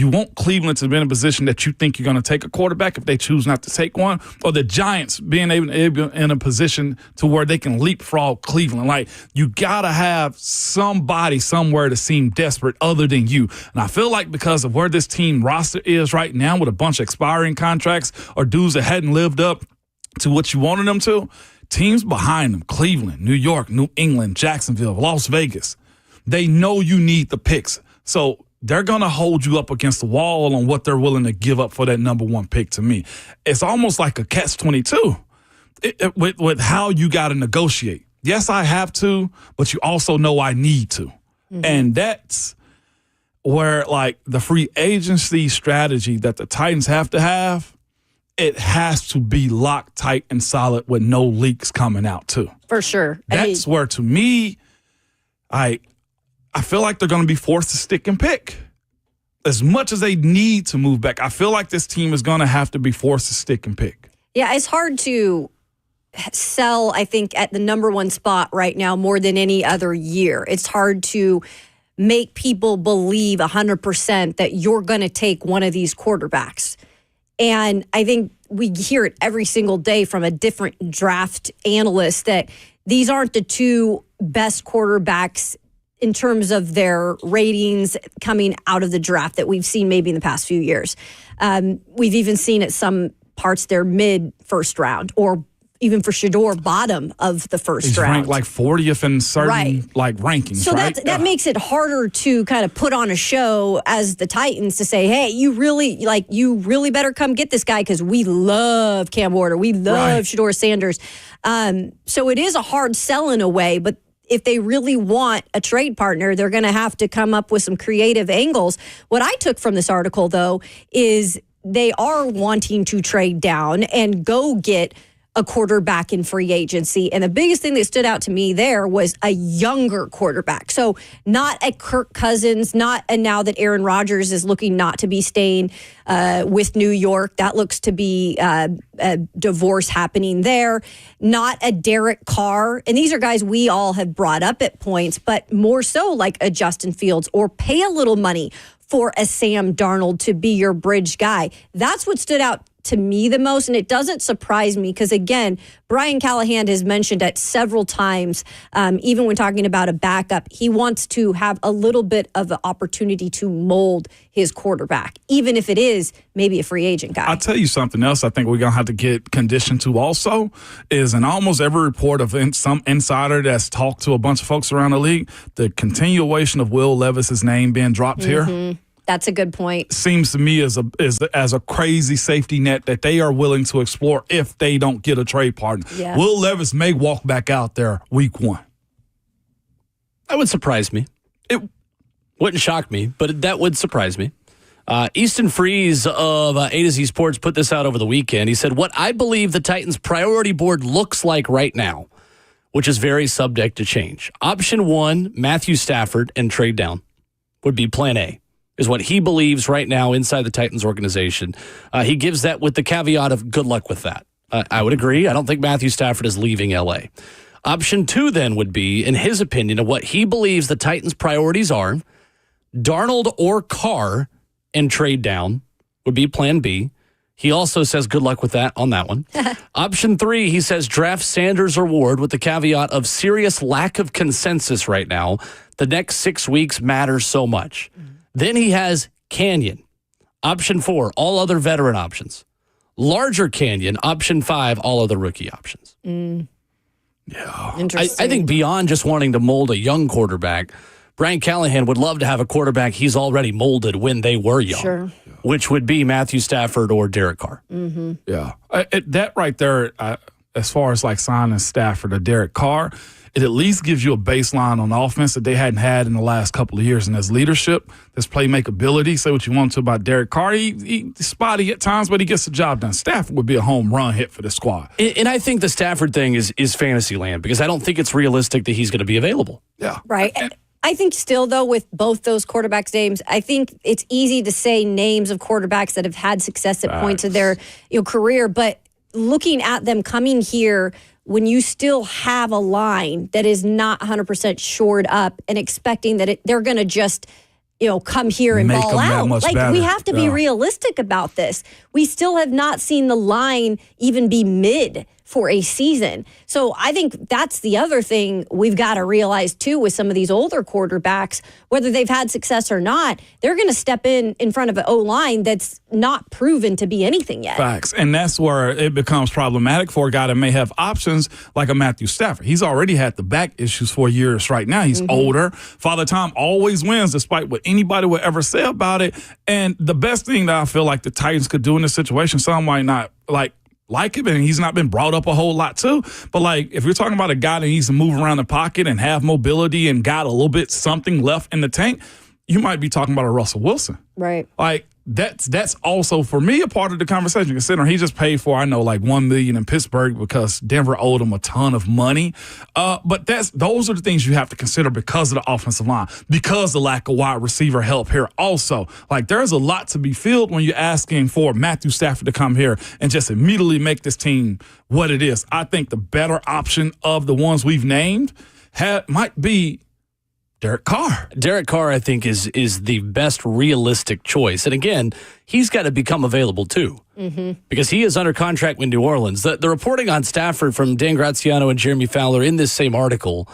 want Cleveland to be in a position that you think you're going to take a quarterback if they choose not to take one, or the Giants being able in a position to where they can leapfrog Cleveland. Like you got to have somebody somewhere to seem desperate other than you. And I feel like because of where this team roster is right now with a bunch of expiring contracts or dudes that hadn't lived up to what you wanted them to, teams behind them, Cleveland, New York, New England, Jacksonville, Las Vegas, they know you need the picks. So they're going to hold you up against the wall on what they're willing to give up for that number 1 pick to me. It's almost like a catch-22 with how you got to negotiate. Yes, I have to, but you also know I need to. Mm-hmm. And that's where, like, the free agency strategy that the Titans have to have, it has to be locked tight and solid with no leaks coming out, too. For sure. That's where, to me, I feel like they're going to be forced to stick and pick. As much as they need to move back, I feel like this team is going to have to be forced to stick and pick. Yeah, it's hard to sell, I think, at the number 1 spot right now more than any other year. It's hard to make people believe 100% that you're going to take one of these quarterbacks. And I think we hear it every single day from a different draft analyst that these aren't the 2 best quarterbacks in terms of their ratings coming out of the draft that we've seen maybe in the past few years. We've even seen at some parts they're mid-first round or even for Shador, bottom of the first round. He's ranked like 40th in certain like rankings, so right? that makes it harder to kind of put on a show as the Titans to say, hey, you really better come get this guy because we love Cam Warner. We love Shador Sanders. So it is a hard sell in a way, but if they really want a trade partner, they're going to have to come up with some creative angles. What I took from this article, though, is they are wanting to trade down and go get a quarterback in free agency. And the biggest thing that stood out to me there was a younger quarterback. So not a Kirk Cousins, not a now that Aaron Rodgers is looking not to be staying with New York. That looks to be a divorce happening there. Not a Derek Carr. And these are guys we all have brought up at points, but more so like a Justin Fields, or pay a little money for a Sam Darnold to be your bridge guy. That's what stood out to me the most, and it doesn't surprise me because, again, Brian Callahan has mentioned it several times, even when talking about a backup, he wants to have a little bit of an opportunity to mold his quarterback, even if it is maybe a free agent guy. I'll tell you something else I think we're going to have to get conditioned to also is in almost every report of some insider that's talked to a bunch of folks around the league, the continuation of Will Levis's name being dropped here. That's a good point. Seems to me as a crazy safety net that they are willing to explore if they don't get a trade partner. Yeah. Will Levis may walk back out there week 1. That would surprise me. It wouldn't shock me, but that would surprise me. Easton Freeze of A to Z Sports put this out over the weekend. He said, what I believe the Titans' priority board looks like right now, which is very subject to change. Option 1, Matthew Stafford and trade down would be plan A. Is what he believes right now inside the Titans organization. He gives that with the caveat of good luck with that. I would agree. I don't think Matthew Stafford is leaving L.A. Option 2 then would be, in his opinion, of what he believes the Titans' priorities are, Darnold or Carr and trade down would be plan B. He also says good luck with that on that one. Option 3, he says draft Sanders or Ward with the caveat of serious lack of consensus right now. The next 6 weeks matters so much. Then he has Canyon. Option 4, all other veteran options. Larger Canyon. Option 5, all other rookie options. Yeah. Interesting. I think beyond just wanting to mold a young quarterback, Brian Callahan would love to have a quarterback he's already molded when they were young, which would be Matthew Stafford or Derek Carr. Yeah. That right there, as far as like signing Stafford or Derek Carr, it at least gives you a baseline on offense that they hadn't had in the last couple of years. And there's leadership, there's playmakability. Say what you want to about Derek Carr. He's spotty at times, but he gets the job done. Stafford would be a home run hit for the squad. And I think the Stafford thing is fantasy land because I don't think it's realistic that he's going to be available. Yeah. Right. I think still, though, with both those quarterbacks' names, I think it's easy to say names of quarterbacks that have had success at points of their career. But looking at them coming here, when you still have a line that is not 100% shored up and expecting that they're going to just, come here and Make ball them that out. much Like, better. we have to be realistic about this. We still have not seen the line even be mid for a season. So I think that's the other thing we've got to realize too with some of these older quarterbacks, whether they've had success or not, they're going to step in front of an O-line that's not proven to be anything yet. Facts. And that's where it becomes problematic for a guy that may have options like a Matthew Stafford. He's already had the back issues for years right now. He's older. Father Time always wins despite what anybody would ever say about it. And the best thing that I feel like the Titans could do in this situation, some might not like him, and he's not been brought up a whole lot too. But like, if you're talking about a guy that needs to move around the pocket and have mobility and got a little bit something left in the tank, you might be talking about a Russell Wilson. Right. Like, that's also for me a part of the conversation. Considering he just paid for $1 million in Pittsburgh because Denver owed him a ton of money. But those are the things you have to consider because of the offensive line, because the lack of wide receiver help here. Also, like there's a lot to be filled when you're asking for Matthew Stafford to come here and just immediately make this team what it is. I think the better option of the ones we've named might be Derek Carr. Derek Carr, I think, is the best realistic choice. And again, he's got to become available too because he is under contract with New Orleans. The reporting on Stafford from Dan Graziano and Jeremy Fowler in this same article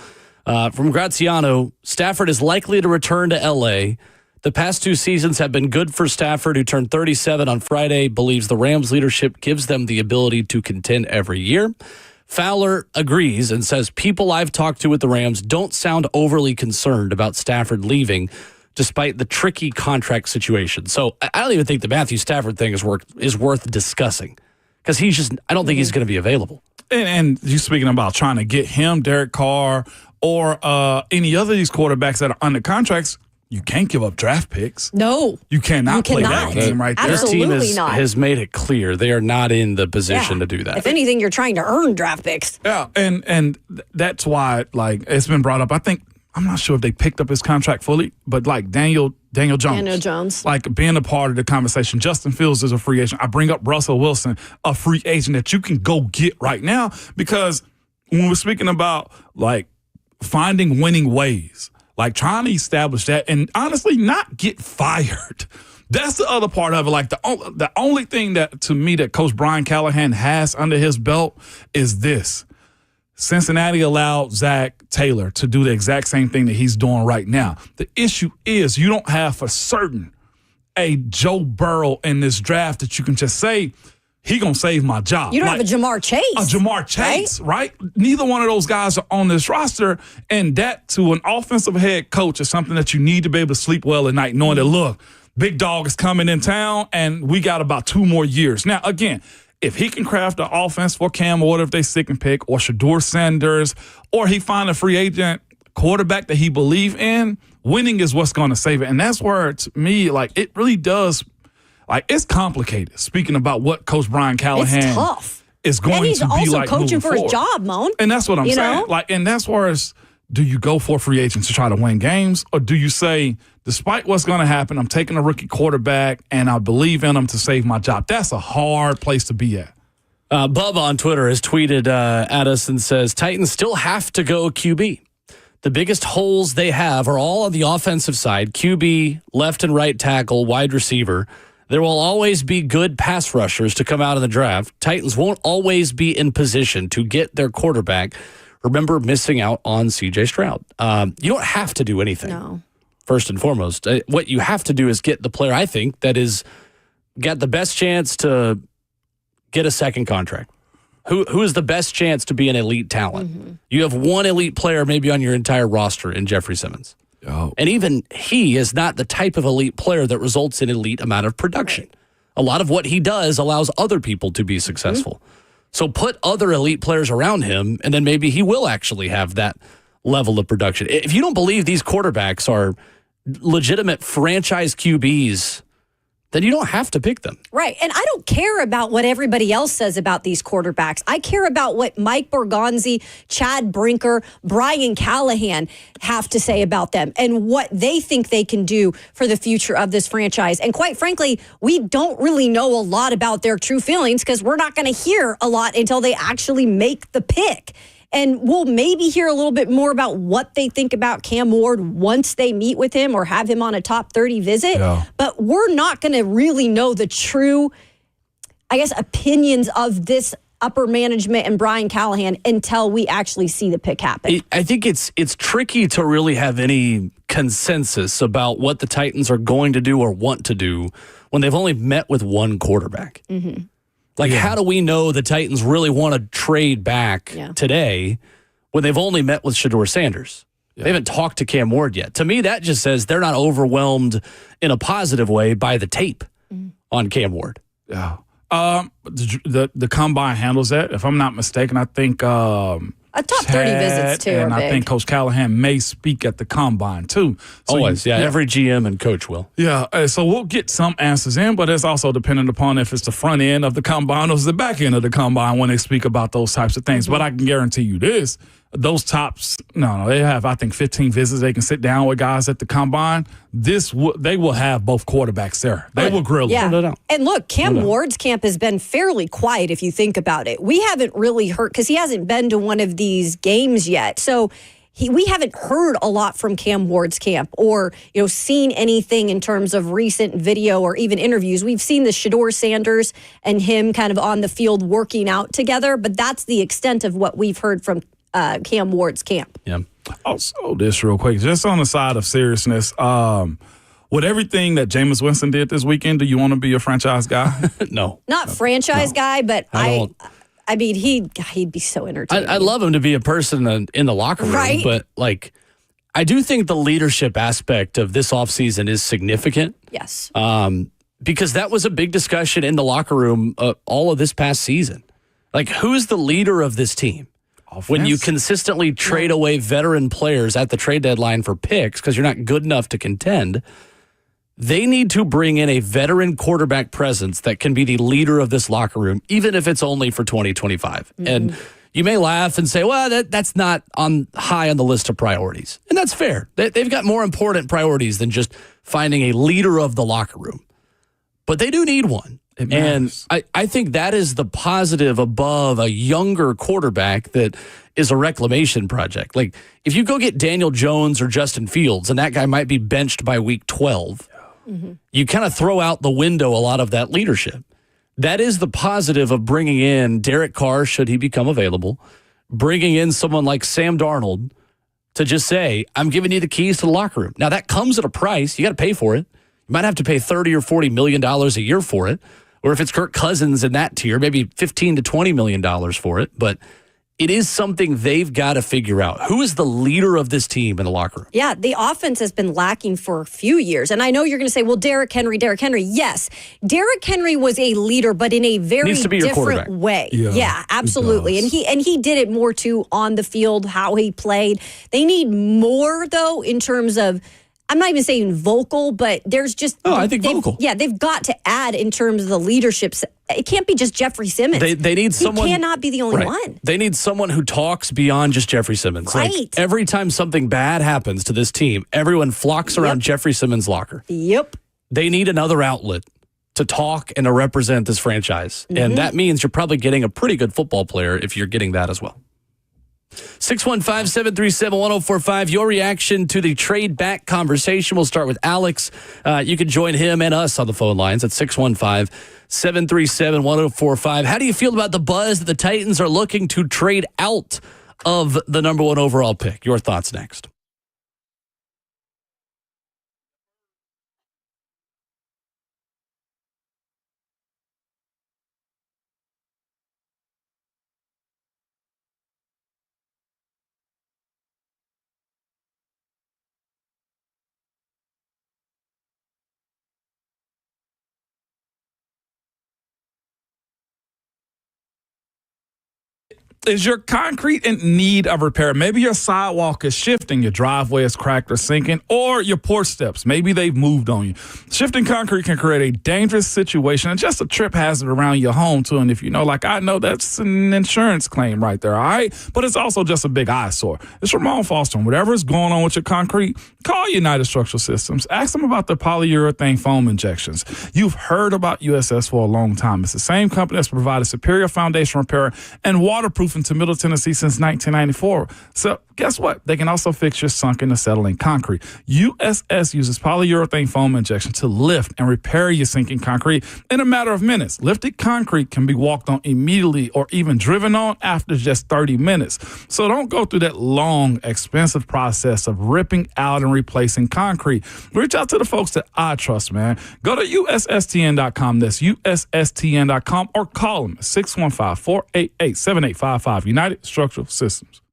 from Graziano, Stafford is likely to return to L.A. The past 2 seasons have been good for Stafford, who turned 37 on Friday, believes the Rams leadership gives them the ability to contend every year. Fowler agrees and says people I've talked to with the Rams don't sound overly concerned about Stafford leaving despite the tricky contract situation. So I don't even think the Matthew Stafford thing is worth discussing because I don't think he's going to be available. And you speaking about trying to get him, Derek Carr, or any other of these quarterbacks that are under contracts, you can't give up draft picks. No. You cannot play that game right there. Absolutely Their team not. has made it clear they are not in the position to do that. If anything, you're trying to earn draft picks. Yeah, and that's why, like, it's been brought up. I'm not sure if they picked up his contract fully, but like Daniel Jones. Daniel Jones. Like being a part of the conversation. Justin Fields is a free agent. I bring up Russell Wilson, a free agent that you can go get right now, because when we're speaking about like finding winning ways, like trying to establish that and honestly not get fired. That's the other part of it. Like the only thing that to me that Coach Brian Callahan has under his belt is this. Cincinnati allowed Zach Taylor to do the exact same thing that he's doing right now. The issue is you don't have for certain a Joe Burrow in this draft that you can just say, he going to save my job. You don't have a Jamar Chase. A Jamar Chase, right? Neither one of those guys are on this roster, and that to an offensive head coach is something that you need to be able to sleep well at night, knowing that, look, big dog is coming in town, and we got about 2 more years. Now, again, if he can craft an offense for Cam Ward if they stick and pick, or Shedeur Sanders, or he find a free agent quarterback that he believe in, winning is what's going to save it. And that's where, to me, like, it really does, like, it's complicated. Speaking about what Coach Brian Callahan It's tough. is going to be like And he's also coaching for forward. his job, Moan. And that's what I'm saying. know? Like, and that's where it's, do you go for free agents to try to win games, or do you say, despite what's going to happen, I'm taking a rookie quarterback and I believe in him to save my job? That's a hard place to be at. Bubba on Twitter has tweeted at us and says, Titans still have to go QB. The biggest holes they have are all on the offensive side, QB, left and right tackle, wide receiver. There will always be good pass rushers to come out of the draft. Titans won't always be in position to get their quarterback. Remember missing out on C.J. Stroud. You don't have to do anything. No. First and foremost, what you have to do is get the player, I think, that is got the best chance to get a second contract. Who is the best chance to be an elite talent? Mm-hmm. You have one elite player maybe on your entire roster in Jeffrey Simmons. Oh. And even he is not the type of elite player that results in elite amount of production. Right. A lot of what he does allows other people to be successful. Mm-hmm. So put other elite players around him, and then maybe he will actually have that level of production. If you don't believe these quarterbacks are legitimate franchise QBs, then you don't have to pick them. Right. And I don't care about what everybody else says about these quarterbacks. I care about what Mike Borgonzi, Chad Brinker, Brian Callahan have to say about them and what they think they can do for the future of this franchise. And quite frankly, we don't really know a lot about their true feelings because we're not going to hear a lot until they actually make the pick. And we'll maybe hear a little bit more about what they think about Cam Ward once they meet with him or have him on a top 30 visit. Yeah. But we're not going to really know the true, I guess, opinions of this upper management and Brian Callahan until we actually see the pick happen. I think it's tricky to really have any consensus about what the Titans are going to do or want to do when they've only met with one quarterback. Mm-hmm. Like, how do we know the Titans really want to trade back today when they've only met with Shedeur Sanders? Yeah. They haven't talked to Cam Ward yet. To me, that just says they're not overwhelmed in a positive way by the tape on Cam Ward. Yeah. The combine handles that. If I'm not mistaken, I think a top 30 visits too. And are I big. think Coach Callahan may speak at the combine too. So Always, every GM and coach will. Yeah, so we'll get some answers in, but it's also dependent upon if it's the front end of the combine or it's the back end of the combine when they speak about those types of things. Mm-hmm. But I can guarantee you this. Those tops, they have, I think, 15 visits. They can sit down with guys at the combine. They will have both quarterbacks there. They will grill them. Yeah. And look, Cam Ward's camp has been fairly quiet if you think about it. We haven't really heard, because he hasn't been to one of these games yet. So we haven't heard a lot from Cam Ward's camp or, seen anything in terms of recent video or even interviews. We've seen the Shedeur Sanders and him kind of on the field working out together, but that's the extent of what we've heard from Cam Ward's camp. Yeah. Also, this real quick, just on the side of seriousness, with everything that Jameis Winston did this weekend, do you want to be a franchise guy? No. Not franchise guy, but I mean, he'd be so entertaining. I'd love him to be a person in the locker room, right? But I do think the leadership aspect of this offseason is significant. Yes. Because that was a big discussion in the locker room all of this past season. Like, who's the leader of this team? When you consistently trade away veteran players at the trade deadline for picks because you're not good enough to contend, they need to bring in a veteran quarterback presence that can be the leader of this locker room, even if it's only for 2025. And you may laugh and say, well, that's not high on the list of priorities. And that's fair. They've got more important priorities than just finding a leader of the locker room. But they do need one. And I think that is the positive above a younger quarterback that is a reclamation project. Like, if you go get Daniel Jones or Justin Fields, and that guy might be benched by week 12, you kind of throw out the window a lot of that leadership. That is the positive of bringing in Derek Carr, should he become available, bringing in someone like Sam Darnold to just say, I'm giving you the keys to the locker room. Now, that comes at a price. You got to pay for it. You might have to pay $30 or $40 million a year for it. Or if it's Kirk Cousins in that tier, maybe $15 to $20 million for it. But it is something they've got to figure out. Who is the leader of this team in the locker room? Yeah, the offense has been lacking for a few years. And I know you're going to say, well, Derrick Henry. Yes, Derrick Henry was a leader, but in a very different way. Yeah, absolutely. And he did it more, too, on the field, how he played. They need more, though, in terms of, I'm not even saying vocal, but there's just... Oh, I think vocal. Yeah, they've got to add in terms of the leadership. It can't be just Jeffrey Simmons. They need someone... He cannot be the only one. They need someone who talks beyond just Jeffrey Simmons. Right. Like, every time something bad happens to this team, everyone flocks around Jeffrey Simmons' locker. Yep. They need another outlet to talk and to represent this franchise. And that means you're probably getting a pretty good football player if you're getting that as well. 615-737-1045. Your reaction to the trade back conversation. We'll start with Alex. You can join him and us on the phone lines at 615-737-1045. How do you feel about the buzz that the Titans are looking to trade out of the number one overall pick? Your thoughts next. Is your concrete in need of repair? Maybe your sidewalk is shifting, your driveway is cracked or sinking, or your porch steps, maybe they've moved on you. Shifting concrete can create a dangerous situation and just a trip hazard around your home, too. And if you know, like I know, that's an insurance claim right there, all right? But it's also just a big eyesore. It's Ramon Foster. And whatever is going on with your concrete, call United Structural Systems. Ask them about the polyurethane foam injections. You've heard about USS for a long time. It's the same company that's provided superior foundation repair and waterproofing to Middle Tennessee since 1994. So guess what? They can also fix your sunken or settling concrete. USS uses polyurethane foam injection to lift and repair your sinking concrete in a matter of minutes. Lifted concrete can be walked on immediately or even driven on after just 30 minutes. So don't go through that long, expensive process of ripping out and replacing concrete. Reach out to the folks that I trust, man. Go to USSTN.com. That's USSTN.com, or call them at 615-488-7855. United Structural Systems.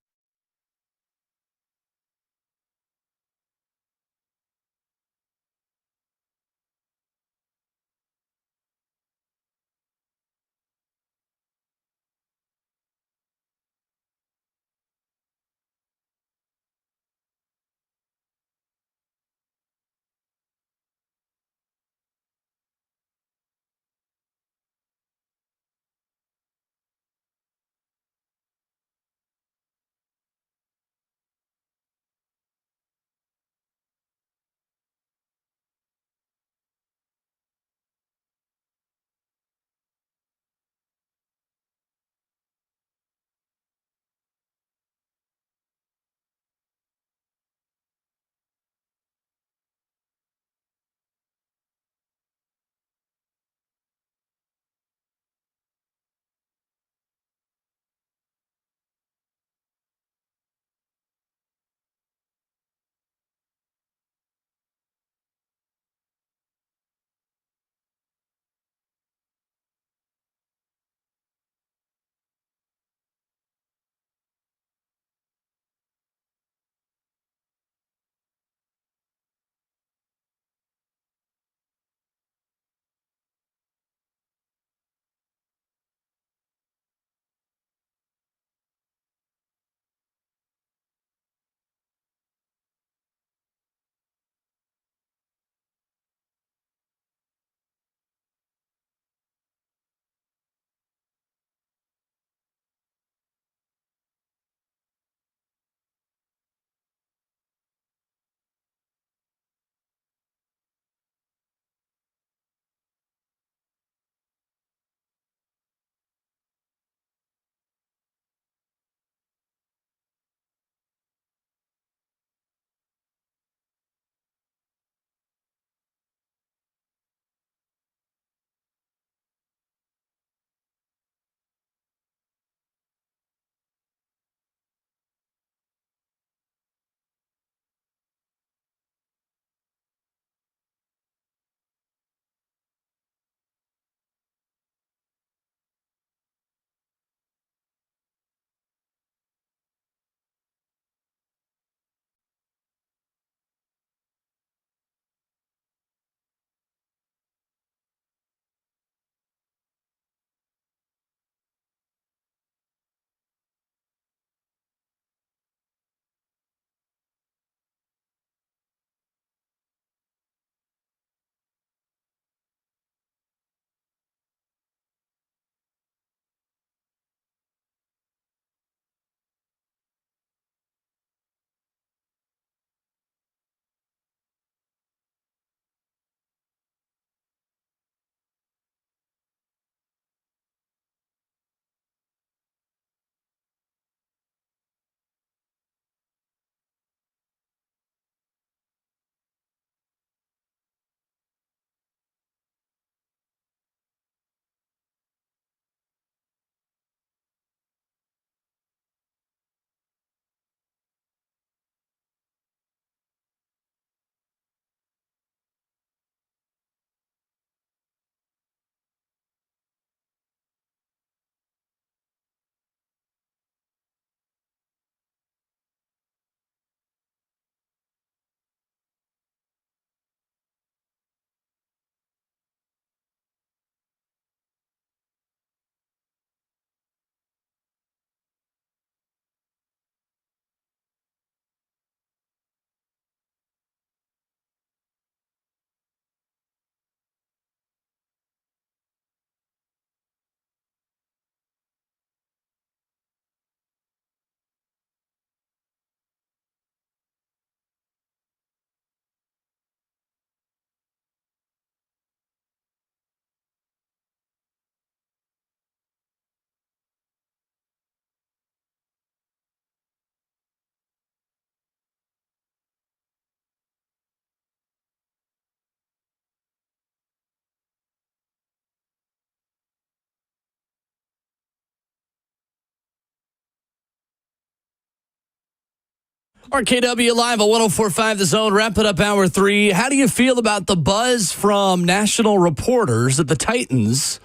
RKW live at 104.5 The Zone. Wrapping up hour 3. How do you feel about the buzz from national reporters that the Titans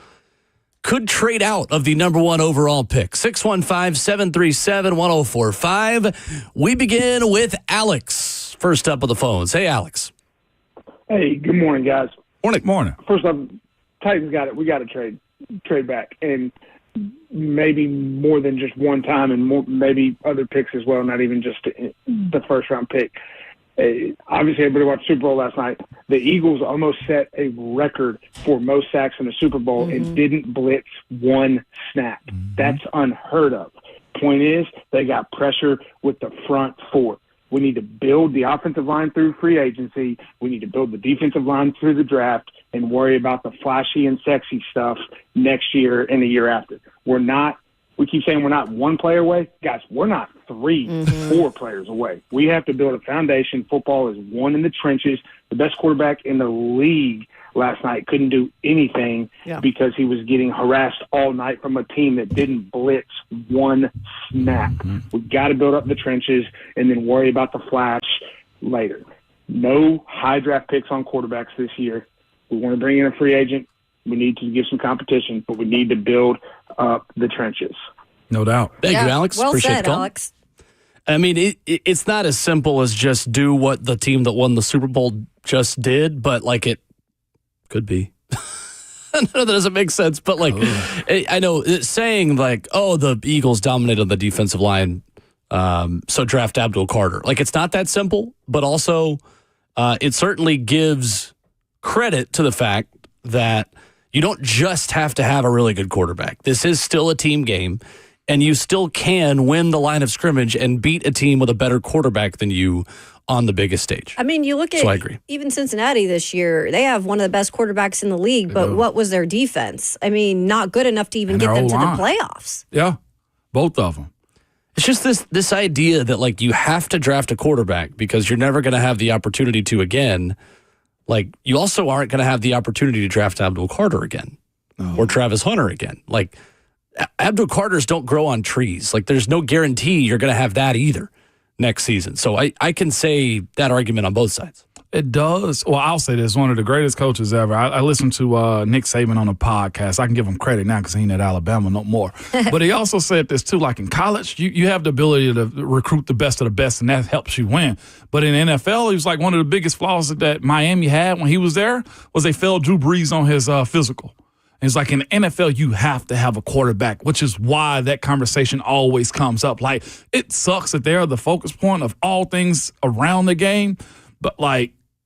could trade out of the number 1 overall pick? 615-737-1045. We begin with Alex. First up on the phones. Hey, Alex. Hey, good morning, guys. Morning. First off, Titans got it. We got to trade back, and maybe more than just one time, and maybe other picks as well, not even just the first-round pick. Obviously, everybody watched Super Bowl last night. The Eagles almost set a record for most sacks in the Super Bowl and didn't blitz one snap. That's unheard of. Point is, they got pressure with the front four. We need to build the offensive line through free agency. We need to build the defensive line through the draft and worry about the flashy and sexy stuff next year and the year after. We keep saying we're not one player away. Guys, we're not 3, 4 players away. We have to build a foundation. Football is won in the trenches. The best quarterback in the league last night couldn't do anything because he was getting harassed all night from a team that didn't blitz one snap. We've got to build up the trenches and then worry about the flash later. No high draft picks on quarterbacks this year. We want to bring in a free agent. We need to give some competition, but we need to build up the trenches. No doubt. Thank you, Alex. Well Appreciate said, the call. Alex. I mean, it's not as simple as just do what the team that won the Super Bowl just did, but it could be. I know that doesn't make sense, but I know it's saying the Eagles dominated the defensive line, so draft Abdul Carter. It's not that simple, but also it certainly gives credit to the fact that you don't just have to have a really good quarterback. This is still a team game, and you still can win the line of scrimmage and beat a team with a better quarterback than you on the biggest stage. I mean, you look at I agree. Even Cincinnati this year, they have one of the best quarterbacks in the league, but what was their defense? I mean, not good enough to even get them to the playoffs. Yeah, both of them. It's just this idea that you have to draft a quarterback because you're never going to have the opportunity to again. You also aren't going to have the opportunity to draft Abdul Carter again or Travis Hunter again. Abdul Carters don't grow on trees. There's no guarantee you're going to have that either next season. So I can say that argument on both sides. It does. Well, I'll say this. One of the greatest coaches ever. I listened to Nick Saban on a podcast. I can give him credit now because he ain't at Alabama no more. But he also said this, too. In college, you have the ability to recruit the best of the best, and that helps you win. But in NFL, he was one of the biggest flaws that Miami had when he was there was they failed Drew Brees on his physical. And it's in the NFL, you have to have a quarterback, which is why that conversation always comes up. It sucks that they're the focus point of all things around the game, but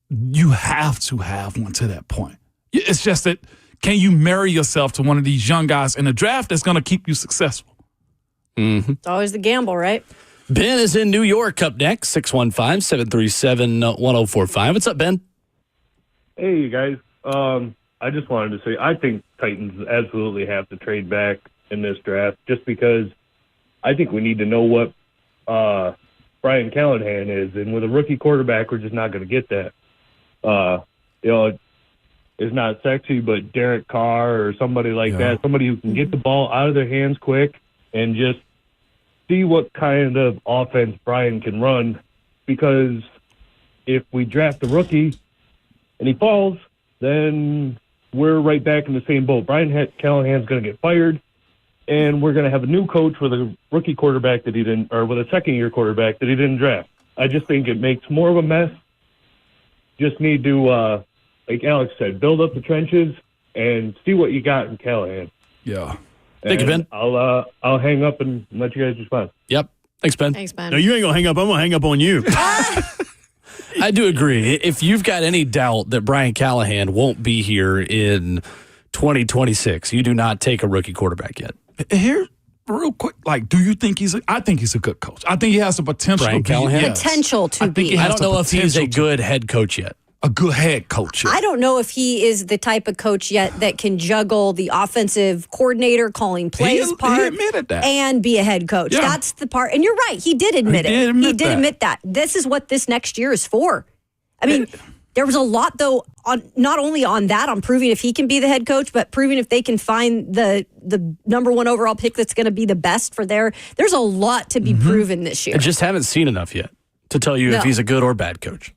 you have to have one to that point. It's just that, can you marry yourself to one of these young guys in the draft that's going to keep you successful? It's always the gamble, right? Ben is in New York up next, 615-737-1045. What's up, Ben? Hey, you guys. I just wanted to say I think Titans absolutely have to trade back in this draft just because I think we need to know what Brian Callahan is. And with a rookie quarterback, we're just not going to get that. It's not sexy, but Derek Carr or somebody like that, somebody who can get the ball out of their hands quick and just see what kind of offense Brian can run. Because if we draft a rookie and he falls, then we're right back in the same boat. Brian Callahan's going to get fired, and we're going to have a new coach with a rookie quarterback that he didn't, or with a second-year quarterback that he didn't draft. I just think it makes more of a mess. Just need to, like Alex said, build up the trenches and see what you got in Callahan. Yeah. Thank you, Ben. I'll hang up and let you guys respond. Yep. Thanks, Ben. Thanks, Ben. No, you ain't going to hang up. I'm going to hang up on you. I do agree. If you've got any doubt that Brian Callahan won't be here in 2026, you do not take a rookie quarterback yet. Here, real quick, do you think I think he's a good coach. I think he has the potential Brian to be. Callahan? Yes. Potential to be. I don't know if he's a good head coach yet. A good head coach. I don't know if he is the type of coach yet that can juggle the offensive coordinator calling plays part he admitted that. and be a head coach. Yeah. That's the part. And you're right. He did admit it. He did admit that. This is what this next year is for. I mean, there was a lot, though, on not only on that, on proving if he can be the head coach, but proving if they can find the number one overall pick that's going to be the best for there's a lot to be proven this year. I just haven't seen enough yet to tell you No. if he's a good or bad coach.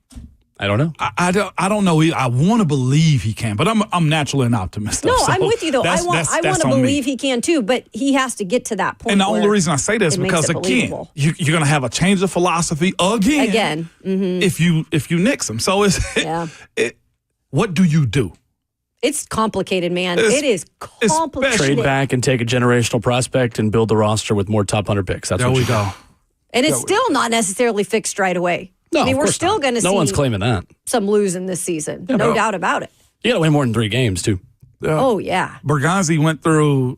I don't know. I don't know. I want to believe he can, but I'm naturally an optimist. No, so I'm with you though. I want that's to on me. believe he can too, but he has to get to that point. And the only where reason I say that is it makes because it again, believable. you're going to have a change of philosophy again. If you nix him. So what do you do? It's complicated, man. It is complicated. Trade back and take a generational prospect and build the roster with more top 100 picks. That's There what we you go. And it's still not necessarily fixed right away. No, I mean, of we're course still not. going to see No one's claiming that. some losing this season. No doubt about it. You got to win more than 3 games, too. Oh, yeah. Berganzi went through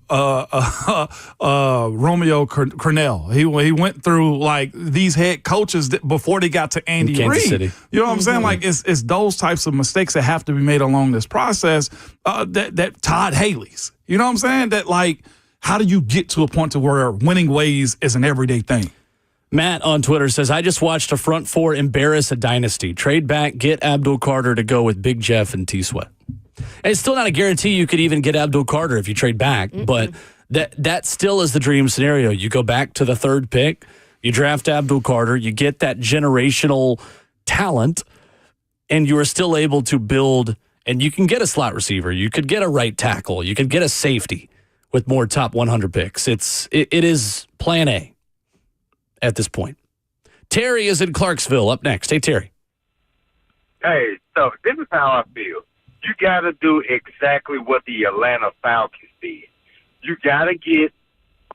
Romeo Cornell. He went through like these head coaches before they got to Andy Kansas Reid. City. You know what I'm saying? Like it's those types of mistakes that have to be made along this process. That Todd Haley's. You know what I'm saying? That like, how do you get to a point to where winning ways is an everyday thing? Matt on Twitter says, I just watched a front four embarrass a dynasty. Trade back, get Abdul Carter to go with Big Jeff and T-Sweat. And it's still not a guarantee you could even get Abdul Carter if you trade back, but that still is the dream scenario. You go back to the 3rd pick, you draft Abdul Carter, you get that generational talent, and you are still able to build, and you can get a slot receiver, you could get a right tackle, you could get a safety with more top 100 picks. It is plan A at this point. Terry is in Clarksville up next. Hey, Terry. Hey, so this is how I feel. You got to do exactly what the Atlanta Falcons did. You got to get,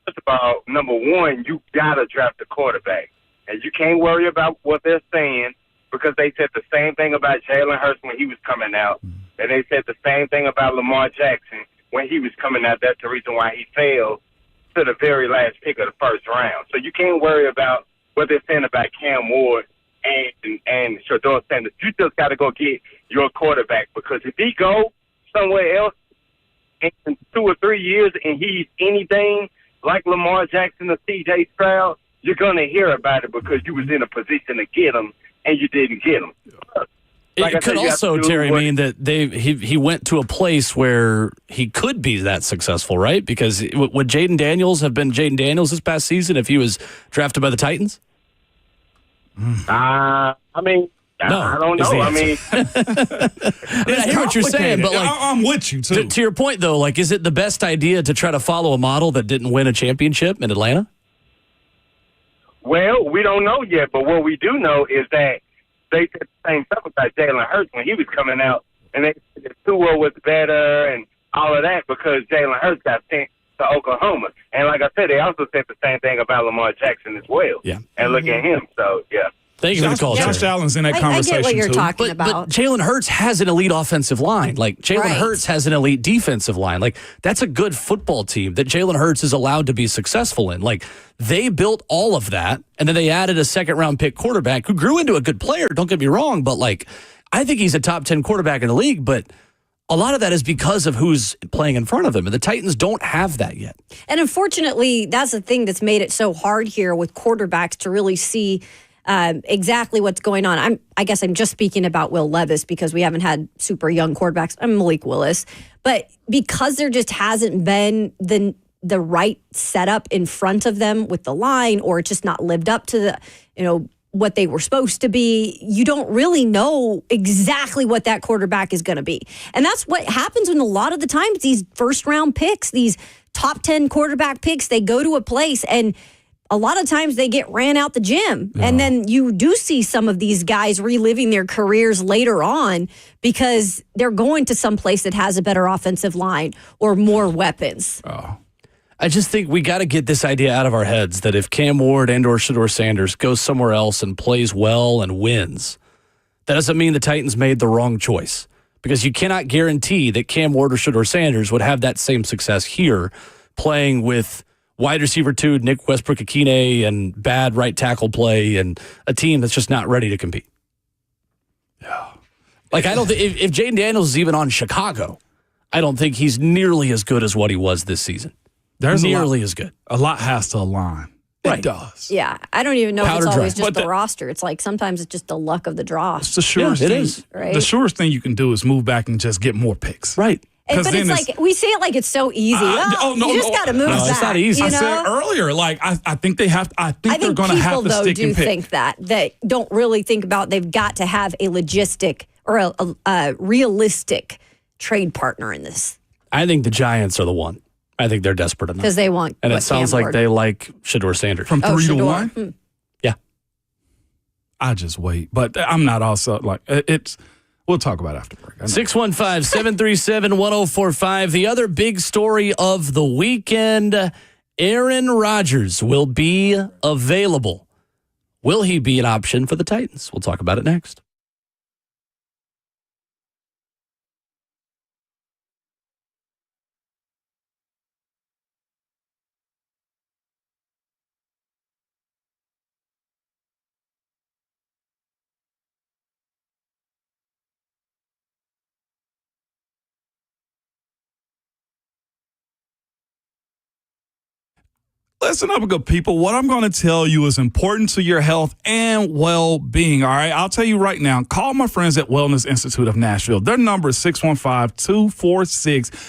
first of all, number one, you got to draft a quarterback. And you can't worry about what they're saying because they said the same thing about Jaylen Hurts when he was coming out. And they said the same thing about Lamar Jackson when he was coming out. That's the reason why he failed to the very last pick of the first round. So you can't worry about what they're saying about Cam Ward and Shador Sanders. You just got to go get your quarterback because if he go somewhere else in 2 or 3 years and he's anything like Lamar Jackson or C.J. Stroud, you're going to hear about it because you was in a position to get him and you didn't get him. It could also, Terry, mean that he went to a place where he could be that successful, right? Because would Jaden Daniels have been Jaden Daniels this past season if he was drafted by the Titans? I mean, no, I don't know. I mean, I hear what you're saying, but like, I'm with you too. To your point, though, like, is it the best idea to try to follow a model that didn't win a championship in Atlanta? Well, we don't know yet, but what we do know is that they said the same stuff about Jalen Hurts when he was coming out, and they said that Tua was better and all of that because Jalen Hurts got sent to Oklahoma. And like I said, they also said the same thing about Lamar Jackson as well. Yeah. And look at him. So, yeah. Thank you for the call, Josh Terry. Allen's in that I conversation get what you're too. talking But about. Jalen Hurts has an elite offensive line. Like, Jalen Right. Hurts has an elite defensive line. Like, that's a good football team that Jalen Hurts is allowed to be successful in. Like, they built all of that, and then they added a second-round pick quarterback who grew into a good player, don't get me wrong, but, like, I think he's a top 10 quarterback in the league, but a lot of that is because of who's playing in front of him, and the Titans don't have that yet. And unfortunately, that's the thing that's made it so hard here with quarterbacks to really see exactly what's going on. I guess I'm just speaking about Will Levis because we haven't had super young quarterbacks. I'm Malik Willis. But because there just hasn't been the right setup in front of them with the line, or it's just not lived up to the, what they were supposed to be, you don't really know exactly what that quarterback is going to be. And that's what happens when a lot of the times these first round picks, these top 10 quarterback picks, they go to a place and a lot of times they get ran out the gym. Yeah. And then you do see some of these guys reliving their careers later on because they're going to some place that has a better offensive line or more weapons. Oh. I just think we got to get this idea out of our heads that if Cam Ward and or Shador Sanders goes somewhere else and plays well and wins, that doesn't mean the Titans made the wrong choice, because you cannot guarantee that Cam Ward or Shador Sanders would have that same success here playing with wide receiver 2, Nick Westbrook-Akine, and bad right tackle play and a team that's just not ready to compete. Yeah. Like, I don't think if Jaden Daniels is even on Chicago, I don't think he's nearly as good as what he was this season. There's nearly as good. A lot has to align. Right. It does. Yeah, I don't even know Powder if it's always dry. just the roster. It's like sometimes it's just the luck of the draw. It's the surest it thing. is. Right. The surest thing you can do is move back and just get more picks. Right. But it's like we say it like it's so easy. You just got to move back. It's not easy. You I know? said earlier, like I think they have. I think they're going to have to stick and pick. People, though, do think that don't really think about they've got to have a logistic or a realistic trade partner in this. I think the Giants are the one. I think they're desperate enough because they want. And it sounds like they like Shedeur Sanders from 3 to 1. Yeah, I just wait, but I'm not also like it's. We'll talk about it after break. 615-737-1045. The other big story of the weekend, Aaron Rodgers will be available. Will he be an option for the Titans? We'll talk about it next. Listen up, good people. What I'm going to tell you is important to your health and well-being, all right? I'll tell you right now, call my friends at Wellness Institute of Nashville. Their number is 615-246-5009.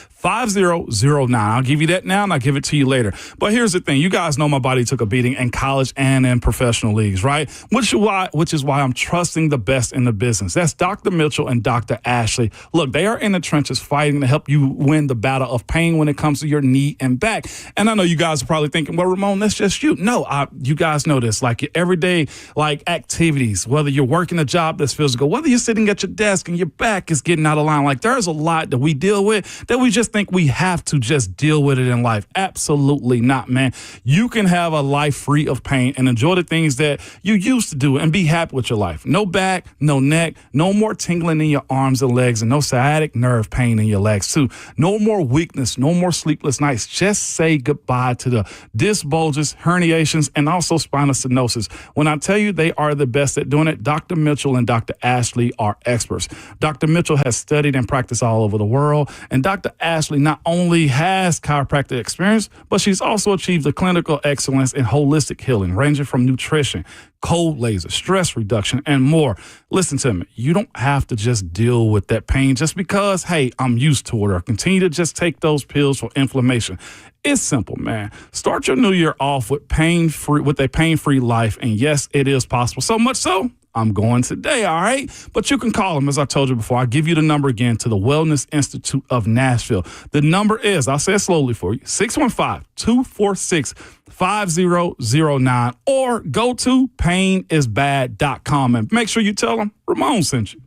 I'll give you that now, and I'll give it to you later. But here's the thing. You guys know my body took a beating in college and in professional leagues, right? Which is why I'm trusting the best in the business. That's Dr. Mitchell and Dr. Ashley. Look, they are in the trenches fighting to help you win the battle of pain when it comes to your knee and back. And I know you guys are probably thinking, well, Ramon, that's just you. No, you guys know this. Like your everyday activities, whether you're working a job that's physical, whether you're sitting at your desk and your back is getting out of line. Like there's a lot that we deal with that we just think we have to just deal with it in life. Absolutely not, man. You can have a life free of pain and enjoy the things that you used to do and be happy with your life. No back, no neck, no more tingling in your arms and legs, and no sciatic nerve pain in your legs too. No more weakness, no more sleepless nights. Just say goodbye to the disc bulges, herniations, and also spinal stenosis. When I tell you they are the best at doing it, Dr. Mitchell and Dr. Ashley are experts. Dr. Mitchell has studied and practiced all over the world, and Dr. Ashley not only has chiropractic experience, but she's also achieved the clinical excellence in holistic healing, ranging from nutrition, cold laser, stress reduction, and more. Listen to me. You don't have to just deal with that pain just because, hey, I'm used to it, or continue to just take those pills for inflammation. It's simple, man. Start your new year off with a pain-free life, and yes, it is possible. So much so, I'm going today, all right? But you can call them, as I told you before. I'll give you the number again to the Wellness Institute of Nashville. The number is, I'll say it slowly for you, 615-246-5009, or go to painisbad.com and make sure you tell them Ramon sent you.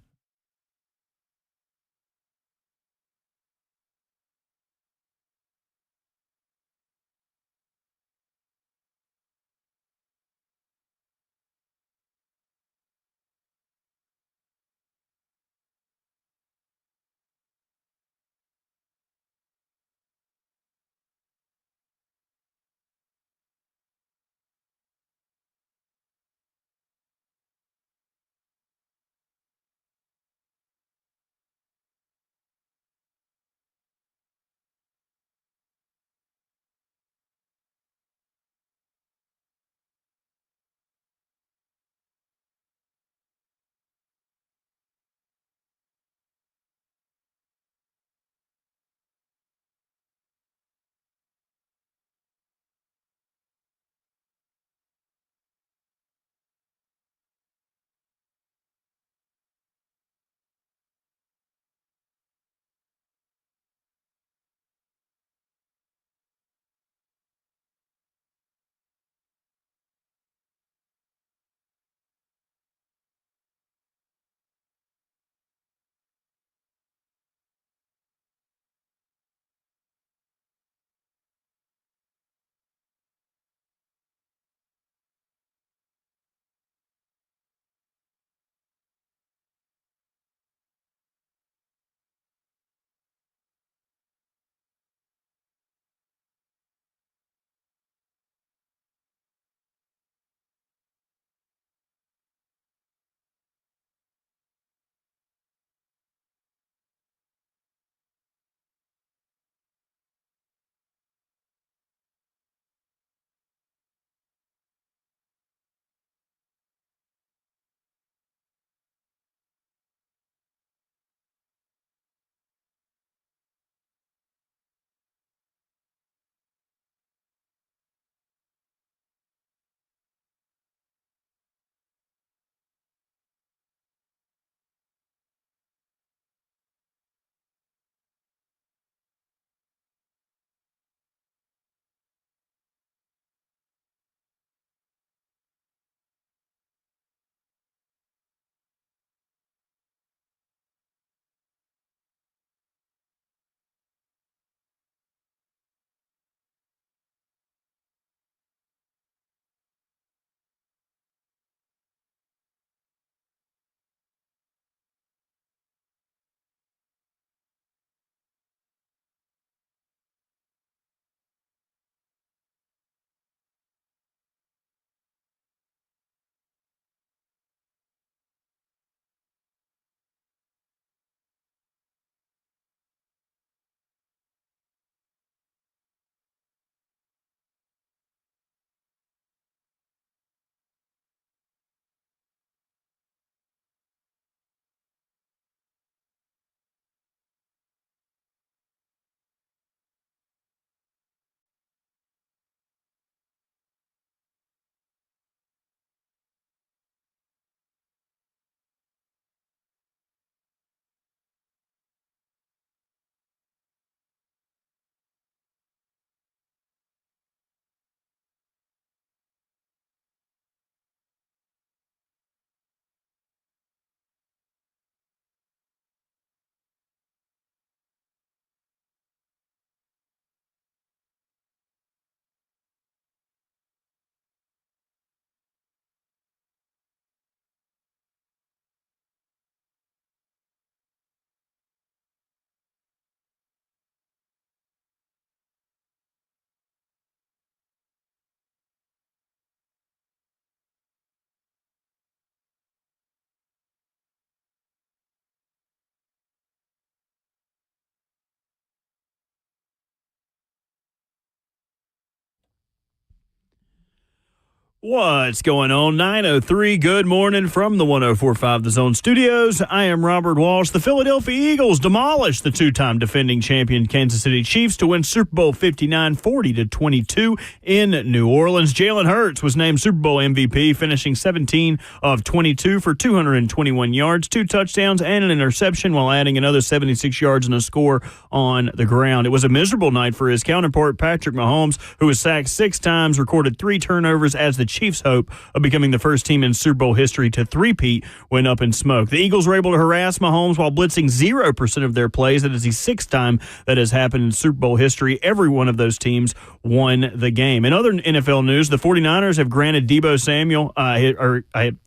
What's going on? 9:03. Good morning from the 104.5 The Zone Studios. I am Robert Walsh. The Philadelphia Eagles demolished the two-time defending champion Kansas City Chiefs to win Super Bowl 59 40-22 in New Orleans. Jaylen Hurts was named Super Bowl MVP, finishing 17 of 22 for 221 yards, 2 touchdowns, and an interception, while adding another 76 yards and a score on the ground. It was a miserable night for his counterpart, Patrick Mahomes, who was sacked 6 times, recorded 3 turnovers as the Chiefs' hope of becoming the first team in Super Bowl history to three-peat went up in smoke. The Eagles were able to harass Mahomes while blitzing 0% of their plays. That is the 6th time that has happened in Super Bowl history. Every one of those teams won the game. In other NFL news, the 49ers have granted Deebo Samuel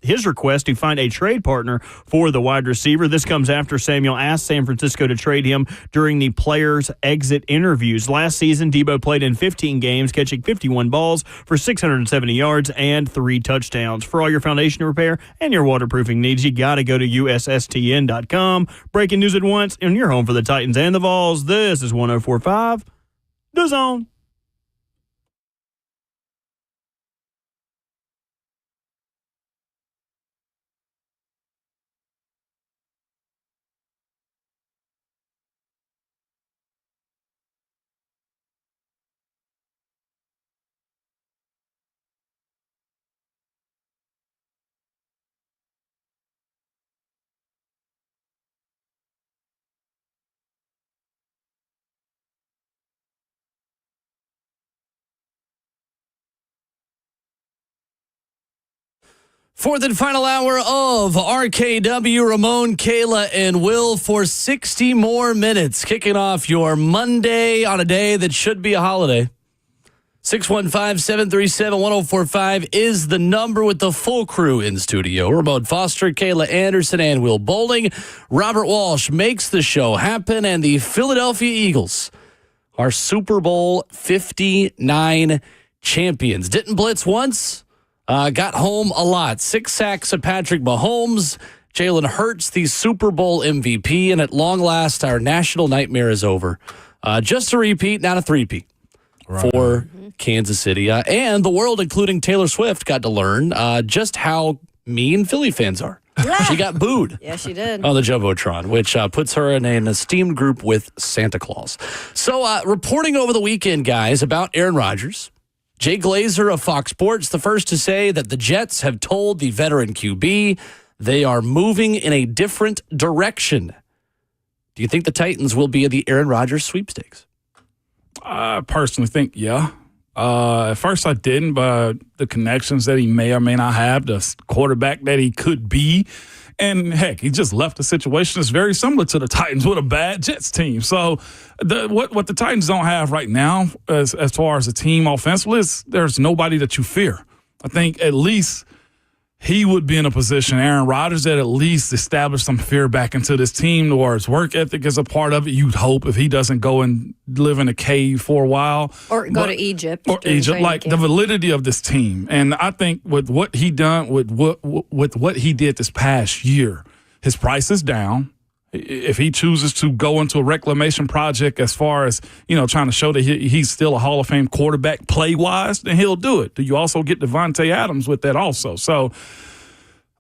his request to find a trade partner for the wide receiver. This comes after Samuel asked San Francisco to trade him during the players' exit interviews. Last season, Deebo played in 15 games, catching 51 balls for 670 yards and 3 touchdowns. For all your foundation repair and your waterproofing needs, you got to go to USSTN.com. Breaking news at once, and you're home for the Titans and the Vols. This is 104.5 The Zone. Fourth and final hour of RKW, Ramon, Kayla, and Will for 60 more minutes. Kicking off your Monday on a day that should be a holiday. 615-737-1045 is the number with the full crew in studio. Ramon Foster, Kayla Anderson, and Will Bowling. Robert Walsh makes the show happen, and the Philadelphia Eagles are Super Bowl 59 champions. Didn't blitz once. Got home a lot. 6 sacks of Patrick Mahomes. Jaylen Hurts, the Super Bowl MVP. And at long last, our national nightmare is over. Just a repeat, not a three-peat for Kansas City. And the world, including Taylor Swift, got to learn just how mean Philly fans are. She got booed. Yeah, she did. On the Jumbotron, which puts her in an esteemed group with Santa Claus. So reporting over the weekend, guys, about Aaron Rodgers. Jay Glazer of Fox Sports, the first to say that the Jets have told the veteran QB they are moving in a different direction. Do you think the Titans will be at the Aaron Rodgers sweepstakes? I personally think, yeah. At first I didn't, but the connections that he may or may not have, the quarterback that he could be, and heck, he just left a situation that's very similar to the Titans with a bad Jets team. So what the Titans don't have right now as far as a team offensively is there's nobody that you fear. I think at least he would be in a position, Aaron Rodgers, that at least established some fear back into this team, or his work ethic is a part of it. You'd hope if he doesn't go and live in a cave for a while. Or go to Egypt. Or Egypt, like the validity of this team. And I think with what he done, with what he did this past year, his price is down. If he chooses to go into a reclamation project as far as, trying to show that he's still a Hall of Fame quarterback play-wise, then he'll do it. You also get Devontae Adams with that also. So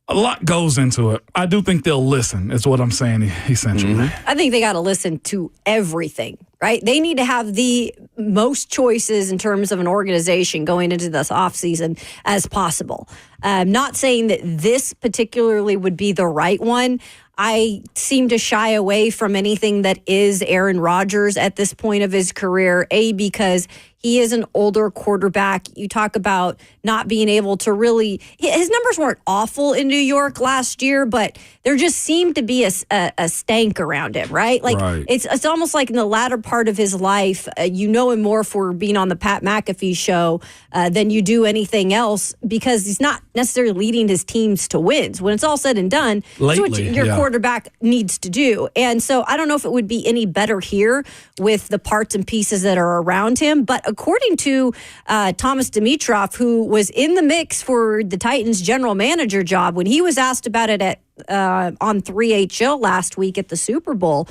a lot goes into it. I do think they'll listen, is what I'm saying, essentially. Mm-hmm. I think they got to listen to everything, right? They need to have the most choices in terms of an organization going into this offseason as possible. I'm not saying that this particularly would be the right one. I seem to shy away from anything that is Aaron Rodgers at this point of his career, because he is an older quarterback. You talk about not being able to really – his numbers weren't awful in New York last year, but there just seemed to be a stank around him, right? Like It's almost like in the latter part of his life, you know him more for being on the Pat McAfee show than you do anything else, because he's not necessarily leading his teams to wins. When it's all said and done, that's what your quarterback needs to do. And so I don't know if it would be any better here with the parts and pieces that are around him, but according to Thomas Dimitroff, who was in the mix for the Titans general manager job, when he was asked about it on 3HL last week at the Super Bowl,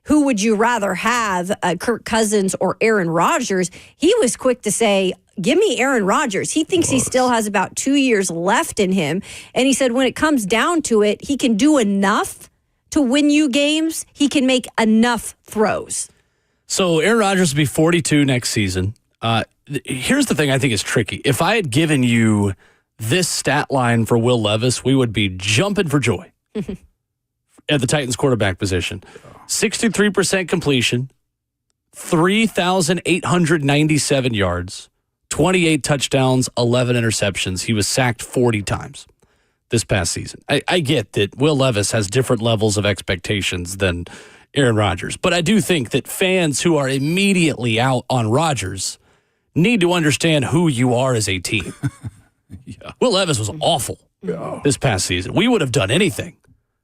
who would you rather have, Kirk Cousins or Aaron Rodgers? He was quick to say, give me Aaron Rodgers. He thinks he still has about 2 years left in him. And he said when it comes down to it, he can do enough to win you games. He can make enough throws. So Aaron Rodgers will be 42 next season. Here's the thing I think is tricky. If I had given you this stat line for Will Levis, we would be jumping for joy at the Titans quarterback position. 63% completion, 3,897 yards, 28 touchdowns, 11 interceptions. He was sacked 40 times this past season. I get that Will Levis has different levels of expectations than Aaron Rodgers, but I do think that fans who are immediately out on Rodgers need to understand who you are as a team. Will Levis was awful this past season. We would have done anything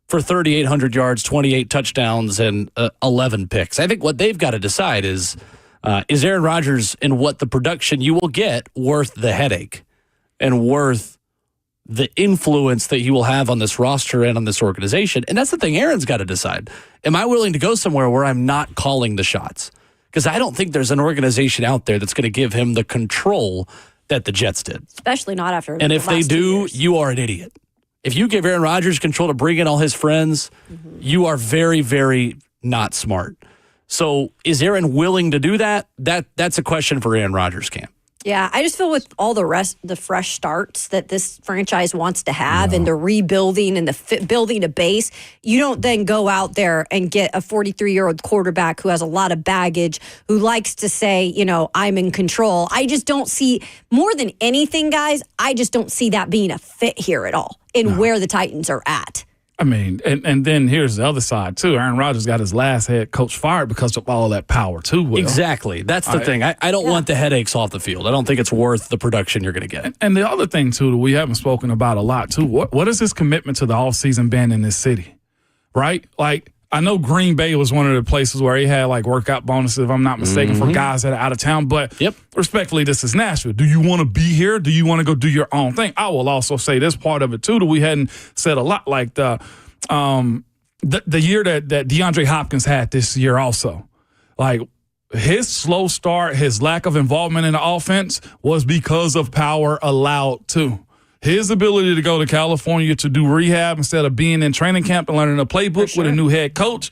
for 3,800 yards, 28 touchdowns, and 11 picks. I think what they've got to decide is Aaron Rodgers and what the production you will get worth the headache and worth the influence that he will have on this roster and on this organization? And that's the thing Aaron's got to decide. Am I willing to go somewhere where I'm not calling the shots? Because I don't think there's an organization out there that's going to give him the control that the Jets did. Especially not after And if they do, you are an idiot. If you give Aaron Rodgers control to bring in all his friends, you are very, very not smart. So is Aaron willing to do that? That's a question for Aaron Rodgers' camp. Yeah, I just feel with all the fresh starts that this franchise wants to have and the rebuilding and the building a base, you don't then go out there and get a 43-year-old quarterback who has a lot of baggage, who likes to say, I'm in control. I just don't see, more than anything, guys, I just don't see that being a fit here at all in where the Titans are at. I mean, and then here's the other side, too. Aaron Rodgers got his last head coach fired because of all that power, too, Will. Exactly. That's the thing. I don't want the headaches off the field. I don't think it's worth the production you're going to get. And the other thing, too, that we haven't spoken about a lot, too, what is his commitment to the offseason been in this city, right? Like, I know Green Bay was one of the places where he had, workout bonuses, if I'm not mistaken, for guys that are out of town. But respectfully, this is Nashville. Do you want to be here? Do you want to go do your own thing? I will also say this part of it, too, that we hadn't said a lot, like the year that DeAndre Hopkins had this year also. Like, his slow start, his lack of involvement in the offense was because of power allowed, too. His ability to go to California to do rehab instead of being in training camp and learning a playbook with a new head coach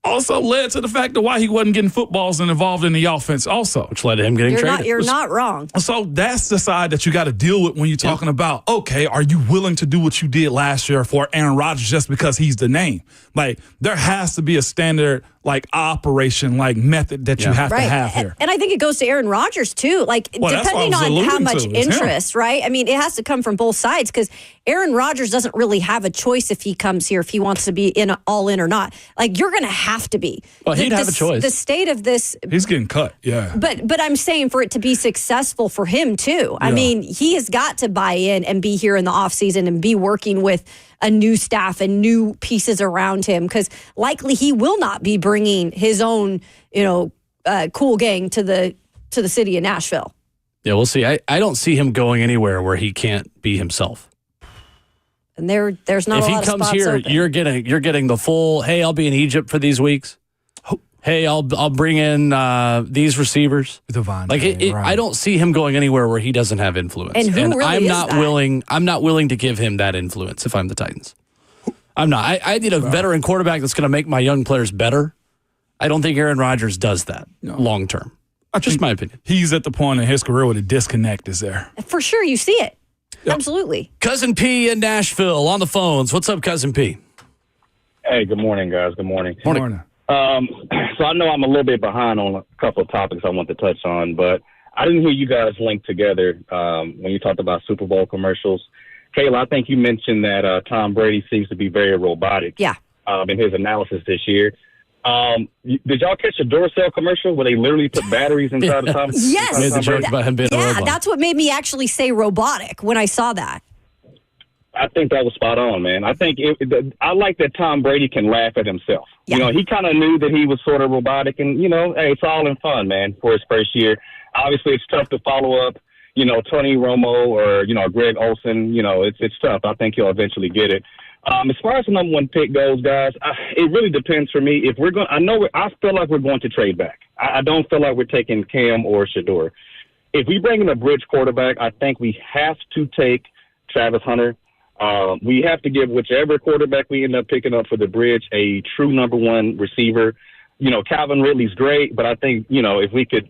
also led to the fact that why he wasn't getting footballs and involved in the offense also. Which led to him getting traded. You're not wrong. So that's the side that you got to deal with when you're talking about, okay, are you willing to do what you did last year for Aaron Rodgers just because he's the name? Like, there has to be a standard, operation, method that you have to have here. And I think it goes to Aaron Rodgers, too. Depending on how much interest, right? I mean, it has to come from both sides because Aaron Rodgers doesn't really have a choice if he comes here, if he wants to be all in or not. You're going to have to be. Well, he'd have a choice. The state of this. He's getting cut, yeah. But I'm saying for it to be successful for him, too. I mean, he has got to buy in and be here in the offseason and be working with a new staff and new pieces around him because likely he will not be bringing his own, cool gang to the city of Nashville. Yeah, we'll see. I don't see him going anywhere where he can't be himself. And there's not a lot of spots open. If he comes here, you're getting the full, hey, I'll be in Egypt for these weeks. Hey, I'll bring in these receivers. Divine. I don't see him going anywhere where he doesn't have influence. And who really I'm is not that? I'm not willing to give him that influence if I'm the Titans. I'm not. I need a veteran quarterback that's going to make my young players better. I don't think Aaron Rodgers does that long term. Just my opinion. He's at the point in his career where the disconnect is there. For sure, you see it. Yep. Absolutely. Cousin P in Nashville on the phones. What's up, Cousin P? Hey, good morning, guys. Good morning. Morning. So I know I'm a little bit behind on a couple of topics I want to touch on, but I didn't hear you guys link together when you talked about Super Bowl commercials. Kayla, I think you mentioned that Tom Brady seems to be very robotic. Yeah. In his analysis this year. Did y'all catch the Duracell commercial where they literally put batteries inside of Tom? Yes. Made the joke about him being a robot. That's what made me actually say robotic when I saw that. I think that was spot on, man. I think I like that Tom Brady can laugh at himself. Yeah. He kind of knew that he was sort of robotic, and hey, it's all in fun, man. For his first year, obviously it's tough to follow up. Tony Romo or Greg Olsen. It's tough. I think he'll eventually get it. As far as the number one pick goes, guys, it really depends for me. If we're going, I feel like we're going to trade back. I don't feel like we're taking Cam or Shador. if we bring in a bridge quarterback, I think we have to take Travis Hunter. We have to give whichever quarterback we end up picking up for the bridge a true number one receiver. Calvin Ridley's great, but I think, if we could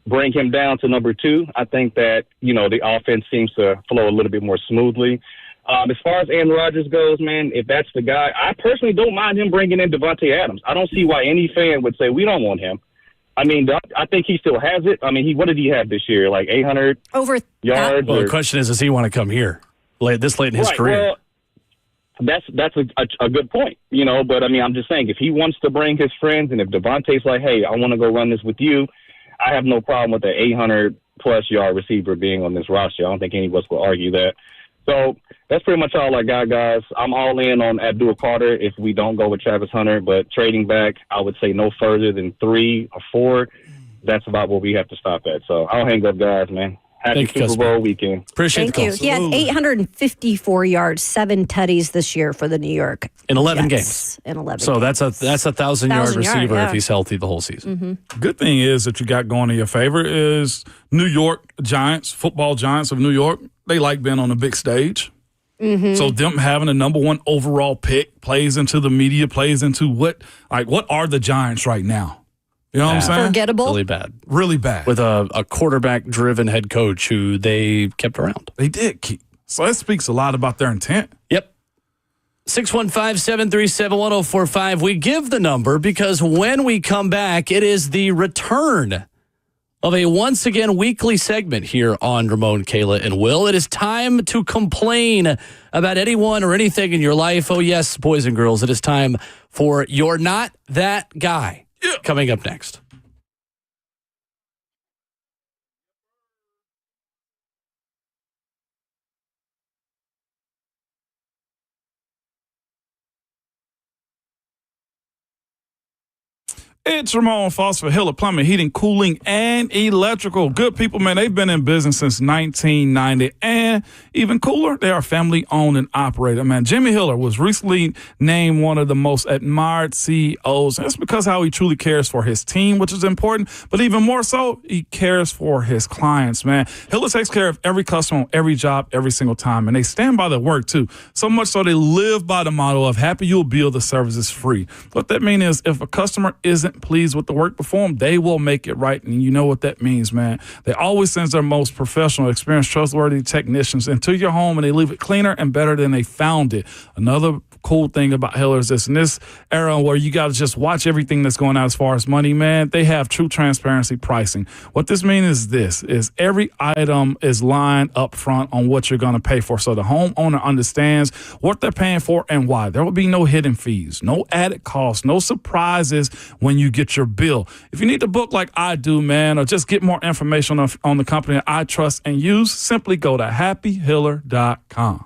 bring him down to number two, I think that, the offense seems to flow a little bit more smoothly. As far as Aaron Rodgers goes, man, if that's the guy, I personally don't mind him bringing in Devontae Adams. I don't see why any fan would say we don't want him. I mean, I think he still has it. I mean, what did he have this year? Like 800 yards? Well, the question is, does he want to come here this late in his career? Well, that's a good point, But, I mean, I'm just saying, if he wants to bring his friends and if Devontae's like, hey, I want to go run this with you, I have no problem with the 800-plus yard receiver being on this roster. I don't think any of us will argue that. So that's pretty much all I got, guys. I'm all in on Abdul Carter if we don't go with Travis Hunter, but trading back, I would say no further than 3 or 4. That's about what we have to stop at. So I'll hang up, guys, man. Happy Super Bowl weekend. Appreciate Thank you. He had 854 yards, 7 tutties this year for the New York in 11 Jets. games. In 11 so games. that's a 1,000-yard receiver if he's healthy the whole season. Mm-hmm. Good thing is that you got going in your favor is New York Giants, football giants of New York. They like being on the big stage. Mm-hmm. So them having a number one overall pick plays into the media, plays into what are the Giants right now? You know what I'm saying? Forgettable. Really bad. Really bad. With a quarterback-driven head coach who they kept around. They did keep. So that speaks a lot about their intent. Yep. 615-737-1045. We give the number because when we come back, it is the return of a once again weekly segment here on Ramon, Kayla, and Will. It is time to complain about anyone or anything in your life. Oh, yes, boys and girls, it is time for You're Not That Guy. Coming up next. It's Ramon Foss for Hiller Plumbing, Heating, Cooling, and Electrical. Good people, man. They've been in business since 1990. And even cooler, they are family owned and operated. Man, Jimmy Hiller was recently named one of the most admired CEOs. That's because how he truly cares for his team, which is important. But even more so, he cares for his clients, man. Hiller takes care of every customer on every job, every single time. And they stand by their work, too. So much so they live by the motto of happy you'll bill, the service is free. What that means is if a customer isn't pleased with the work performed, they will make it right. And you know what that means, man. They always send their most professional, experienced, trustworthy technicians into your home, and they leave it cleaner and better than they found it. Another cool thing about Hiller is this. In this era where you got to just watch everything that's going out as far as money, man, they have true transparency pricing. What this means is this, is every item is lined up front on what you're going to pay for. So the homeowner understands what they're paying for and why. There will be no hidden fees, no added costs, no surprises when you get your bill. If you need to book like I do, man, or just get more information on the company I trust and use, simply go to happyhiller.com.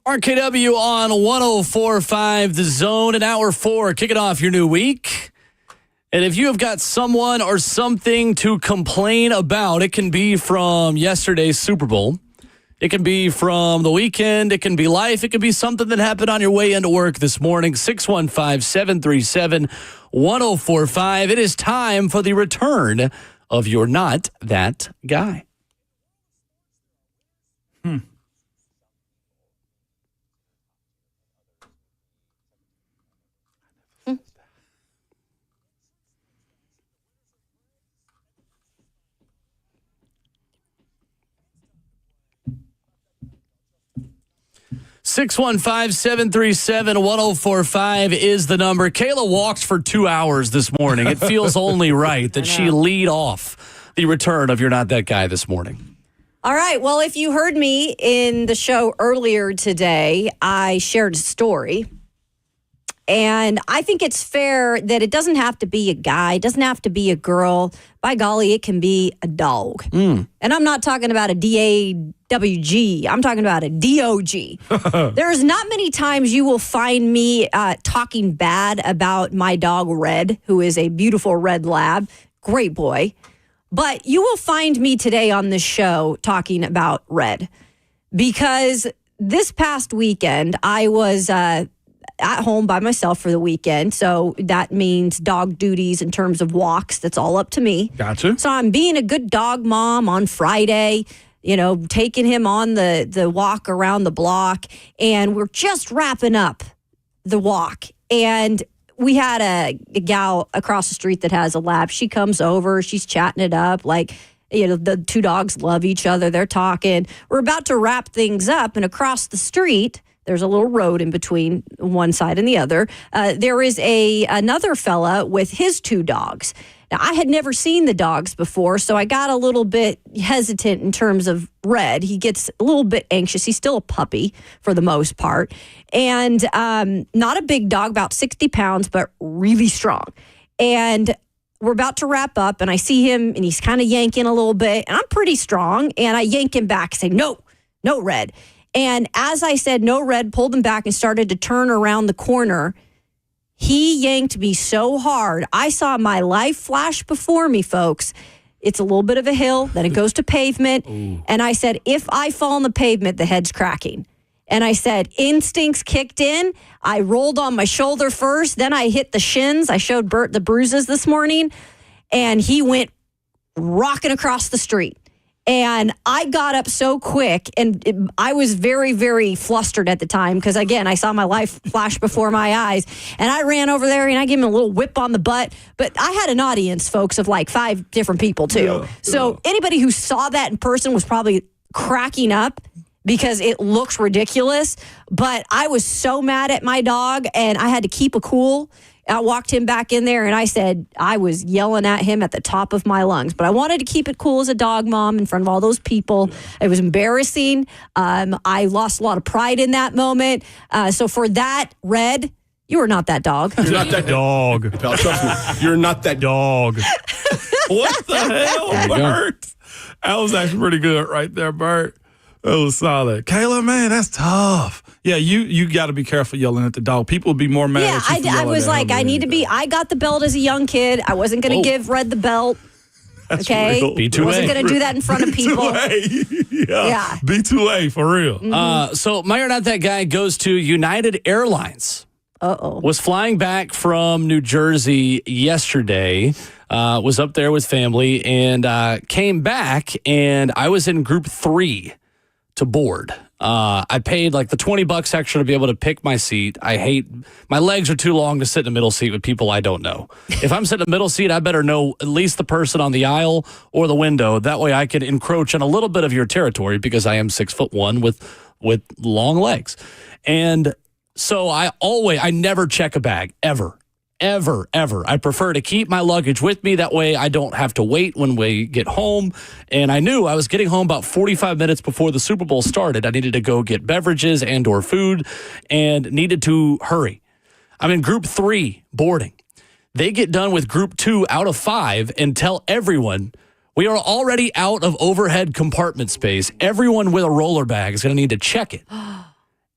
RKW on 104.5 The Zone in hour 4, kicking off your new week. And if you have got someone or something to complain about, it can be from yesterday's Super Bowl. It can be from the weekend. It can be life. It can be something that happened on your way into work this morning. 615-737-1045. It is time for the return of You're Not That Guy. 615-737-1045 is the number. Kayla walked for 2 hours this morning. It feels only right that she lead off the return of You're Not That Guy this morning. All right. Well, if you heard me in the show earlier today, I shared a story. And I think it's fair that it doesn't have to be a guy, it doesn't have to be a girl. By golly, it can be a dog. And I'm not talking about a DAWG. I'm talking about a DOG. There's not many times you will find me talking bad about my dog, Red, who is a beautiful red lab. Great boy. But you will find me today on this show talking about Red. Because this past weekend, I was at home by myself for the weekend. So that means dog duties in terms of walks. That's all up to me. Gotcha. So I'm being a good dog mom on Friday, taking him on the walk around the block. And we're just wrapping up the walk. And we had a gal across the street that has a lab. She comes over. She's chatting it up like, the two dogs love each other. They're talking. We're about to wrap things up. And across the street, there's a little road in between one side and the other. There is another fella with his two dogs. Now, I had never seen the dogs before, so I got a little bit hesitant in terms of Red. He gets a little bit anxious. He's still a puppy for the most part. And not a big dog, about 60 pounds, but really strong. And we're about to wrap up, and I see him, and he's kind of yanking a little bit. And I'm pretty strong, and I yank him back, say, no, Red. And as I said, no, Red, pulled him back and started to turn around the corner. He yanked me so hard. I saw my life flash before me, folks. It's a little bit of a hill, then it goes to pavement. Ooh. And I said, if I fall on the pavement, the head's cracking. And I said, instincts kicked in. I rolled on my shoulder first. Then I hit the shins. I showed Bert the bruises this morning. And he went rocking across the street. And I got up so quick, and I was very, very flustered at the time because, again, I saw my life flash before my eyes. And I ran over there, and I gave him a little whip on the butt. But I had an audience, folks, of like 5 different people, too. So anybody who saw that in person was probably cracking up because it looks ridiculous. But I was so mad at my dog, and I had to keep a cool. I walked him back in there, and I said I was yelling at him at the top of my lungs. But I wanted to keep it cool as a dog mom in front of all those people. It was embarrassing. I lost a lot of pride in that moment. So for that, Red, you are not that dog. You're not that dog. Trust me. You're not that dog. What the hell, Bert? That was actually pretty good right there, Bert. That was solid. Kayla, man, that's tough. Yeah, you got to be careful yelling at the dog. People would be more mad at you. I was like, I need to be. I got the belt as a young kid. I wasn't going to give Red the belt. That's okay, real. I wasn't going to do that in front of people. Yeah, B2A for real. Mm-hmm. So my You're Not That Guy goes to United Airlines. Was flying back from New Jersey yesterday. Was up there with family and came back, and I was in group 3 to board. I paid like the $20 extra to be able to pick my seat. My legs are too long to sit in the middle seat with people I don't know. If I'm sitting in the middle seat, I better know at least the person on the aisle or the window. That way I can encroach on a little bit of your territory because I am 6'1" with long legs. And so I never check a bag, ever. I prefer to keep my luggage with me. That way I don't have to wait when we get home. And I knew I was getting home about 45 minutes before the Super Bowl started. I needed to go get beverages and or food and needed to hurry. I'm in group 3 boarding. They get done with group 2 out of 5 and tell everyone we are already out of overhead compartment space. Everyone with a roller bag is going to need to check it.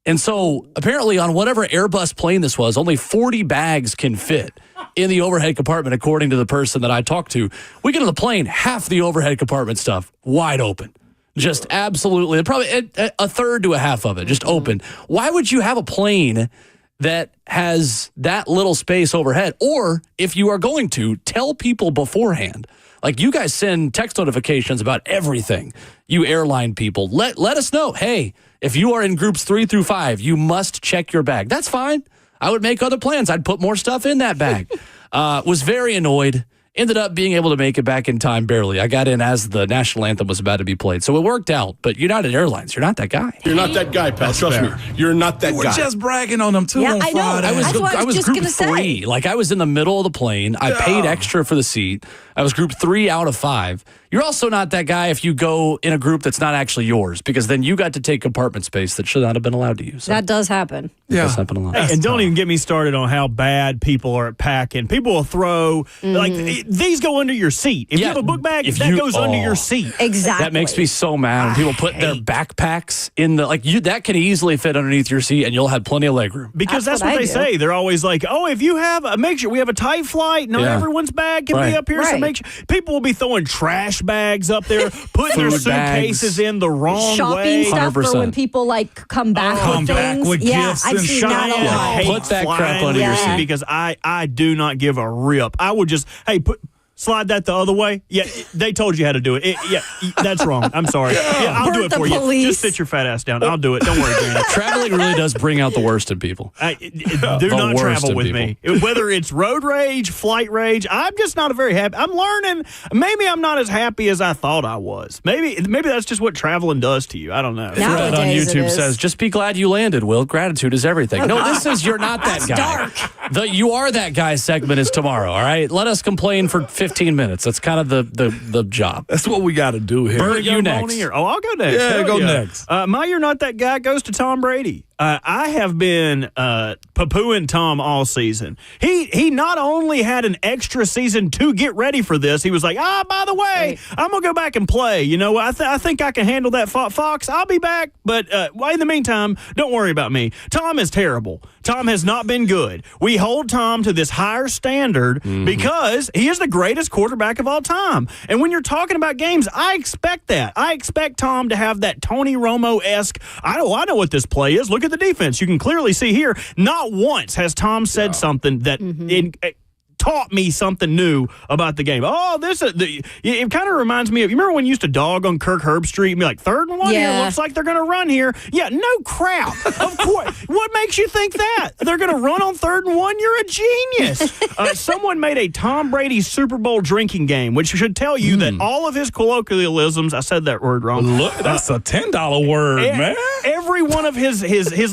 And so apparently on whatever Airbus plane this was, only 40 bags can fit in the overhead compartment, according to the person that I talked to. We get on the plane, half the overhead compartment stuff wide open. Just absolutely, probably a third to a half of it, just open. Why would you have a plane that has that little space overhead? Or if you are going to, tell people beforehand. Like, you guys send text notifications about everything, you airline people. Let us know, hey, if you are in groups 3 through 5, you must check your bag. That's fine. I would make other plans. I'd put more stuff in that bag. Was very annoyed. Ended up being able to make it back in time, barely. I got in as the national anthem was about to be played. So it worked out. But United Airlines, you're not that guy. You're not that guy, pal. Trust me. You're not that guy. We're just bragging on them, too, on I know. Friday. I was group 3. Like, I was in the middle of the plane. I paid extra for the seat. I was group 3 out of 5. You're also not that guy if you go in a group that's not actually yours, because then you got to take compartment space that should not have been allowed to use. So That does happen. yeah. Does happen a lot. And don't even get me started on how bad people are at packing. People will throw, like, these go under your seat. If you have a book bag, that goes under your seat. Exactly. That makes me so mad when people put their backpacks in the, like, that can easily fit underneath your seat and you'll have plenty of leg room. Because that's what they say. They're always like, oh, if you have, make sure we have a tight flight, not everyone's bag can be up here. So make sure. People will be throwing trash bags up there, putting their suitcases in the wrong way. Shopping stuff for when people like come back with things. Gifts I've seen that a lot. Put that crap under your seat. Because I do not give a rip. I would just, slide that the other way. Yeah, they told you how to do it. That's wrong. I'm sorry. Yeah, I'll do it for you. Just sit your fat ass down. I'll do it. Don't worry, Granny. Traveling really does bring out the worst in people. Do not travel with me. Whether it's road rage, flight rage, I'm just not a very happy. I'm learning. Maybe I'm not as happy as I thought I was. Maybe that's just what traveling does to you. I don't know. Fred on YouTube says, just be glad you landed, Will. Gratitude is everything. No, this is you're not that guy. Dark. The you are that guy segment is tomorrow, all right? Let us complain for 15 minutes. That's kind of the job. That's what we got to do here. Bert, you next. I'll go next. Yeah, go next. My You're Not That Guy goes to Tom Brady. I have been poo-pooing Tom all season. He not only had an extra season to get ready for this, he was like, by the way, I'm going to go back and play. You know, I think I can handle that, Fox. I'll be back. But in the meantime, don't worry about me. Tom is terrible. Tom has not been good. We hold Tom to this higher standard because he is the greatest quarterback of all time. And when you're talking about games, I expect that. I expect Tom to have that Tony Romo-esque, I know what this play is. Look at the defense. You can clearly see here, not once has Tom said something that taught me something new about the game. It kind of reminds me of, you remember when you used to dog on Kirk Herbstreit and be like, 3rd and 1 here, looks like they're going to run here. Yeah, no crap. Of course. What makes you think that? They're going to run on 3rd and 1? You're a genius. Someone made a Tom Brady Super Bowl drinking game, which should tell you that all of his colloquialisms, I said that word wrong. Look, that's a $10 word, man. Every one of his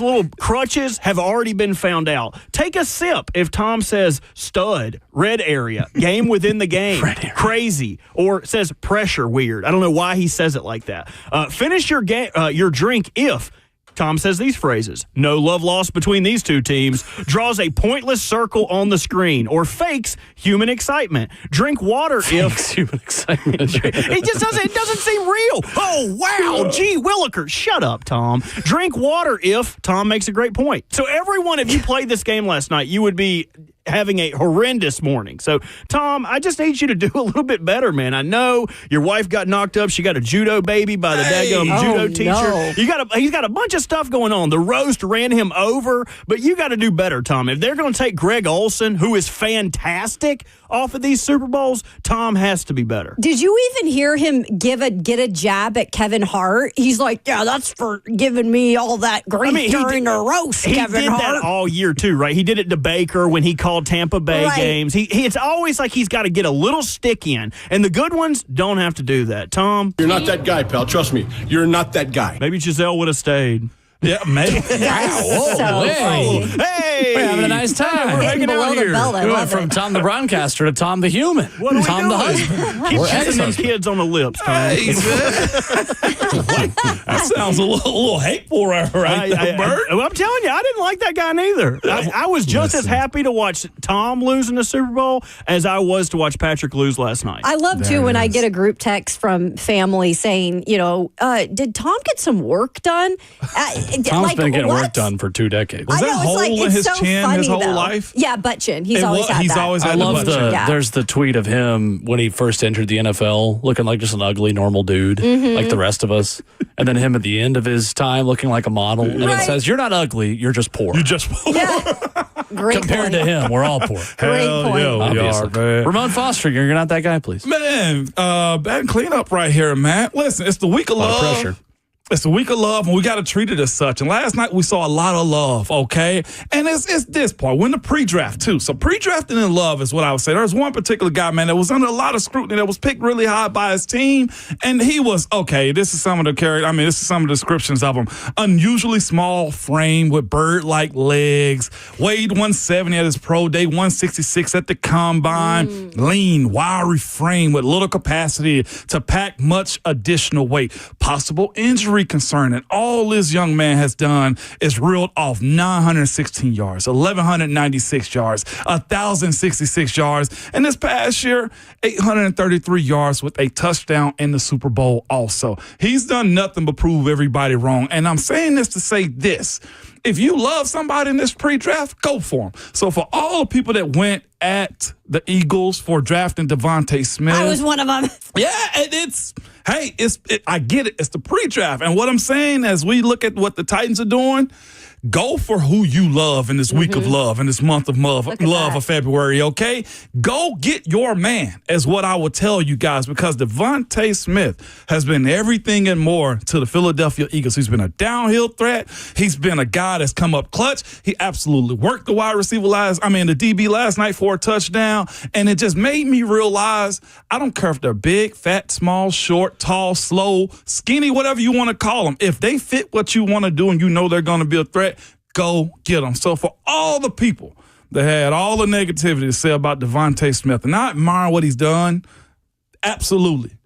little crutches have already been found out. Take a sip if Tom says stud, red area, game within the game, crazy, or says pressure, weird. I don't know why he says it like that. Finish your drink if Tom says these phrases: no love lost between these two teams, draws a pointless circle on the screen, or fakes human excitement. Drink water if human excitement. It doesn't seem real. Oh wow, gee Willikers, shut up, Tom. Drink water if Tom makes a great point. So everyone, if you played this game last night, you would be having a horrendous morning. So, Tom, I just need you to do a little bit better, man. I know your wife got knocked up. She got a judo baby by the daggum judo teacher. No. He's got a bunch of stuff going on. The roast ran him over, but you got to do better, Tom. If they're going to take Greg Olsen, who is fantastic, off of these Super Bowls, Tom has to be better. Did you even hear him get a jab at Kevin Hart? He's like, yeah, that's for giving me all that grief during the roast, Kevin Hart. He did that all year, too, right? He did it to Baker when he called Tampa Bay games. It's always like he's got to get a little stick in, and the good ones don't have to do that. Tom? You're not that guy, pal. Trust me. You're not that guy. Maybe Giselle would have stayed. Yeah, maybe. Wow. So funny. Hey! Hey, We're having a nice time. We're Hitting hanging below out the here. belt. I We went love from it. Tom the broadcaster to Tom the human. What are we Tom doing? the husband. Keep We're kissing them ex-husband. kids on the lips, Tom. Hey, that sounds a little hateful right there, Bert. I'm telling you, I didn't like that guy neither. I was just as happy to watch Tom lose in the Super Bowl as I was to watch Patrick lose last night. I love, too, when I get a group text from family saying, did Tom get some work done? Tom's been getting work done for 2 decades. Was I that know, hole in it's his so chin funny, his whole though. life? Yeah, butt chin. He's always had that. Always I had love the Yeah. there's the tweet of him when he first entered the NFL looking like just an ugly normal dude like the rest of us, and then him at the end of his time looking like a model, and it says you're not ugly, you're just poor. You just Great compared point. to him, we're all poor. Great point. yeah, we Obviously. are, man. Ramon Foster, you're not that guy, please. Man, bad cleanup right here, man. Listen, it's the week of A lot love. of pressure. It's the week of love, and we got to treat it as such. And last night we saw a lot of love, okay? And it's this part. We're in the pre-draft, too. So pre-drafting in love is what I would say. There's one particular guy, man, that was under a lot of scrutiny, that was picked really high by his team. And he was, okay, this is some of the descriptions of him. Unusually small frame with bird-like legs. Weighed 170 at his pro day, 166 at the combine. Lean, wiry frame with little capacity to pack much additional weight. Possible injury concern, and all this young man has done is reeled off 916 yards, 1,196 yards, 1,066 yards, and this past year, 833 yards with a touchdown in the Super Bowl also. He's done nothing but prove everybody wrong, and I'm saying this to say this. If you love somebody in this pre-draft, go for them. So for all the people that went at the Eagles for drafting Devontae Smith. I was one of them. Yeah, and I get it. It's the pre-draft. And what I'm saying as we look at what the Titans are doing, go for who you love in this week of love, in this month of love of February, okay? Go get your man, is what I would tell you guys, because Devontae Smith has been everything and more to the Philadelphia Eagles. He's been a downhill threat. He's been a guy that's come up clutch. He absolutely worked the the DB last night for a touchdown, and it just made me realize I don't care if they're big, fat, small, short, tall, slow, skinny, whatever you want to call them. If they fit what you want to do and you know they're going to be a threat, go get them. So for all the people that had all the negativity to say about Devontae Smith, and I admire what he's done, absolutely.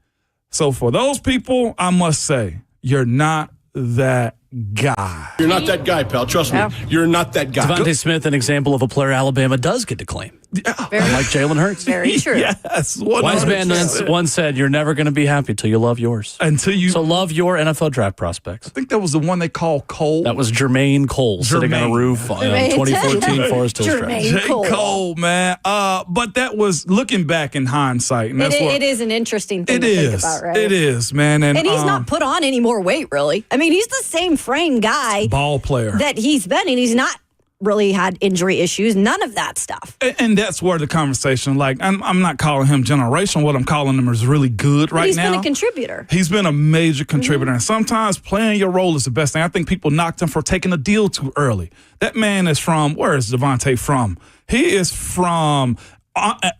So for those people, I must say, you're not that guy. You're not that guy, pal. Trust me. You're not that guy. Devontae Smith, an example of a player Alabama does get to claim. Like Jaylen Hurts. Very true. Yes. Wise man once said, you're never going to be happy till you love yours. So love your NFL draft prospects. I think that was the one they called Cole. That was Jermaine Cole sitting on a roof on 2014 Forest Hills Drive. J. Cole, man. But that was looking back in hindsight. And It is an interesting thing to think about, right? It is, man. And he's not put on any more weight, really. I mean, he's the same frame guy. Ball player. That he's been, and he's not really had injury issues, none of that stuff. And that's where the conversation, I'm not calling him generational. What I'm calling him is really good right now. He's been a contributor. He's been a major contributor. And sometimes playing your role is the best thing. I think people knocked him for taking a deal too early. That man is from, where is Devontae from? He is from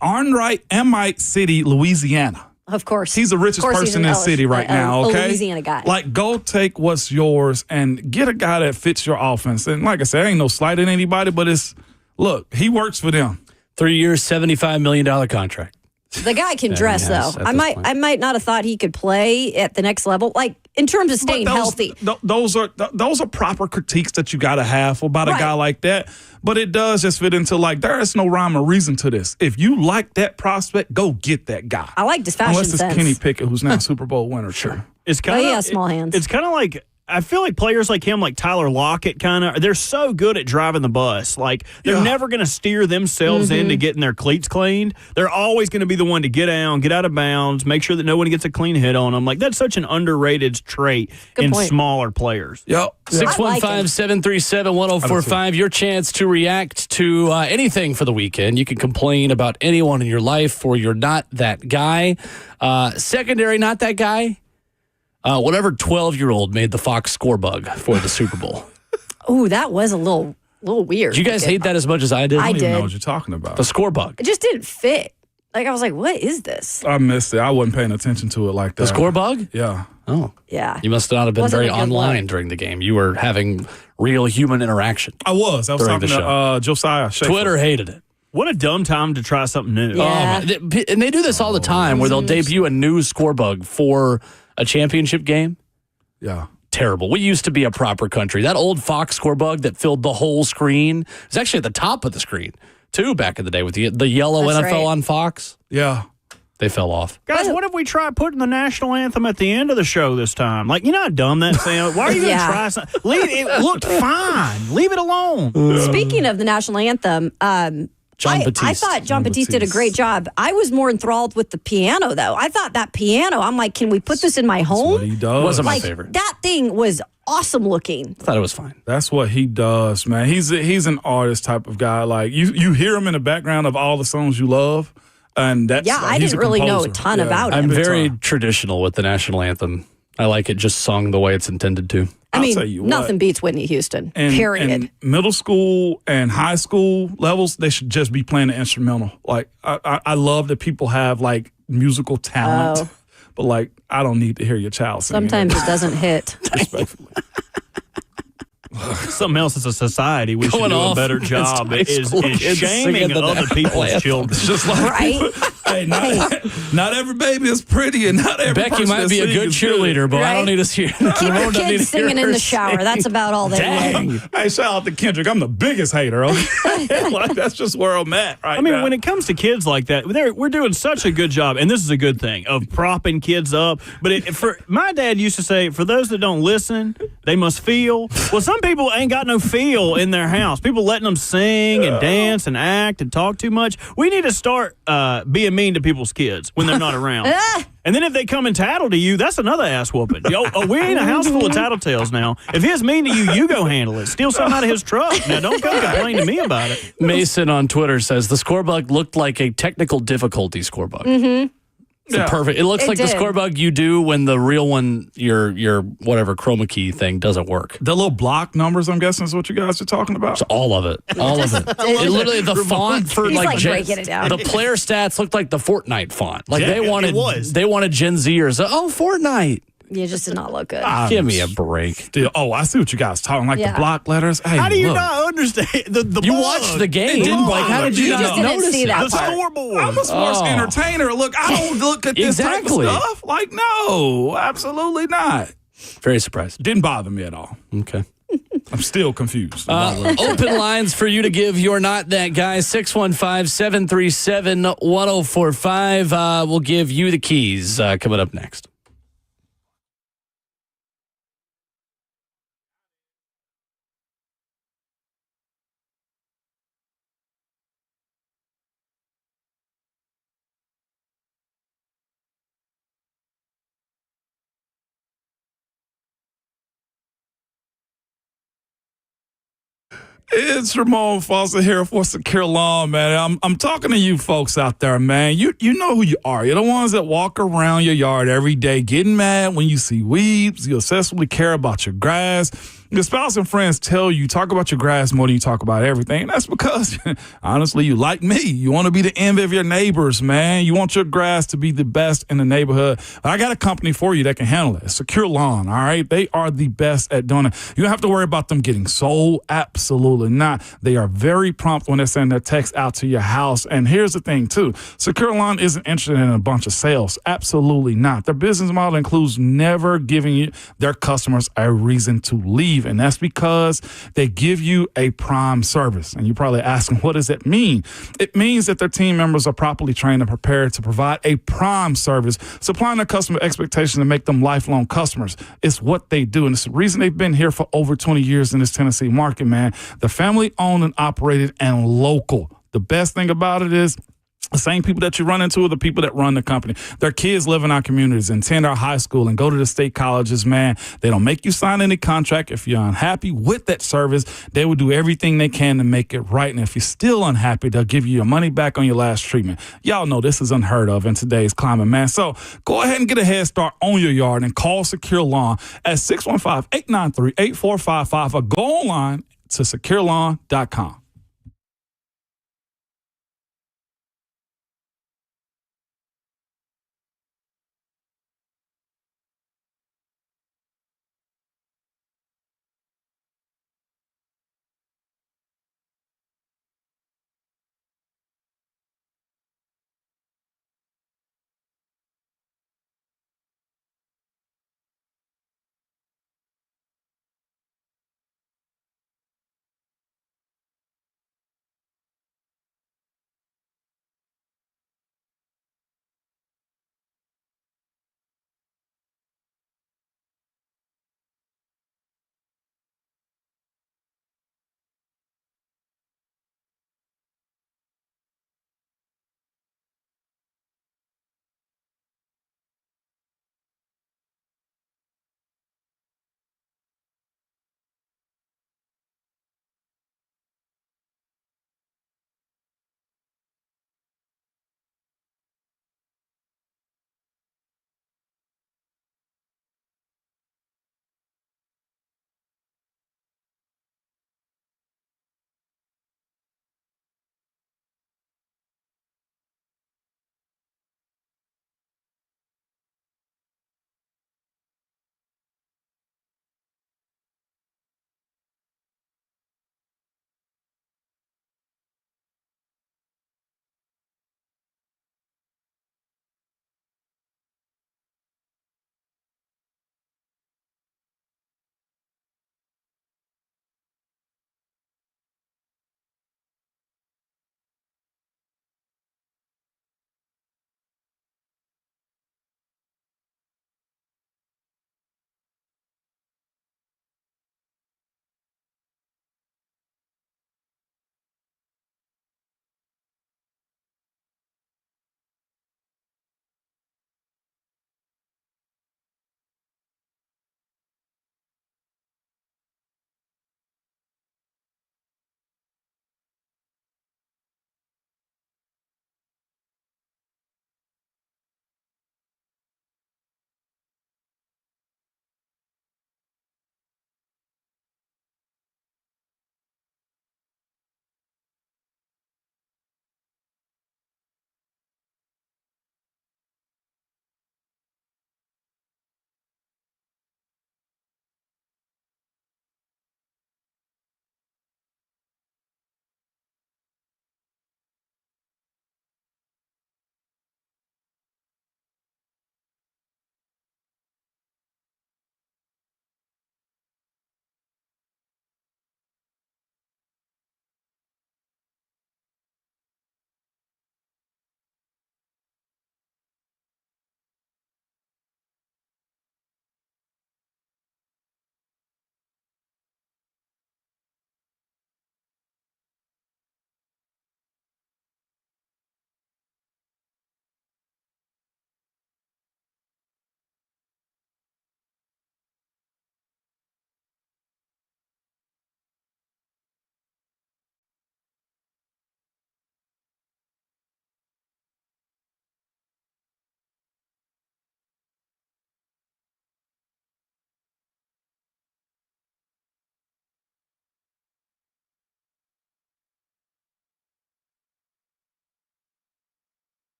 Arnright City, Louisiana. Of course. He's the richest person in the city right now, okay? A Louisiana guy. Go take what's yours and get a guy that fits your offense. And like I said, ain't no slight at anybody, but look, he works for them. 3 years, $75 million contract. The guy can dress, though. I might not have thought he could play at the next level, in terms of staying healthy. Those are proper critiques that you got to have about a guy like that. But it does just fit into there is no rhyme or reason to this. If you like that prospect, go get that guy. I like his fashion Unless it's sense. Kenny Pickett, who's now a Super Bowl winner. Sure. It's kind of he has small hands. It's kind of like, I feel like players like him, like Tyler Lockett, they're so good at driving the bus. They're never going to steer themselves into getting their cleats cleaned. They're always going to be the one to get out of bounds, make sure that no one gets a clean hit on them. That's such an underrated trait in smaller players. Yep. 615-737-1045. Your chance to react to anything for the weekend. You can complain about anyone in your life or you're not that guy. Secondary, not that guy. Whatever 12-year-old made the Fox score bug for the Super Bowl. Oh, that was a little weird. Did you guys hate that as much as I did? I don't even did. know what you're talking about. The score bug. It just didn't fit. Like, I was like, what is this? I missed it. I wasn't paying attention to it like that. The score bug? Yeah. Oh. Yeah. You must not have been Wasn't very a good online look. during the game. You were having real human interaction. I was During talking the to Josiah Schaefer. Twitter hated it. What a dumb time to try something new. Yeah. And they do this all the time where they'll debut a new score bug for a championship game. Yeah. Terrible. We used to be a proper country. That old Fox score bug that filled the whole screen was actually at the top of the screen, too, back in the day with the yellow That's NFL right. on Fox. Yeah. They fell off. Guys, what if we try putting the national anthem at the end of the show this time? Like, you know how dumb that sounds? Why are you going to Yeah. try something? It looked fine. Leave it alone. Speaking of the national anthem, John I Batiste. thought John Batiste did a great job. I was more enthralled with the piano, though. I thought that piano, I'm like, can we put this in my What home? he does. Wasn't my Like, favorite. that thing was awesome looking. I thought it was fine. That's what he does, man. He's an artist type of guy. Like you hear him in the background of all the songs you love, and that's Yeah, I he's didn't a really know a composer. ton about it. I'm big very time. traditional with the national anthem. I like it just sung the way it's intended to. I I'll mean, tell you what. nothing beats Whitney Houston, And, period. and middle school and high school levels, they should just be playing the instrumental. Like I love that people have like musical talent, Oh. but like I don't need to hear your child sing. Sometimes it doesn't hit. Respectfully. Something else as a society we should Going do a off better against job high is school kids shaming singing the other national people's anthem. children. It's just like Right? hey, not every baby is pretty, and not every Becky person might that be a sings good is cheerleader, but I Right? don't need to hear. Keep your kids singing in the shower. That's about all they Dang. need. Hey, shout out to Kendrick. I'm the biggest hater. Okay? Like, that's just where I'm at right I mean, now. when it comes to kids like that, we're doing such a good job, and this is a good thing, of propping kids up. But for my dad used to say, for those that don't listen, they must feel. Well, some people ain't got no feel in their house. People letting them sing and dance and act and talk too much. We need to start being mean to people's kids when they're not around. And then if they come and tattle to you, that's another ass whooping. We ain't a house full of tattletales now. If he's mean to you, you go handle it. Steal something out of his truck. Now, don't come complain to me about it. Mason on Twitter says the score bug looked like a technical difficulty score bug. Mm-hmm. Yeah. Perfect. It looks It like the did. score bug you do when the real one, your whatever chroma key thing doesn't work. the little block numbers, I'm guessing, is what you guys are talking about. It's all of it. All of it. It literally, the font for He's like Gen- breaking it down. the player stats looked like the Fortnite font. Like Yeah, they wanted, it was. they wanted Gen Zers. Oh, Fortnite. You just did not look good. Give me a break. Oh, I see what you guys talking like Yeah. the block letters. Hey, How do you look. not understand the You bug? watched the game. didn't Like, how did you, You not just didn't notice see it? that The part. scoreboard. I'm a sports entertainer. Look, I don't look at this Exactly. type of stuff. Like, no, absolutely not. Very surprised. Didn't bother me at all. Okay. I'm still confused. Open lines for you to give You're Not That Guy. 615-737-1045. We'll give you the keys coming up next. It's Ramon Foster here for Secure Lawn, man. I'm talking to you folks out there, man. You know who you are. You're the ones that walk around your yard every day getting mad when you see weeds. You obsessively care about your grass. Your spouse and friends tell you talk about your grass more than you talk about everything. And that's because, honestly, you like me. You want to be the envy of your neighbors, man. You want your grass to be the best in the neighborhood. I got a company for you that can handle it. Secure Lawn, all right? They are the best at doing it. You don't have to worry about them getting sold. Absolutely not. They are very prompt when they send their text out to your house. And here's the thing, too. Secure Lawn isn't interested in a bunch of sales. Absolutely not. Their business model includes never giving you their customers a reason to leave. And that's because they give you a prime service. And you're probably asking, what does that mean? It means that their team members are properly trained and prepared to provide a prime service, supplying their customer expectations to make them lifelong customers. It's what they do. And it's the reason they've been here for over 20 years in this Tennessee market, man. The family owned and operated and local. The best thing about it is the same people that you run into are the people that run the company. Their kids live in our communities and attend our high school and go to the state colleges, man. They don't make you sign any contract. If you're unhappy with that service, they will do everything they can to make it right. And if you're still unhappy, they'll give you your money back on your last treatment. Y'all know this is unheard of in today's climate, man. So go ahead and get a head start on your yard and call Secure Lawn at 615-893-8455 or go online to securelawn.com.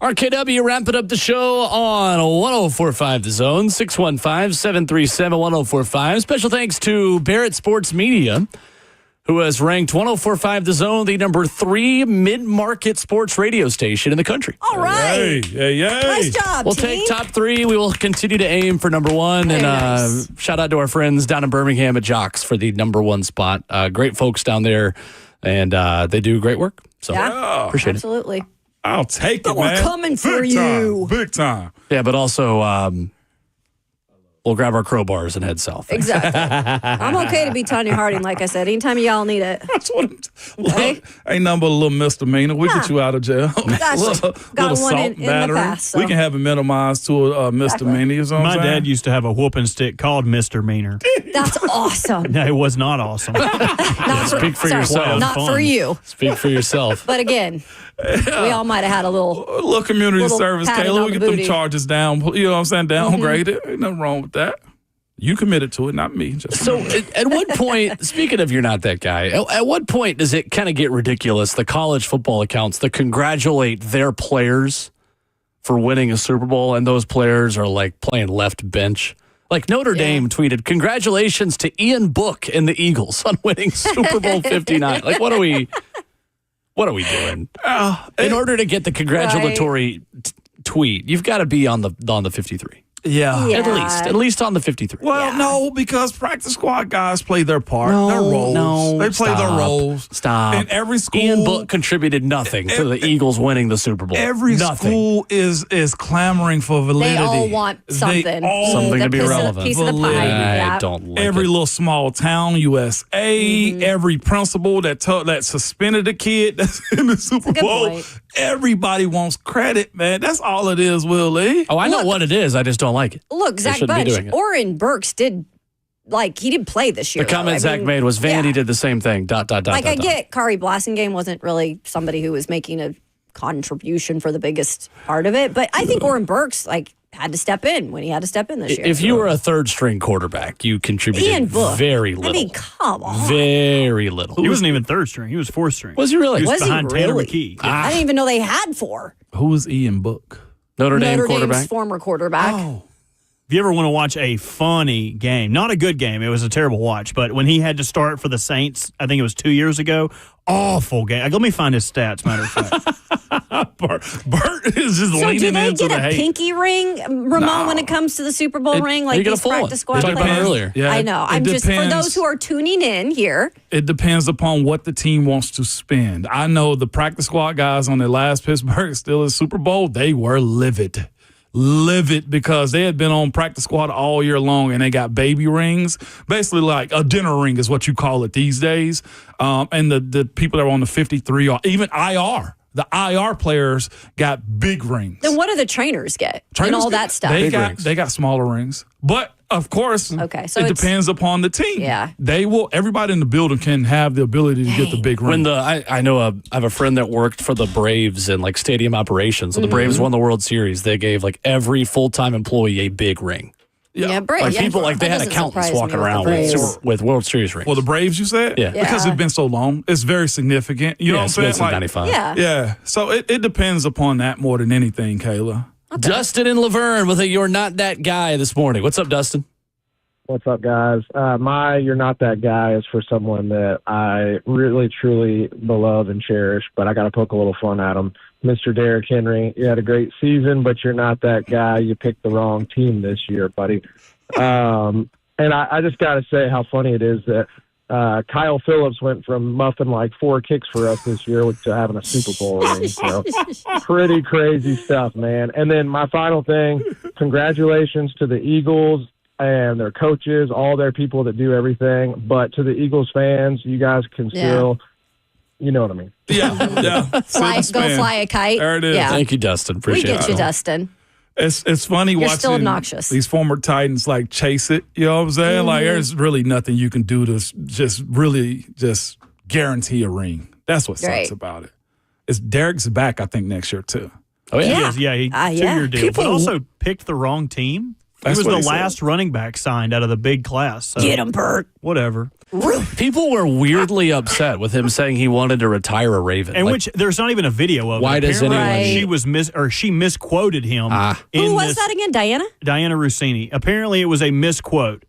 RKW ramping up the show on 104.5 The Zone, 615-737-1045. Special thanks to Barrett Sports Media, who has ranked 104.5 The Zone the number 3 mid-market sports radio station in the country. All right. Yay. Nice job, We'll team. take top 3. We will continue to aim for number 1. Very And nice. shout out to our friends down in Birmingham at Jocks for the number 1 spot. Great folks down there, and they do great work. So appreciate Absolutely. I'll take it, man. We're coming for you. Big time. it. Yeah, but also we'll grab our crowbars and head south. Exactly. I'm okay to be Tanya Harding, like I said. Anytime y'all need it. That's what Okay. Look, ain't nothing but a little misdemeanor. We get you out of jail. Gotcha. Got one in the battery. past, so. We can have it minimized to a misdemeanor. You know what I'm My saying? dad used to have a whooping stick called Mr. Meaner. That's awesome. No, it was not awesome. Not for, Speak for sorry, yourself. Not Fun. for you. Speak for yourself. But again, we all might have had a little. A little community Little service, patting Kayla. on We the get them booty. charges down. You know what I'm saying? Downgrade it. Ain't nothing wrong with that. You committed to it, not me. Just So at what point, speaking of you're not that guy, at what point does it kind of get ridiculous, the college football accounts that congratulate their players for winning a Super Bowl, and those players are like playing left bench? Like Notre Dame tweeted, "Congratulations to Ian Book and the Eagles on winning Super Bowl 59." Like, what are we doing? In order to get the congratulatory tweet, you've got to be on the 53. yeah. At least on the 53. Well, no, because practice squad guys play their part, their roles. They play their stop. roles. Stop. And every school, Ian Book contributed nothing to the Eagles winning the Super Bowl. every nothing. school is clamoring for validity. They all want something. Something to be relevant. Piece of the pie. Validity. Yeah. I don't like Every it. little small town, USA, every principal that suspended a kid that's in the Super good Bowl, point. everybody wants credit, man. That's all it is, Willie. Oh, I know what it is. I just don't like it. Look, They Zach shouldn't be doing Bunch, it. Oren Burks did, he did play this year. The comment Zach made was Vandy did the same thing. ... I get Kari Blasingame wasn't really somebody who was making a contribution for the biggest part of it, but I think Oren Burks, had to step in when he had to step in this year. If you were a third string quarterback, you contributed Ian Book. very little. I mean, come on. Very little. He wasn't even third string. He was fourth string. Was he really? He was Was he behind Tanner really? McKee. I didn't even know they had 4. Who is Ian Book? Notre Dame Notre quarterback. Dame's former quarterback. Oh. If you ever want to watch a funny game, not a good game, it was a terrible watch, but when he had to start for the Saints, I think it was 2 years ago, awful game. Let me find his stats, matter of fact. Bert is just So leaning do they into get the a hate. pinky ring, Ramon, when it comes to the Super Bowl ring? Like you get a these full one. practice squad We talked about it players? earlier. Yeah, I know. it I'm just, for depends. those who are tuning in here, It depends upon what the team wants to spend. I know the practice squad guys on their last Pittsburgh Steelers Super Bowl, they were livid because they had been on practice squad all year long and they got baby rings, basically like a dinner ring is what you call it these days. And the people that were on the 53 or even IR. The IR players got big rings. then what do the trainers get? And all that stuff. They got smaller rings. But of course, Okay, so it it's- depends upon the team. Yeah. They will. Everybody in the building can have the ability to get the big ring. When I know I have a friend that worked for the Braves in stadium operations. When the Mm-hmm. Braves won the World Series, they gave every full-time employee a big ring. Yeah, People they that had doesn't accountants surprise me walking with the around Braves. with World Series rings. Well, the Braves, you said? Yeah. Because Yeah. it's been so long. It's very significant. You know what I'm it's saying? been since 95. Yeah. Yeah. So it depends upon that more than anything, Kayla. Dustin and Laverne with a "You're Not That Guy" this morning. What's up, Dustin? What's up, guys? My You're Not That Guy is for someone that I really, truly beloved and cherish, but I got to poke a little fun at him. Mr. Derrick Henry, you had a great season, but you're not that guy. You picked the wrong team this year, buddy. And I just got to say how funny it is that Kyle Phillips went from muffing 4 kicks for us this year to having a Super Bowl ring. So pretty crazy stuff, man. And then my final thing, congratulations to the Eagles and their coaches, all their people that do everything. But to the Eagles fans, you guys can still, you know what I mean. Yeah. Go fly a kite. There it is. Yeah. Thank you, Dustin. We Appreciate get it. you, Dustin. It's funny You're watching still obnoxious. these former Titans chase it. You know what I'm saying? There's really nothing you can do to just guarantee a ring. That's what sucks Right. about it. It's Derek's back, I think, next year too. Oh yeah. He is, yeah, he 2-year deal, but also picked the wrong team. He That's was what the he said. last running back signed out of the big class. So Get him, Bert. whatever. People were weirdly upset with him saying he wanted to retire a Raven. And which there's not even a video of. Why it. does anyone? She misquoted him. Who was that again? Diana? Diana Rossini. Apparently, it was a misquote.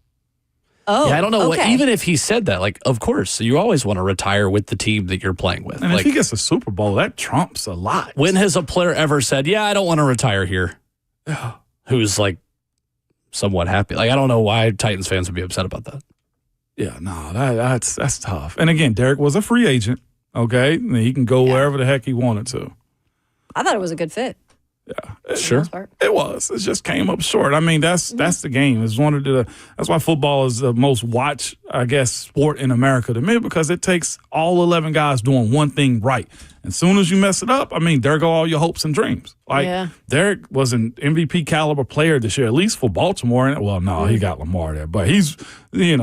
Oh, yeah, I don't know. okay. Even if he said that, like, of course, you always want to retire with the team that you're playing with. And like, if he gets a Super Bowl, that trumps a lot. When has a player ever said, "Yeah, I don't want to retire here"? Who's like somewhat happy? Like, I don't know why Titans fans would be upset about that. Yeah, no, that's tough. And again, Derek was a free agent. Okay, and he can go wherever the heck he wanted to. I thought it was a good fit. Yeah, sure. It was. It just came up short. I mean, that's the game. It's that's why football is the most watched, I guess, sport in America to me, because it takes all 11 guys doing one thing right. As soon as you mess it up, I mean, there go all your hopes and dreams. Like, Derek was an MVP caliber player this year, at least for Baltimore. And well, no, he got Lamar there, but he's, he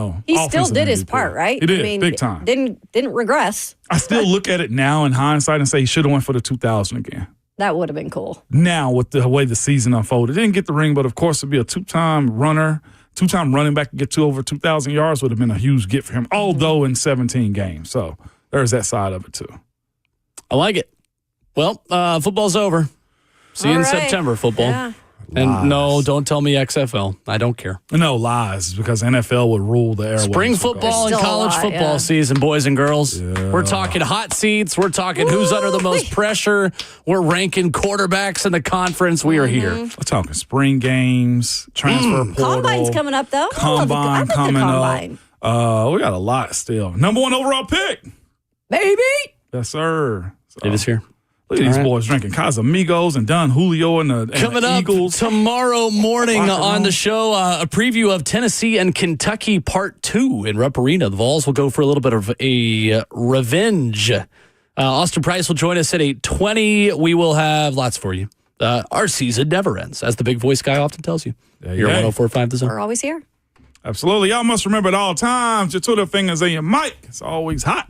still did his part, right? He did, big time. Didn't regress. I still look at it now in hindsight and say he should have went for the 2000 again. That would have been cool. Now, with the way the season unfolded, didn't get the ring, but of course, to be a two-time running back to get to over 2,000 yards would have been a huge get for him, although in 17 games. So there's that side of it, too. I like it. Well, football's over. See you in September, football. Yeah. And Lies. no, don't tell me XFL. I don't care. No, lies, because NFL would rule the airways. Spring football and college football season, boys and girls. Yeah. We're talking hot seats. We're talking who's under the most pressure. We're ranking quarterbacks in the conference. We are here. We're talking spring games, transfer portal. Combine's coming up, though. Combine coming Combine. up. We got a lot still. Number 1 overall pick. Baby. Yes, sir. So, It is here. look at these boys drinking Casamigos and Don Julio and the Coming up Eagles. tomorrow morning on the show, a preview of Tennessee and Kentucky Part 2 in Rupp Arena. The Vols will go for a little bit of a revenge. Austin Price will join us at 8:20. We will have lots for you. Our season never ends, as the big voice guy often tells you. You're 104.5 The Zone. We're always here. Absolutely. Y'all must remember at all times, your Twitter fingers and your mic. It's always hot.